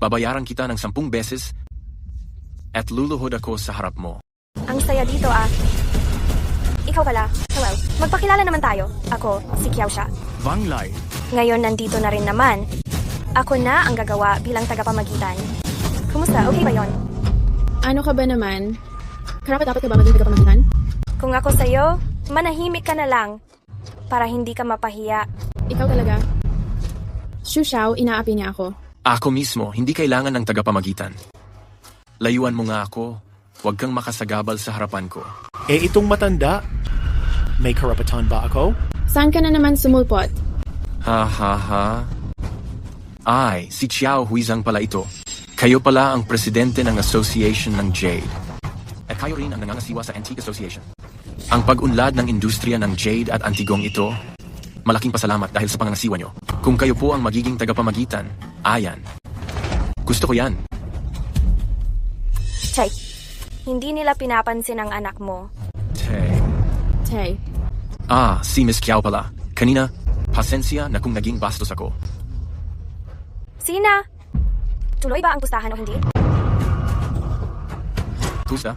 [SPEAKER 8] babayaran kita ng 10 beses at luluhod ako sa harap mo.
[SPEAKER 18] Ang saya dito ah. Ikaw pala. Hello. Magpakilala naman tayo. Ako, si Kiao Xia.
[SPEAKER 2] Wang Lai.
[SPEAKER 18] Ngayon nandito na rin naman. Ako na ang gagawa bilang tagapamagitan. Kumusta? Okay ba yon?
[SPEAKER 5] Ano ka ba naman? Karapat-dapat ka ba maging tagapamagitan?
[SPEAKER 18] Kung ako sa'yo, manahimik ka na lang. Para hindi ka mapahiya.
[SPEAKER 5] Ikaw talaga. Xu Xiao, inaapi niya ako.
[SPEAKER 8] Ako mismo, hindi kailangan ng tagapamagitan. Layuan mo nga ako. Huwag kang makasagabal sa harapan ko.
[SPEAKER 20] Eh itong matanda, may karapatan ba ako?
[SPEAKER 5] Saan ka na naman sumulpot?
[SPEAKER 8] Ha ha ha. Ay, si Xiao Huizang pala ito. Kayo pala ang presidente ng Association ng Jade. At kayo rin ang nangangasiwa sa Antique Association. Ang pag-unlad ng industriya ng Jade at Antigong ito, malaking pasalamat dahil sa pangangasiwa nyo. Kung kayo po ang magiging tagapamagitan, ayan. Gusto ko yan.
[SPEAKER 18] Chay, hindi nila pinapansin ang anak mo.
[SPEAKER 5] Tay.
[SPEAKER 8] Si Miss Kiao pala. Kanina, pasensya na kung naging bastos ako.
[SPEAKER 18] Sina? Tuloy ba ang pustahan o hindi?
[SPEAKER 8] Pusta?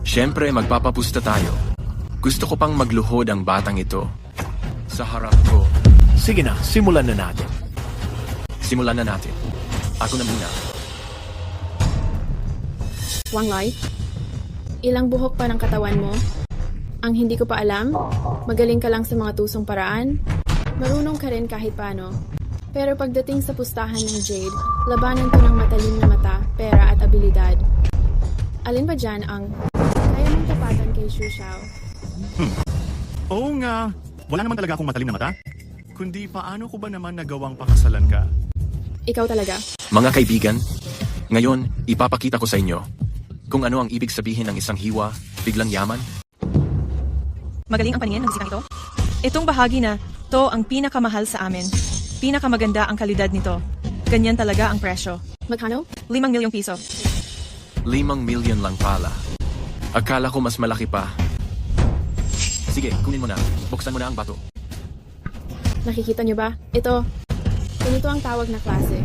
[SPEAKER 8] Siyempre, magpapapusta tayo. Gusto ko pang magluhod ang batang ito. Sa harap ko.
[SPEAKER 20] Sige na, simulan na natin.
[SPEAKER 8] Simulan na natin. Ako na muna.
[SPEAKER 5] Wang Lai, ilang buhok pa ng katawan mo? Ang hindi ko pa alam? Magaling ka lang sa mga tusong paraan? Marunong ka rin kahit paano. Pero pagdating sa pustahan ng Jade, labanan ko ng matalim na mata, pera at abilidad. Alin ba dyan ang kaya mong tapatan kay Xu Xiao?
[SPEAKER 2] Oo nga, wala naman talaga akong matalim na mata. Kundi paano ko ba naman nagawang pakasalan ka?
[SPEAKER 5] Ikaw talaga.
[SPEAKER 8] Mga kaibigan, ngayon, ipapakita ko sa inyo kung ano ang ibig sabihin ng isang hiwa, biglang yaman.
[SPEAKER 14] Magaling ang paningin ng bisikang ito. Itong bahagi na, to ang pinakamahal sa amin. Pinakamaganda ang kalidad nito. Ganyan talaga ang presyo.
[SPEAKER 5] Magkano?
[SPEAKER 14] 5 milyong piso.
[SPEAKER 8] 5 milyon lang pala. Akala ko mas malaki pa. Sige, kunin mo na. Buksan mo na ang bato.
[SPEAKER 5] Nakikita niyo ba? Ganito ang tawag na klase.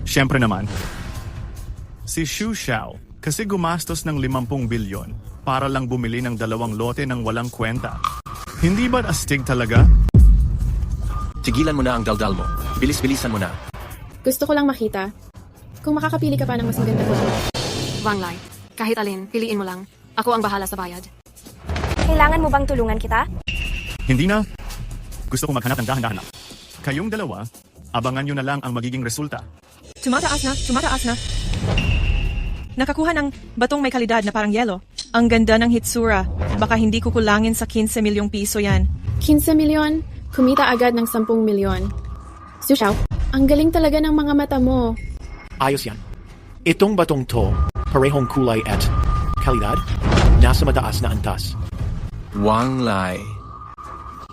[SPEAKER 2] Siyempre naman. Si Xu Xiao kasi gumastos ng 50 bilyon para lang bumili ng 2 lote ng walang kwenta. Hindi ba astig talaga?
[SPEAKER 8] Tigilan mo na ang daldal mo. Bilis-bilisan mo na.
[SPEAKER 5] Gusto ko lang makita. Kung makakapili ka pa ng mas maganda ko.
[SPEAKER 7] Wang Lai, kahit alin, piliin mo lang. Ako ang bahala sa bayad.
[SPEAKER 18] Kailangan mo bang tulungan kita?
[SPEAKER 2] Hindi na. Gusto ko maghanap ng dahan-dahan. Kayong dalawa, abangan nyo na lang ang magiging resulta.
[SPEAKER 14] Tumataas na. Nakakuha ng batong may kalidad na parang yelo. Ang ganda ng hitsura. Baka hindi kukulangin sa 15 milyong piso yan.
[SPEAKER 5] 15 milyon? Kumita agad ng 10 milyon. Xu Xiao, ang galing talaga ng mga mata mo.
[SPEAKER 20] Ayos yan. Itong batong to, parehong kulay at kalidad, nasa mataas na antas.
[SPEAKER 8] Wang Lai.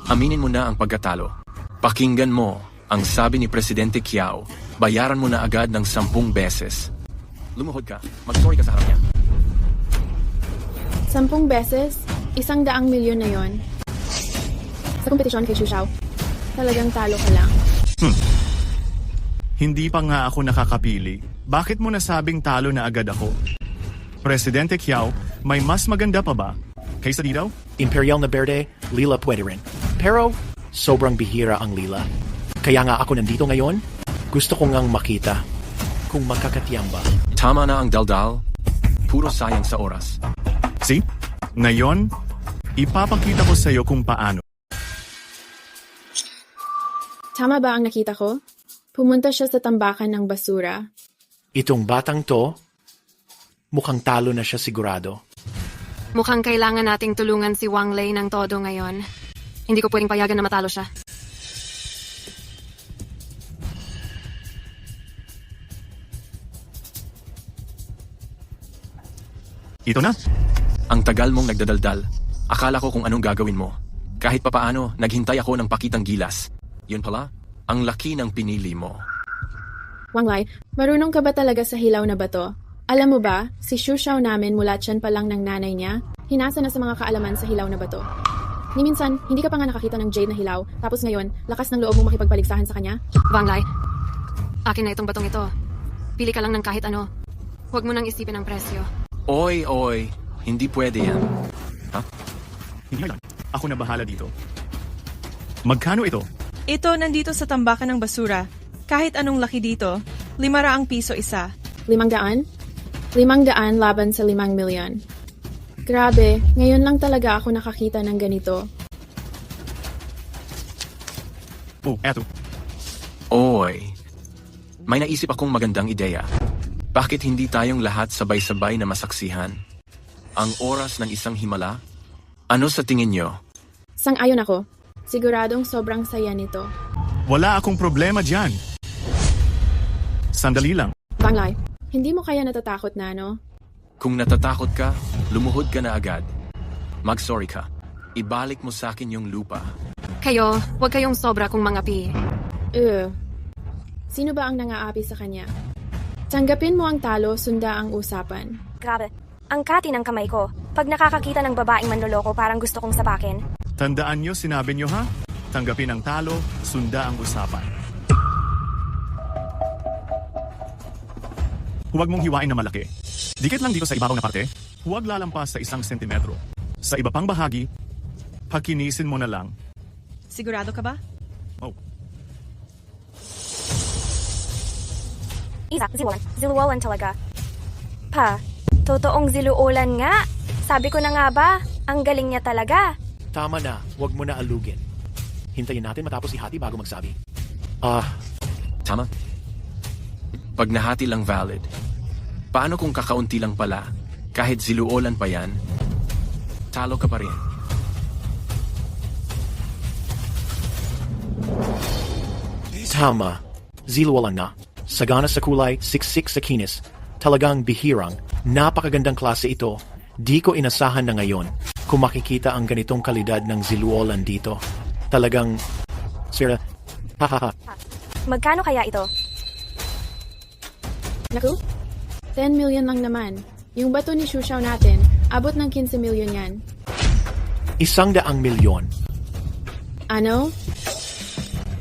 [SPEAKER 8] Aminin mo na ang pagkatalo. Pakinggan mo ang sabi ni Presidente Kiao. Bayaran mo na agad ng 10 beses. Lumuhod ka. Mag-sorry ka sa harap niya.
[SPEAKER 5] 10 beses? 100 milyon na yon. Sa kompetisyon kay Xu Xiao, talagang talo ka lang.
[SPEAKER 2] Hindi pa nga ako nakakapili. Bakit mo nasabing talo na agad ako? Presidente Kiao, may mas maganda pa ba? Kaysa di daw?
[SPEAKER 20] Imperial na berde, lila pwede rin. Pero, sobrang bihira ang lila. Kaya nga ako nandito ngayon, gusto ko ngang makita kung makakatiyang ba.
[SPEAKER 8] Tama na ang daldal. Puro sayang sa oras.
[SPEAKER 2] See? Ngayon, ipapakita ko sa iyo kung paano.
[SPEAKER 5] Tama ba ang nakita ko? Pumunta siya sa tambakan ng basura.
[SPEAKER 20] Itong batang to, mukhang talo na siya sigurado.
[SPEAKER 7] Mukhang kailangan nating tulungan si Wang Lai ng todo ngayon. Hindi ko pwedeng payagan na matalo siya.
[SPEAKER 2] Ito na.
[SPEAKER 8] Ang tagal mong nagdadaldal. Akala ko kung anong gagawin mo. Kahit papaano, naghintay ako ng pakitang gilas. Yun pala, ang laki ng pinili mo.
[SPEAKER 5] Wang Lai, marunong ka ba talaga sa hilaw na bato? Alam mo ba, si Xu Xiao namin mula tiyan pa lang ng nanay niya, hinasa na sa mga kaalaman sa hilaw na bato. Ni minsan, hindi ka pa nga nakakita ng jade na hilaw, tapos ngayon, lakas ng loob mong makipagpaligsahan sa kanya?
[SPEAKER 7] Wang Lai, akin na itong batong ito. Pili ka lang ng kahit ano. Huwag mo nang isipin ang presyo.
[SPEAKER 8] Oy, hindi pwede yan. Ha?
[SPEAKER 2] Hindi lang. Ako na bahala dito. Magkano ito?
[SPEAKER 14] Ito nandito sa tambakan ng basura. Kahit anong laki dito, 500 piso isa.
[SPEAKER 5] 500? 500 laban sa 5 milyon. Grabe, ngayon lang talaga ako nakakita ng ganito.
[SPEAKER 2] Oh, eto.
[SPEAKER 8] Oy, may naisip akong magandang ideya. Bakit hindi tayong lahat sabay-sabay na masaksihan? Ang oras ng isang himala? Ano sa tingin nyo?
[SPEAKER 5] Sang-ayon ako. Siguradong sobrang saya nito.
[SPEAKER 2] Wala akong problema dyan. Sandali lang.
[SPEAKER 5] Wang Lai, hindi mo kaya natatakot na, no?
[SPEAKER 8] Kung natatakot ka, lumuhod ka na agad. Mag-sorry ka. Ibalik mo sa akin yung lupa.
[SPEAKER 7] Kayo, huwag kayong sobra kung mga pi.
[SPEAKER 5] Sino ba ang nangaapi sa kanya? Tanggapin mo ang talo, sunda ang usapan.
[SPEAKER 18] Grabe, ang kati ng kamay ko. Pag nakakakita ng babaeng manloloko, parang gusto kong sapakin.
[SPEAKER 2] Tandaan nyo, sinabi nyo ha? Tanggapin ang talo, sunda ang usapan. Huwag mong hiwain na malaki. Dikit lang dito sa ibabaw na parte. Huwag lalampas sa 1 sentimetro. Sa iba pang bahagi, Pakinisin mo na lang.
[SPEAKER 14] Sigurado ka ba?
[SPEAKER 2] Oh,
[SPEAKER 18] Isa, ziluwalan talaga. Pa, totoong ziluolan nga. Sabi ko na nga ba, ang galing niya talaga.
[SPEAKER 20] Tama na, huwag mo na alugin. Hintayin natin matapos ihati bago magsabi.
[SPEAKER 8] Tama. Pag nahati lang valid. Paano kung kakaunti lang pala? Kahit ziluolan pa yan, talo ka pa rin.
[SPEAKER 20] Tama. Ziluwalan na. Sagana sa kulay, siksik sa kinis. Talagang bihirang, napakagandang klase ito. Di ko inasahan na ngayon kung makikita ang ganitong kalidad ng ziluolan dito. Talagang... Sira... Hahaha.
[SPEAKER 18] Magkano kaya ito?
[SPEAKER 5] Naku, 10 million lang naman. Yung bato ni Shushaw natin, abot ng 15 million yan.
[SPEAKER 20] 100 milyon.
[SPEAKER 5] Ano?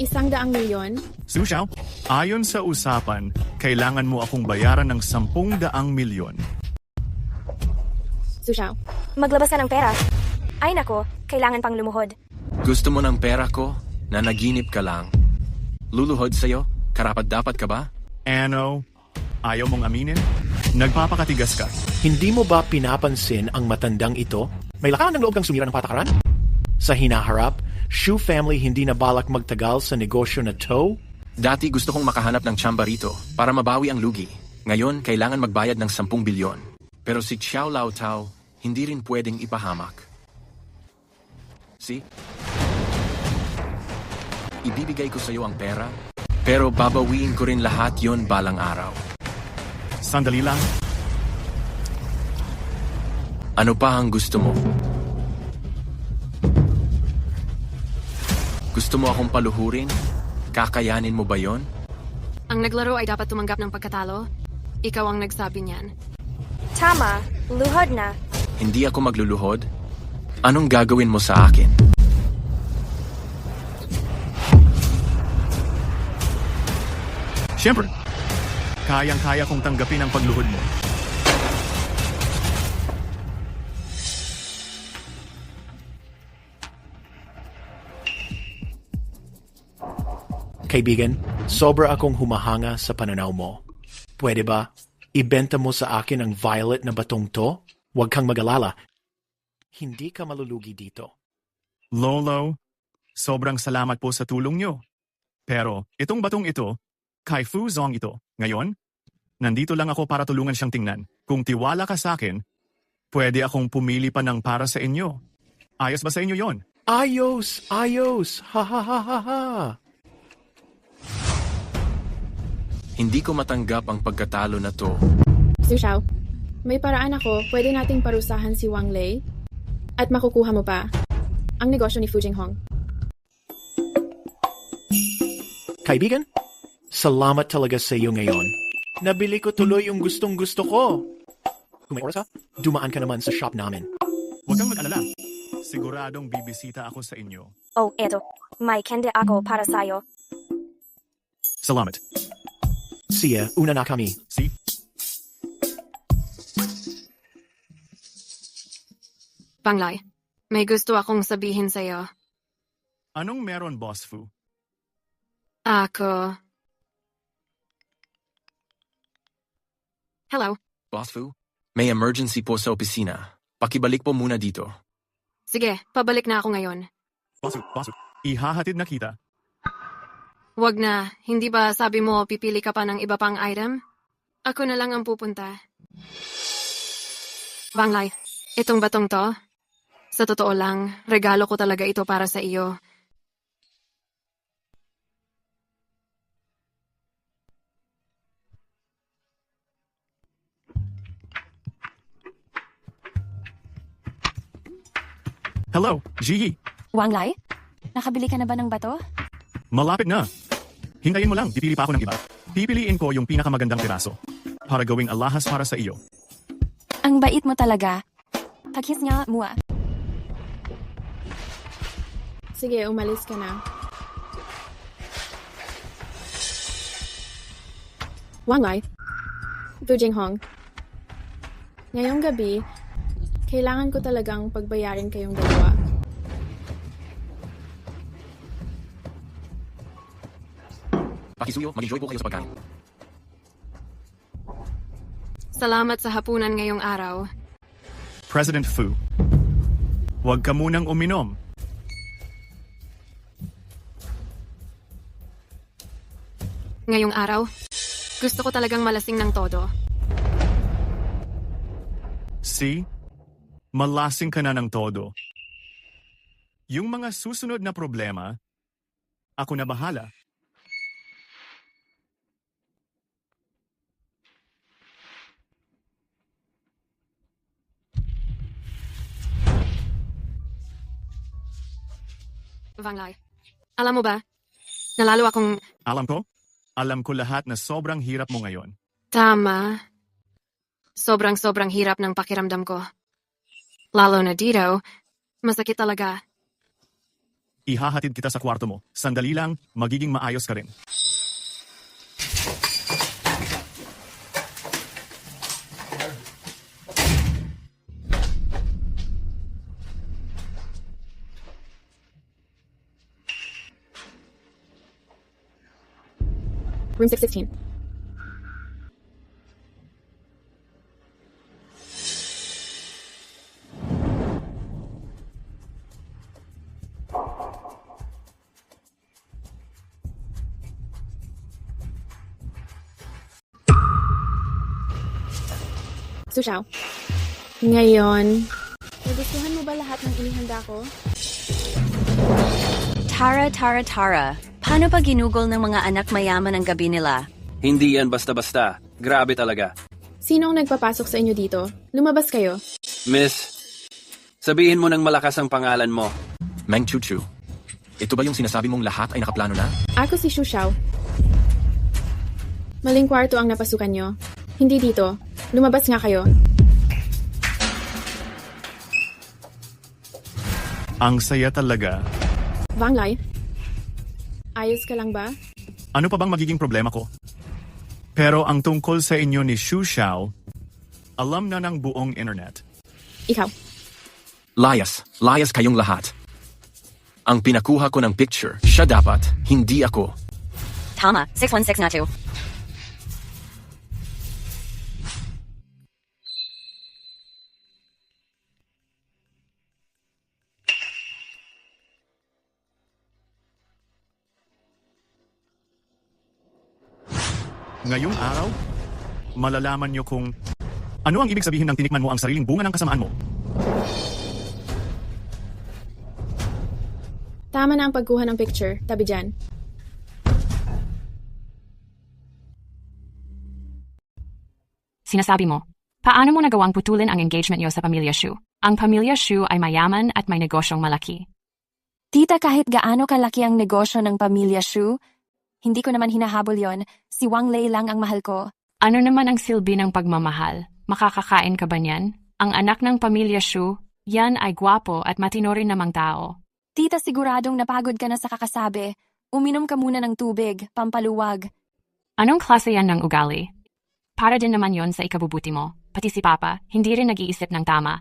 [SPEAKER 5] 100 milyon?
[SPEAKER 2] Sushaw, ayon sa usapan, kailangan mo akong bayaran ng 10 milyon.
[SPEAKER 18] Shushaw, maglabas ka ng pera. Ay nako, kailangan pang lumuhod.
[SPEAKER 8] Gusto mo ng pera ko? Nanaginip ka lang. Luluhod sa'yo? Karapat-dapat ka ba?
[SPEAKER 2] Ano? Ayaw mong aminin? Nagpapakatigas ka.
[SPEAKER 20] Hindi mo ba pinapansin ang matandang ito? May lakas ng loob kang sumira ng patakaran? Sa hinaharap, Shu family hindi na balak magtagal sa negosyo na to?
[SPEAKER 8] Dati gusto kong makahanap ng tsamba rito para mabawi ang lugi. Ngayon, kailangan magbayad ng 10 bilyon. Pero si Xiao Lao Tao, hindi rin pwedeng ipahamak. See? Ibibigay ko sa iyo ang pera, pero babawiin ko rin lahat yon balang araw.
[SPEAKER 2] Sandali lang.
[SPEAKER 8] Ano pa ang gusto mo? Gusto mo akong paluhurin? Kakayanin mo ba yon?
[SPEAKER 7] Ang naglaro ay dapat tumanggap ng pagkatalo. Ikaw ang nagsabi niyan.
[SPEAKER 18] Tama, luhod na.
[SPEAKER 8] Hindi ako magluluhod? Anong gagawin mo sa akin?
[SPEAKER 2] Siyempre, kayang-kaya kong tanggapin ang pagluhod mo.
[SPEAKER 20] Kaibigan, sobra akong humahanga sa pananaw mo. Pwede ba, ibenta mo sa akin ang violet na batong to? Huwag kang mag-alala. Hindi ka malulugi dito.
[SPEAKER 2] Lolo, sobrang salamat po sa tulong nyo. Pero itong batong ito, kay Fu Zong ito. Ngayon, nandito lang ako para tulungan siyang tingnan. Kung tiwala ka sa akin, pwede akong pumili pa ng para sa inyo. Ayos ba sa inyo yon?
[SPEAKER 20] Ayos! Ayos! Ha ha ha ha ha!
[SPEAKER 8] Hindi ko matanggap ang pagkatalo na to.
[SPEAKER 5] Sushaw, may paraan ako, pwede nating parusahan si Wang Lei at makukuha mo pa ang negosyo ni Fu Jinghong.
[SPEAKER 20] Kaibigan, salamat talaga sa iyo ngayon. Nabili ko tuloy yung gustong-gusto ko. Kung may oras ka, dumaan ka naman sa shop namin.
[SPEAKER 2] Huwag kang mag-alala. Siguradong bibisita ako sa inyo.
[SPEAKER 18] Oh, eto. May kende ako para sa'yo.
[SPEAKER 2] Salamat.
[SPEAKER 20] Siya, una na kami.
[SPEAKER 2] See?
[SPEAKER 7] Panglay, may gusto akong sabihin sa'yo.
[SPEAKER 2] Anong meron, Boss Fu?
[SPEAKER 7] Ako... Hello?
[SPEAKER 8] Boss Fu, may emergency po sa opisina. Pakibalik po muna dito.
[SPEAKER 7] Sige, pabalik na ako ngayon.
[SPEAKER 2] Boss Fu, ihahatid na kita.
[SPEAKER 7] Wag na, hindi ba sabi mo pipili ka pa ng iba pang item? Ako na lang ang pupunta. Banglay, itong batong to, sa totoo lang, regalo ko talaga ito para sa iyo.
[SPEAKER 2] Hello, Ji.
[SPEAKER 1] Wang Lai? Nakabili ka na ba ng bato?
[SPEAKER 2] Malapit na. Hintayin mo lang, pipili pa ako ng iba. Pipiliin ko yung pinakamagandang piraso para gawing alahas para sa iyo.
[SPEAKER 1] Ang bait mo talaga. Pakis nga mo.
[SPEAKER 5] Sige, umalis ka na. Wang Lai, Fu Jinghong. Ngayong gabi, kailangan ko talagang pagbayarin kayong dalawa.
[SPEAKER 8] Pakisuyo, mag-enjoy po kayo sa pagkain.
[SPEAKER 7] Salamat sa hapunan ngayong araw.
[SPEAKER 2] President Fu, huwag ka munang uminom.
[SPEAKER 7] Ngayong araw, gusto ko talagang malasing ng todo.
[SPEAKER 2] See? Malasing ka na ng todo. Yung mga susunod na problema, ako na bahala.
[SPEAKER 7] Vanglay, alam mo ba, nalalo akong...
[SPEAKER 2] Alam ko lahat na sobrang hirap mo ngayon.
[SPEAKER 7] Tama. Sobrang hirap ng pakiramdam ko. Lalo na dito, masakit talaga.
[SPEAKER 2] Ihahatid kita sa kwarto mo. Sandali lang, magiging maayos ka rin.
[SPEAKER 5] Room 616. Sushao. Ngayon, nagustuhan mo ba lahat ng inihanda ko?
[SPEAKER 21] Tara. Paano pa ginugol ng mga anak mayaman ang gabi nila?
[SPEAKER 22] Hindi yan basta-basta. Grabe talaga.
[SPEAKER 5] Sino ang nagpapasok sa inyo dito? Lumabas kayo.
[SPEAKER 22] Miss, sabihin mo ng malakas ang pangalan mo.
[SPEAKER 8] Meng Chuchu, ito ba yung sinasabi mong lahat ay nakaplano na?
[SPEAKER 5] Ako si Shushao. Maling kwarto ang napasukan nyo. Hindi dito. Lumabas nga kayo.
[SPEAKER 2] Ang saya talaga.
[SPEAKER 5] Vanglay, ayos ka lang ba?
[SPEAKER 2] Ano pa bang magiging problema ko? Pero ang tungkol sa inyo ni Xu Xiao, alam na ng buong internet.
[SPEAKER 5] Ikaw.
[SPEAKER 8] Layas kayong lahat. Ang pinakuha ko ng picture, siya dapat, hindi ako.
[SPEAKER 21] Tama, 616 na 2.
[SPEAKER 2] Ngayong araw, malalaman nyo kung ano ang ibig sabihin ng tinikman mo ang sariling bunga ng kasamaan mo.
[SPEAKER 5] Tama na ang pagkuha ng picture. Tabi dyan.
[SPEAKER 23] Sinasabi mo, paano mo nagawang putulin ang engagement niyo sa pamilya Xu? Ang pamilya Xu ay mayaman at may negosyong malaki.
[SPEAKER 1] Tita, kahit gaano kalaki ang negosyo ng pamilya Xu, hindi ko naman hinahabol yon. Si Wang Lei lang ang mahal ko.
[SPEAKER 23] Ano naman ang silbi ng pagmamahal? Makakakain ka ba niyan? Ang anak ng pamilya Xu, yan ay gwapo at matino rin namang tao.
[SPEAKER 1] Tita, siguradong napagod ka na sa kakasabi. Uminom ka muna ng tubig, pampaluwag.
[SPEAKER 23] Anong klase yan ng ugali? Para din naman yon sa ikabubuti mo. Pati si Papa, hindi rin nag-iisip ng tama.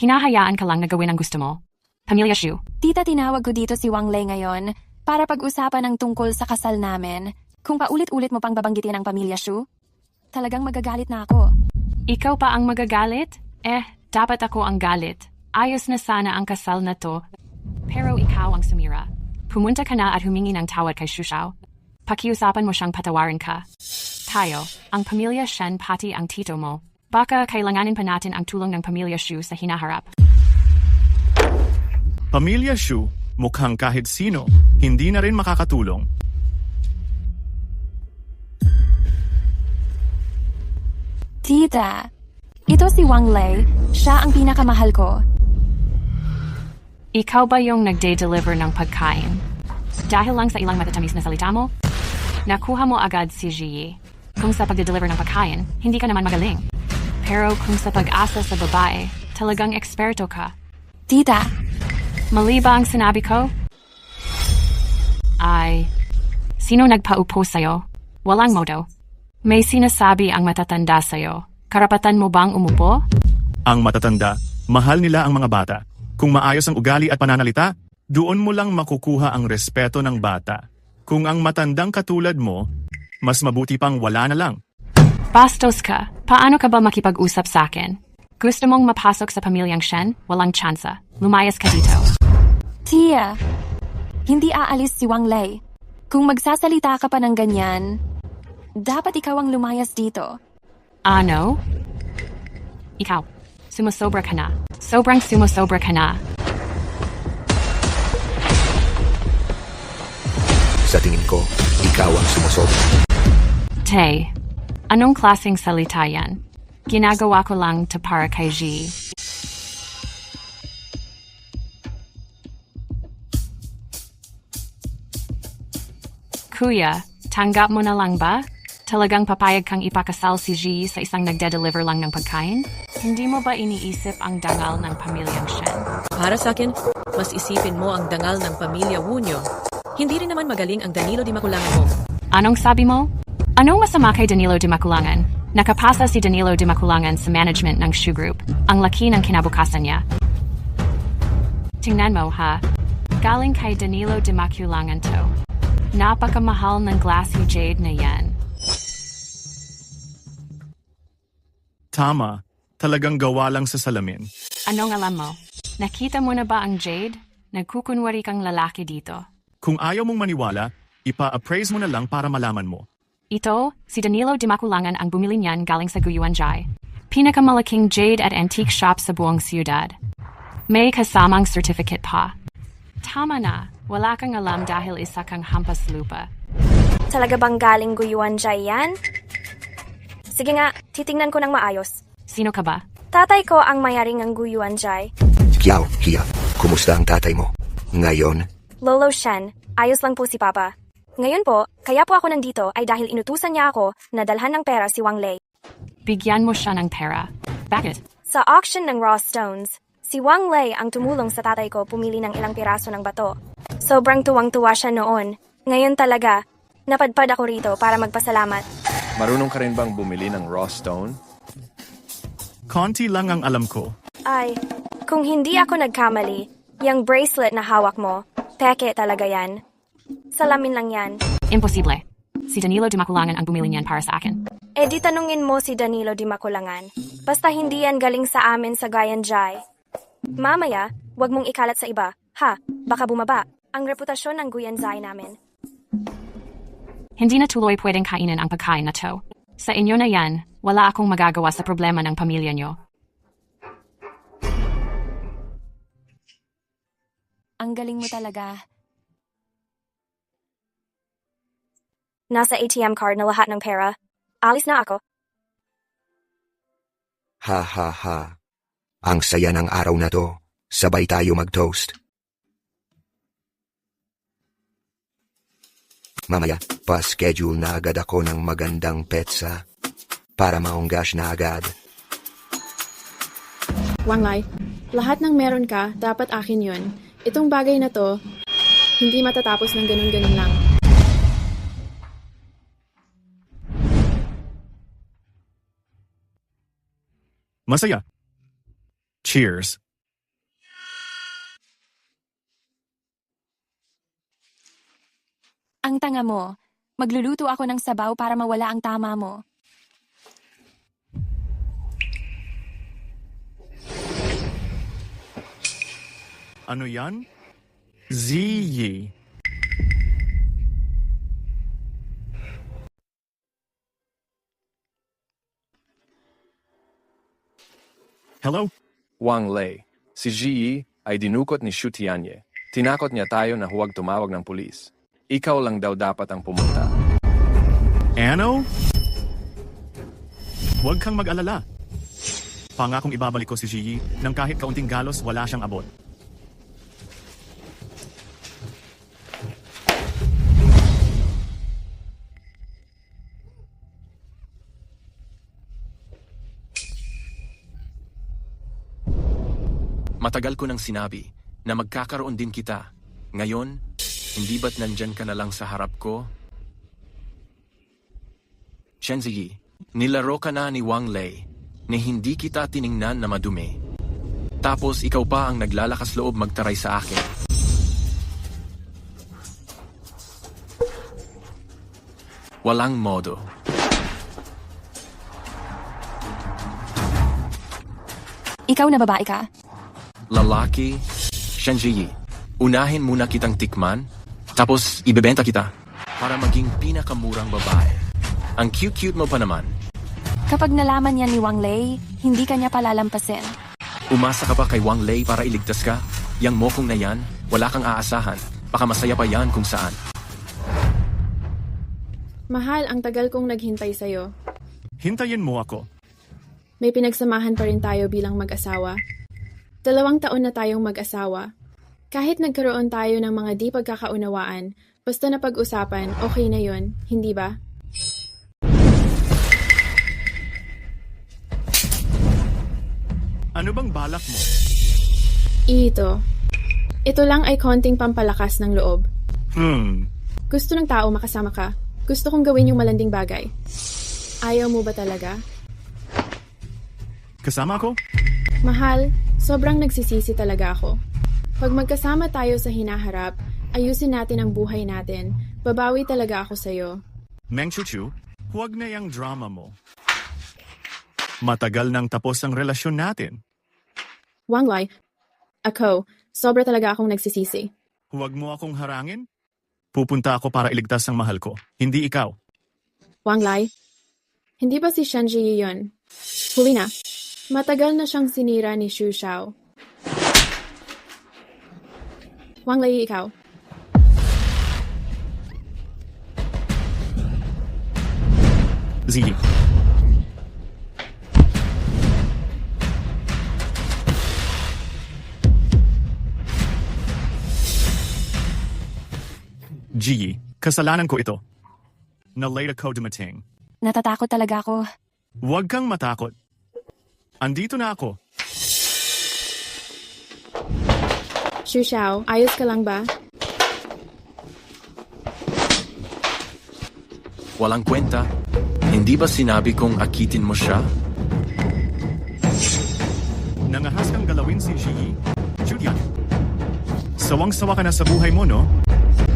[SPEAKER 23] Hinahayaan ka lang na gawin ang gusto mo. Pamilya Xu.
[SPEAKER 1] Tita, tinawag ko dito si Wang Lei ngayon para pag-usapan ng tungkol sa kasal namin. Kung paulit-ulit mo pang babanggitin ang pamilya Xu, talagang magagalit na ako.
[SPEAKER 23] Ikaw pa ang magagalit? Dapat ako ang galit. Ayos na sana ang kasal na to. Pero ikaw ang sumira. Pumunta ka na at humingi ng tawad kay Xu Xiao. Pakiusapan mo siyang patawarin ka. Tayo, ang pamilya Shen pati ang tito mo. Baka kailanganin pa natin ang tulong ng pamilya Xu sa hinaharap.
[SPEAKER 2] Pamilya Xu, mukhang kahit sino, hindi na rin makakatulong.
[SPEAKER 1] Tita, ito si Wang Lei. Siya ang pinakamahal ko.
[SPEAKER 23] Ikaw ba yung nagde-deliver ng pagkain? Dahil lang sa ilang matatamis na salita mo, nakuha mo agad si Ji. Kung sa pagde-deliver ng pagkain, hindi ka naman magaling. Pero kung sa pag-asa sa babae, talagang eksperto ka.
[SPEAKER 1] Tita,
[SPEAKER 23] mali ba ang sinabi ko? Ay, sino nagpaupo sa'yo? Walang modo. May sinasabi ang matatanda sa'yo. Karapatan mo bang umupo?
[SPEAKER 2] Ang matatanda, mahal nila ang mga bata. Kung maayos ang ugali at pananalita, doon mo lang makukuha ang respeto ng bata. Kung ang matandang katulad mo, mas mabuti pang wala na lang.
[SPEAKER 23] Bastos ka. Paano ka ba makipag-usap sa akin? Gusto mong mapasok sa pamilyang Shen? Walang tsansa. Lumayas ka dito.
[SPEAKER 1] Tia, hindi aalis si Wang Lei. Kung magsasalita ka pa ng ganyan, dapat ikaw ang lumayas dito.
[SPEAKER 23] Ano? Ikaw, sumusobra ka na. Sobrang sumusobra ka na.
[SPEAKER 12] Sa tingin ko, ikaw ang sumusobra.
[SPEAKER 23] Tay, anong klaseng salita yan? Ginagawa ko lang to para kay G. Kuya, tanggap mo na lang ba? Talagang papayag kang ipakasal si G sa isang nagde-deliver lang ng pagkain? Hindi mo ba iniisip ang dangal ng pamilyang Shen?
[SPEAKER 3] Para sa akin, mas isipin mo ang dangal ng pamilya Wunyo. Hindi rin naman magaling ang Danilo Di Maculangan mo.
[SPEAKER 23] Anong sabi mo? Anong masama kay Danilo Di Maculangan? Nakapasa si Danilo Di Maculangan sa management ng Shoe Group. Ang laki ng kinabukasan niya. Tingnan mo ha, galing kay Danilo Di Maculangan to. Napakamahal ng glassy jade na yan.
[SPEAKER 2] Tama, talagang gawa lang sa salamin.
[SPEAKER 23] Anong alam mo? Nakita mo na ba ang jade? Nagkukunwari kang lalaki dito.
[SPEAKER 2] Kung ayaw mong maniwala, ipa-appraise mo na lang para malaman mo.
[SPEAKER 23] Ito, si Danilo Di Maculangan ang bumili niyan galing sa Guyuanjay. Pinakamalaking jade at antique shop sa buong siyudad. May kasamang certificate pa. Tama na, wala kang alam dahil isa kang hampas lupa.
[SPEAKER 18] Talaga bang galing Guyuanjay yan? Sige nga, titingnan ko ng maayos.
[SPEAKER 23] Sino ka ba?
[SPEAKER 18] Tatay ko ang mayari ng Guyuanjay.
[SPEAKER 12] Kiao, Kia, kumusta ang tatay mo? Ngayon,
[SPEAKER 18] Lolo Shen, ayos lang po si Papa. Ngayon po, kaya po ako nandito ay dahil inutusan niya ako na dalhan ng pera si Wang Lei.
[SPEAKER 23] Bigyan mo siya ng pera. Bakit?
[SPEAKER 18] Sa auction ng raw stones, si Wang Lei ang tumulong sa tatay ko pumili ng ilang piraso ng bato. Sobrang tuwang-tuwa siya noon. Ngayon talaga, napadpad ako rito para magpasalamat.
[SPEAKER 10] Marunong ka rin bang bumili ng raw stone?
[SPEAKER 2] Konti lang ang alam ko.
[SPEAKER 18] Ay, kung hindi ako nagkamali, yung bracelet na hawak mo, peke talaga yan. Salamin lang yan.
[SPEAKER 23] Imposible. Si Danilo Di Maculangan ang bumili niyan para sa akin.
[SPEAKER 18] Eh di tanungin mo si Danilo Di Maculangan. Basta hindi yan galing sa amin sa Guyuanjay. Mamaya, wag mong ikalat sa iba. Ha, baka bumaba ang reputasyon ng Guyuanjay namin.
[SPEAKER 23] Hindi na tuloy pwedeng kainin ang pagkain na to. Sa inyo na yan, wala akong magagawa sa problema ng pamilya nyo.
[SPEAKER 1] Ang galing mo talaga.
[SPEAKER 18] Nasa ATM card na lahat ng pera. Alis na ako.
[SPEAKER 12] ha ha ha. Ang saya ng araw na to. Sabay tayo mag-toast. Mamaya, pa-schedule na agad ako ng magandang petsa para maunggas na agad.
[SPEAKER 5] Wang Lei, lahat ng meron ka, dapat akin yun. Itong bagay na to, hindi matatapos ng ganun-ganun lang.
[SPEAKER 2] Masaya. Cheers.
[SPEAKER 1] Ang tanga mo. Magluluto ako ng sabaw para mawala ang tama mo.
[SPEAKER 2] Ano yan? Ziyi. Hello?
[SPEAKER 10] Wang Lei, si Ji ay dinukot ni Shu Tianye. Tinakot niya tayo na huwag tumawag ng pulis. Ikaw lang daw dapat ang pumunta.
[SPEAKER 2] Ano? Huwag kang mag-alala. Pangakong ibabalik ko si Ji nang kahit kaunting galos wala siyang abot.
[SPEAKER 8] Matagal ko nang sinabi na magkakaroon din kita. Ngayon, hindi ba't nandyan ka na lang sa harap ko? Shenziyi, nilaro ka na ni Wang Lei na hindi kita tiningnan na madumi. Tapos ikaw pa ang naglalakas loob magtaray sa akin. Walang modo.
[SPEAKER 1] Ikaw na babae ka.
[SPEAKER 8] Lalaki, Shenji. Unahin muna kitang tikman, tapos ibebenta kita para maging pinakamurang babae. Ang cute-cute mo pa naman.
[SPEAKER 1] Kapag nalaman yan ni Wang Lei, hindi ka niya palalampasin.
[SPEAKER 8] Umasa ka pa kay Wang Lei para iligtas ka? Yang mokong na yan, wala kang aasahan. Baka masaya pa yan kung saan.
[SPEAKER 5] Mahal, ang tagal kong naghintay sa'yo.
[SPEAKER 2] Hintayin mo ako.
[SPEAKER 5] May pinagsamahan pa rin tayo bilang mag-asawa. 2 taon na tayong mag-asawa. Kahit nagkaroon tayo ng mga di pagkakaunawaan, basta na pag-usapan, okay na yon, hindi ba?
[SPEAKER 2] Ano bang balak mo?
[SPEAKER 5] Ito. Ito lang ay konting pampalakas ng loob.
[SPEAKER 2] Gusto
[SPEAKER 5] ng tao makasama ka. Gusto kong gawin yung malanding bagay. Ayaw mo ba talaga?
[SPEAKER 2] Kasama ako?
[SPEAKER 5] Mahal, sobrang nagsisisi talaga ako. Pag magkasama tayo sa hinaharap, ayusin natin ang buhay natin. Babawi talaga ako sa'yo.
[SPEAKER 2] Meng Chuchu, huwag na yung drama mo. Matagal nang tapos ang relasyon natin.
[SPEAKER 5] Wang Lei, ako, sobra talaga akong nagsisisi.
[SPEAKER 2] Huwag mo akong harangin. Pupunta ako para iligtas ang mahal ko, hindi ikaw.
[SPEAKER 5] Wang Lei, hindi ba si Shenji yun? Huli na. Matagal na siyang sinira ni Xu Xiao. Wang Lei, ikaw.
[SPEAKER 2] Ziyi. Ji, kasalanan ko ito. Na-late ako dumating.
[SPEAKER 1] Natatakot talaga ako.
[SPEAKER 2] Huwag kang matakot. Andito na ako.
[SPEAKER 5] Xu Xiao, ayos ka lang ba?
[SPEAKER 8] Walang kwenta. Hindi ba sinabi kong akitin mo siya?
[SPEAKER 2] Nangahas kang galawin si Ji. Julian. Sawang-sawa ka na sa buhay mo, no?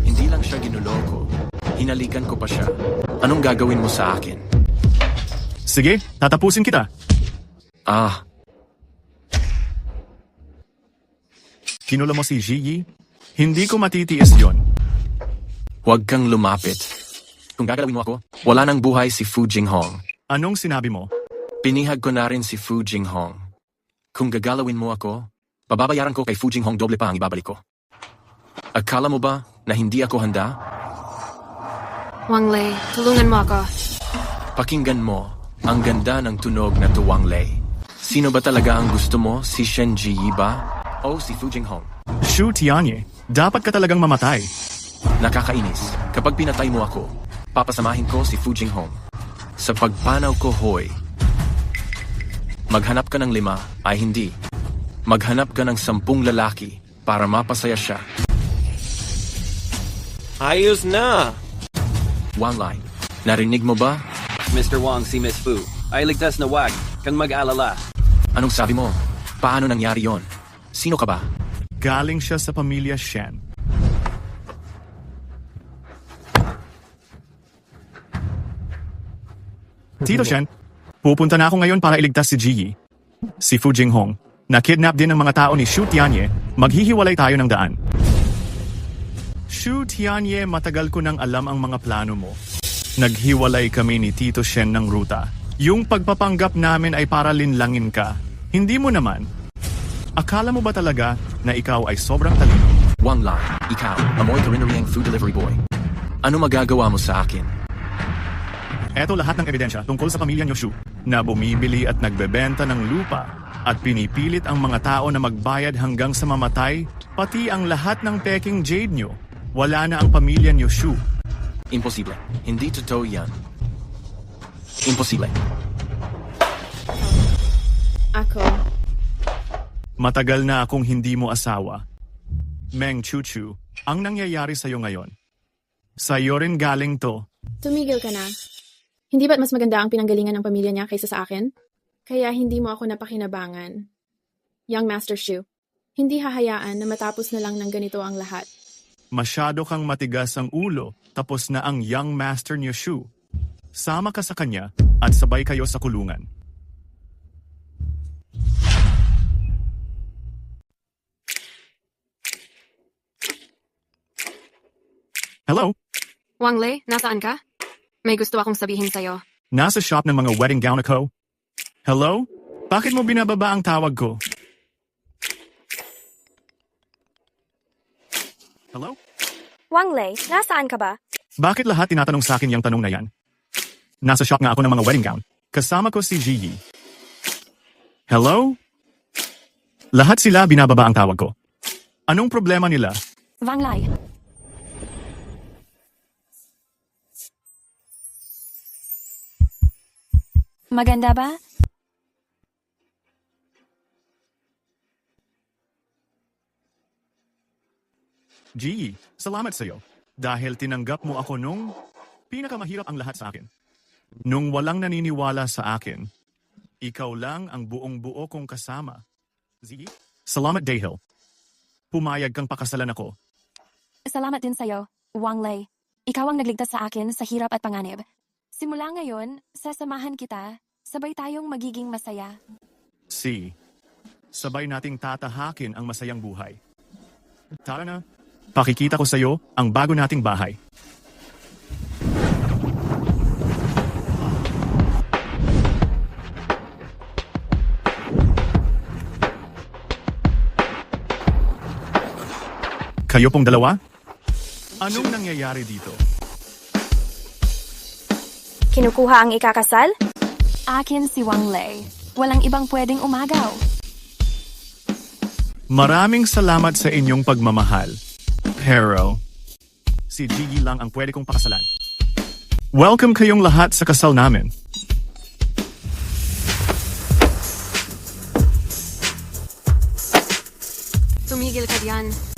[SPEAKER 8] Hindi lang siya ginuloko. Hinalikan ko pa siya. Anong gagawin mo sa akin?
[SPEAKER 2] Sige, tatapusin kita. Kinula mo si Ji? Hindi ko matitiis yon.
[SPEAKER 8] Huwag kang lumapit. Kung gagalawin mo ako, wala nang buhay si Fu Jinghong.
[SPEAKER 2] Anong sinabi mo?
[SPEAKER 8] Pinihag ko na rin si Fu Jinghong. Kung gagalawin mo ako, pababayaran ko kay Fu Jinghong doble pa ang ibabalik ko. Akala mo ba na hindi ako handa?
[SPEAKER 7] Wang Lei, tulungan mo ako.
[SPEAKER 8] Pakinggan mo, ang ganda ng tunog na to Wang Lei. Sino ba talaga ang gusto mo? Si Shenji ba? O si Fu Jinghong?
[SPEAKER 2] Xu Tianye, dapat ka talagang mamatay.
[SPEAKER 8] Nakakainis. Kapag pinatay mo ako, papasamahin ko si Fu Jinghong. Sa pagpanaw ko, hoy. Maghanap ka ng 5 ay hindi. Maghanap ka ng 10 lalaki para mapasaya siya.
[SPEAKER 13] Ayos na!
[SPEAKER 8] Wang Lei, narinig mo ba?
[SPEAKER 22] Mr. Wang, si Miss Fu. Ay ligtas na wag kang mag-alala.
[SPEAKER 8] Anong sabi mo? Paano nangyari yon? Sino ka ba?
[SPEAKER 2] Galing siya sa pamilya Shen. Tito Shen, pupunta na ako ngayon para iligtas si Ji. Si Fu Jinghong, na-kidnap din ng mga tao ni Xu Tianye, maghihiwalay tayo ng daan. Xu Tianye, matagal ko nang alam ang mga plano mo. Naghiwalay kami ni Tito Shen ng ruta. Yung pagpapanggap namin ay para linlangin ka. Hindi mo naman. Akala mo ba talaga na ikaw ay sobrang talino?
[SPEAKER 8] Wang Lei, ikaw, amoy karinariang food delivery boy. Ano magagawa mo sa akin?
[SPEAKER 2] Eto lahat ng ebidensya tungkol sa pamilya niyo Xu, na bumibili at nagbebenta ng lupa at pinipilit ang mga tao na magbayad hanggang sa mamatay, pati ang lahat ng peking jade niyo. Wala na ang pamilya niyo Xu.
[SPEAKER 8] Imposible. Hindi totoo yan. Imposible.
[SPEAKER 5] Ako.
[SPEAKER 2] Matagal na akong hindi mo asawa. Meng Chuchu, ang nangyayari sa'yo ngayon. Sa'yo rin galing to.
[SPEAKER 5] Tumigil ka na. Hindi ba't mas maganda ang pinanggalingan ng pamilya niya kaysa sa akin? Kaya hindi mo ako napakinabangan. Young Master Xu, hindi hahayaan na matapos na lang ng ganito ang lahat.
[SPEAKER 2] Masyado kang matigas ang ulo, tapos na ang young master niyo Xu. Sama ka sa kanya at sabay kayo sa kulungan. Hello?
[SPEAKER 7] Wang Lei, nasaan ka? May gusto akong sabihin sa'yo.
[SPEAKER 2] Nasa shop ng mga wedding gown ako. Hello? Bakit mo binababa ang tawag ko? Hello?
[SPEAKER 18] Wang Lei, nasaan ka ba?
[SPEAKER 2] Bakit lahat tinatanong sa akin yung tanong na yan? Nasa shop nga ako ng mga wedding gown. Kasama ko si Gigi. Hello? Lahat sila binababa ang tawag ko. Anong problema nila?
[SPEAKER 1] Wang Lei. Maganda ba?
[SPEAKER 2] Gigi, salamat sa'yo. Dahil tinanggap mo ako nung pinakamahirap ang lahat sa akin. Nung walang naniniwala sa akin, ikaw lang ang buong-buo kong kasama. Gigi, salamat dahil pumayag kang pakasalan ako.
[SPEAKER 1] Salamat din sa'yo, Wang Lei. Ikaw ang nagligtas sa akin sa hirap at panganib. Simula ngayon, sasamahan kita, sabay tayong magiging masaya.
[SPEAKER 2] Sabay nating tatahakin ang masayang buhay. Tara na, pakikita ko sa'yo ang bago nating bahay. Kayo pong dalawa? Anong nangyayari dito?
[SPEAKER 18] Kinukuha ang ikakasal?
[SPEAKER 1] Akin si Wang Lei. Walang ibang pwedeng umagaw.
[SPEAKER 2] Maraming salamat sa inyong pagmamahal. Pero, si Gigi lang ang pwede kong pakasalan. Welcome kayong lahat sa kasal namin.
[SPEAKER 7] Tumigil ka diyan.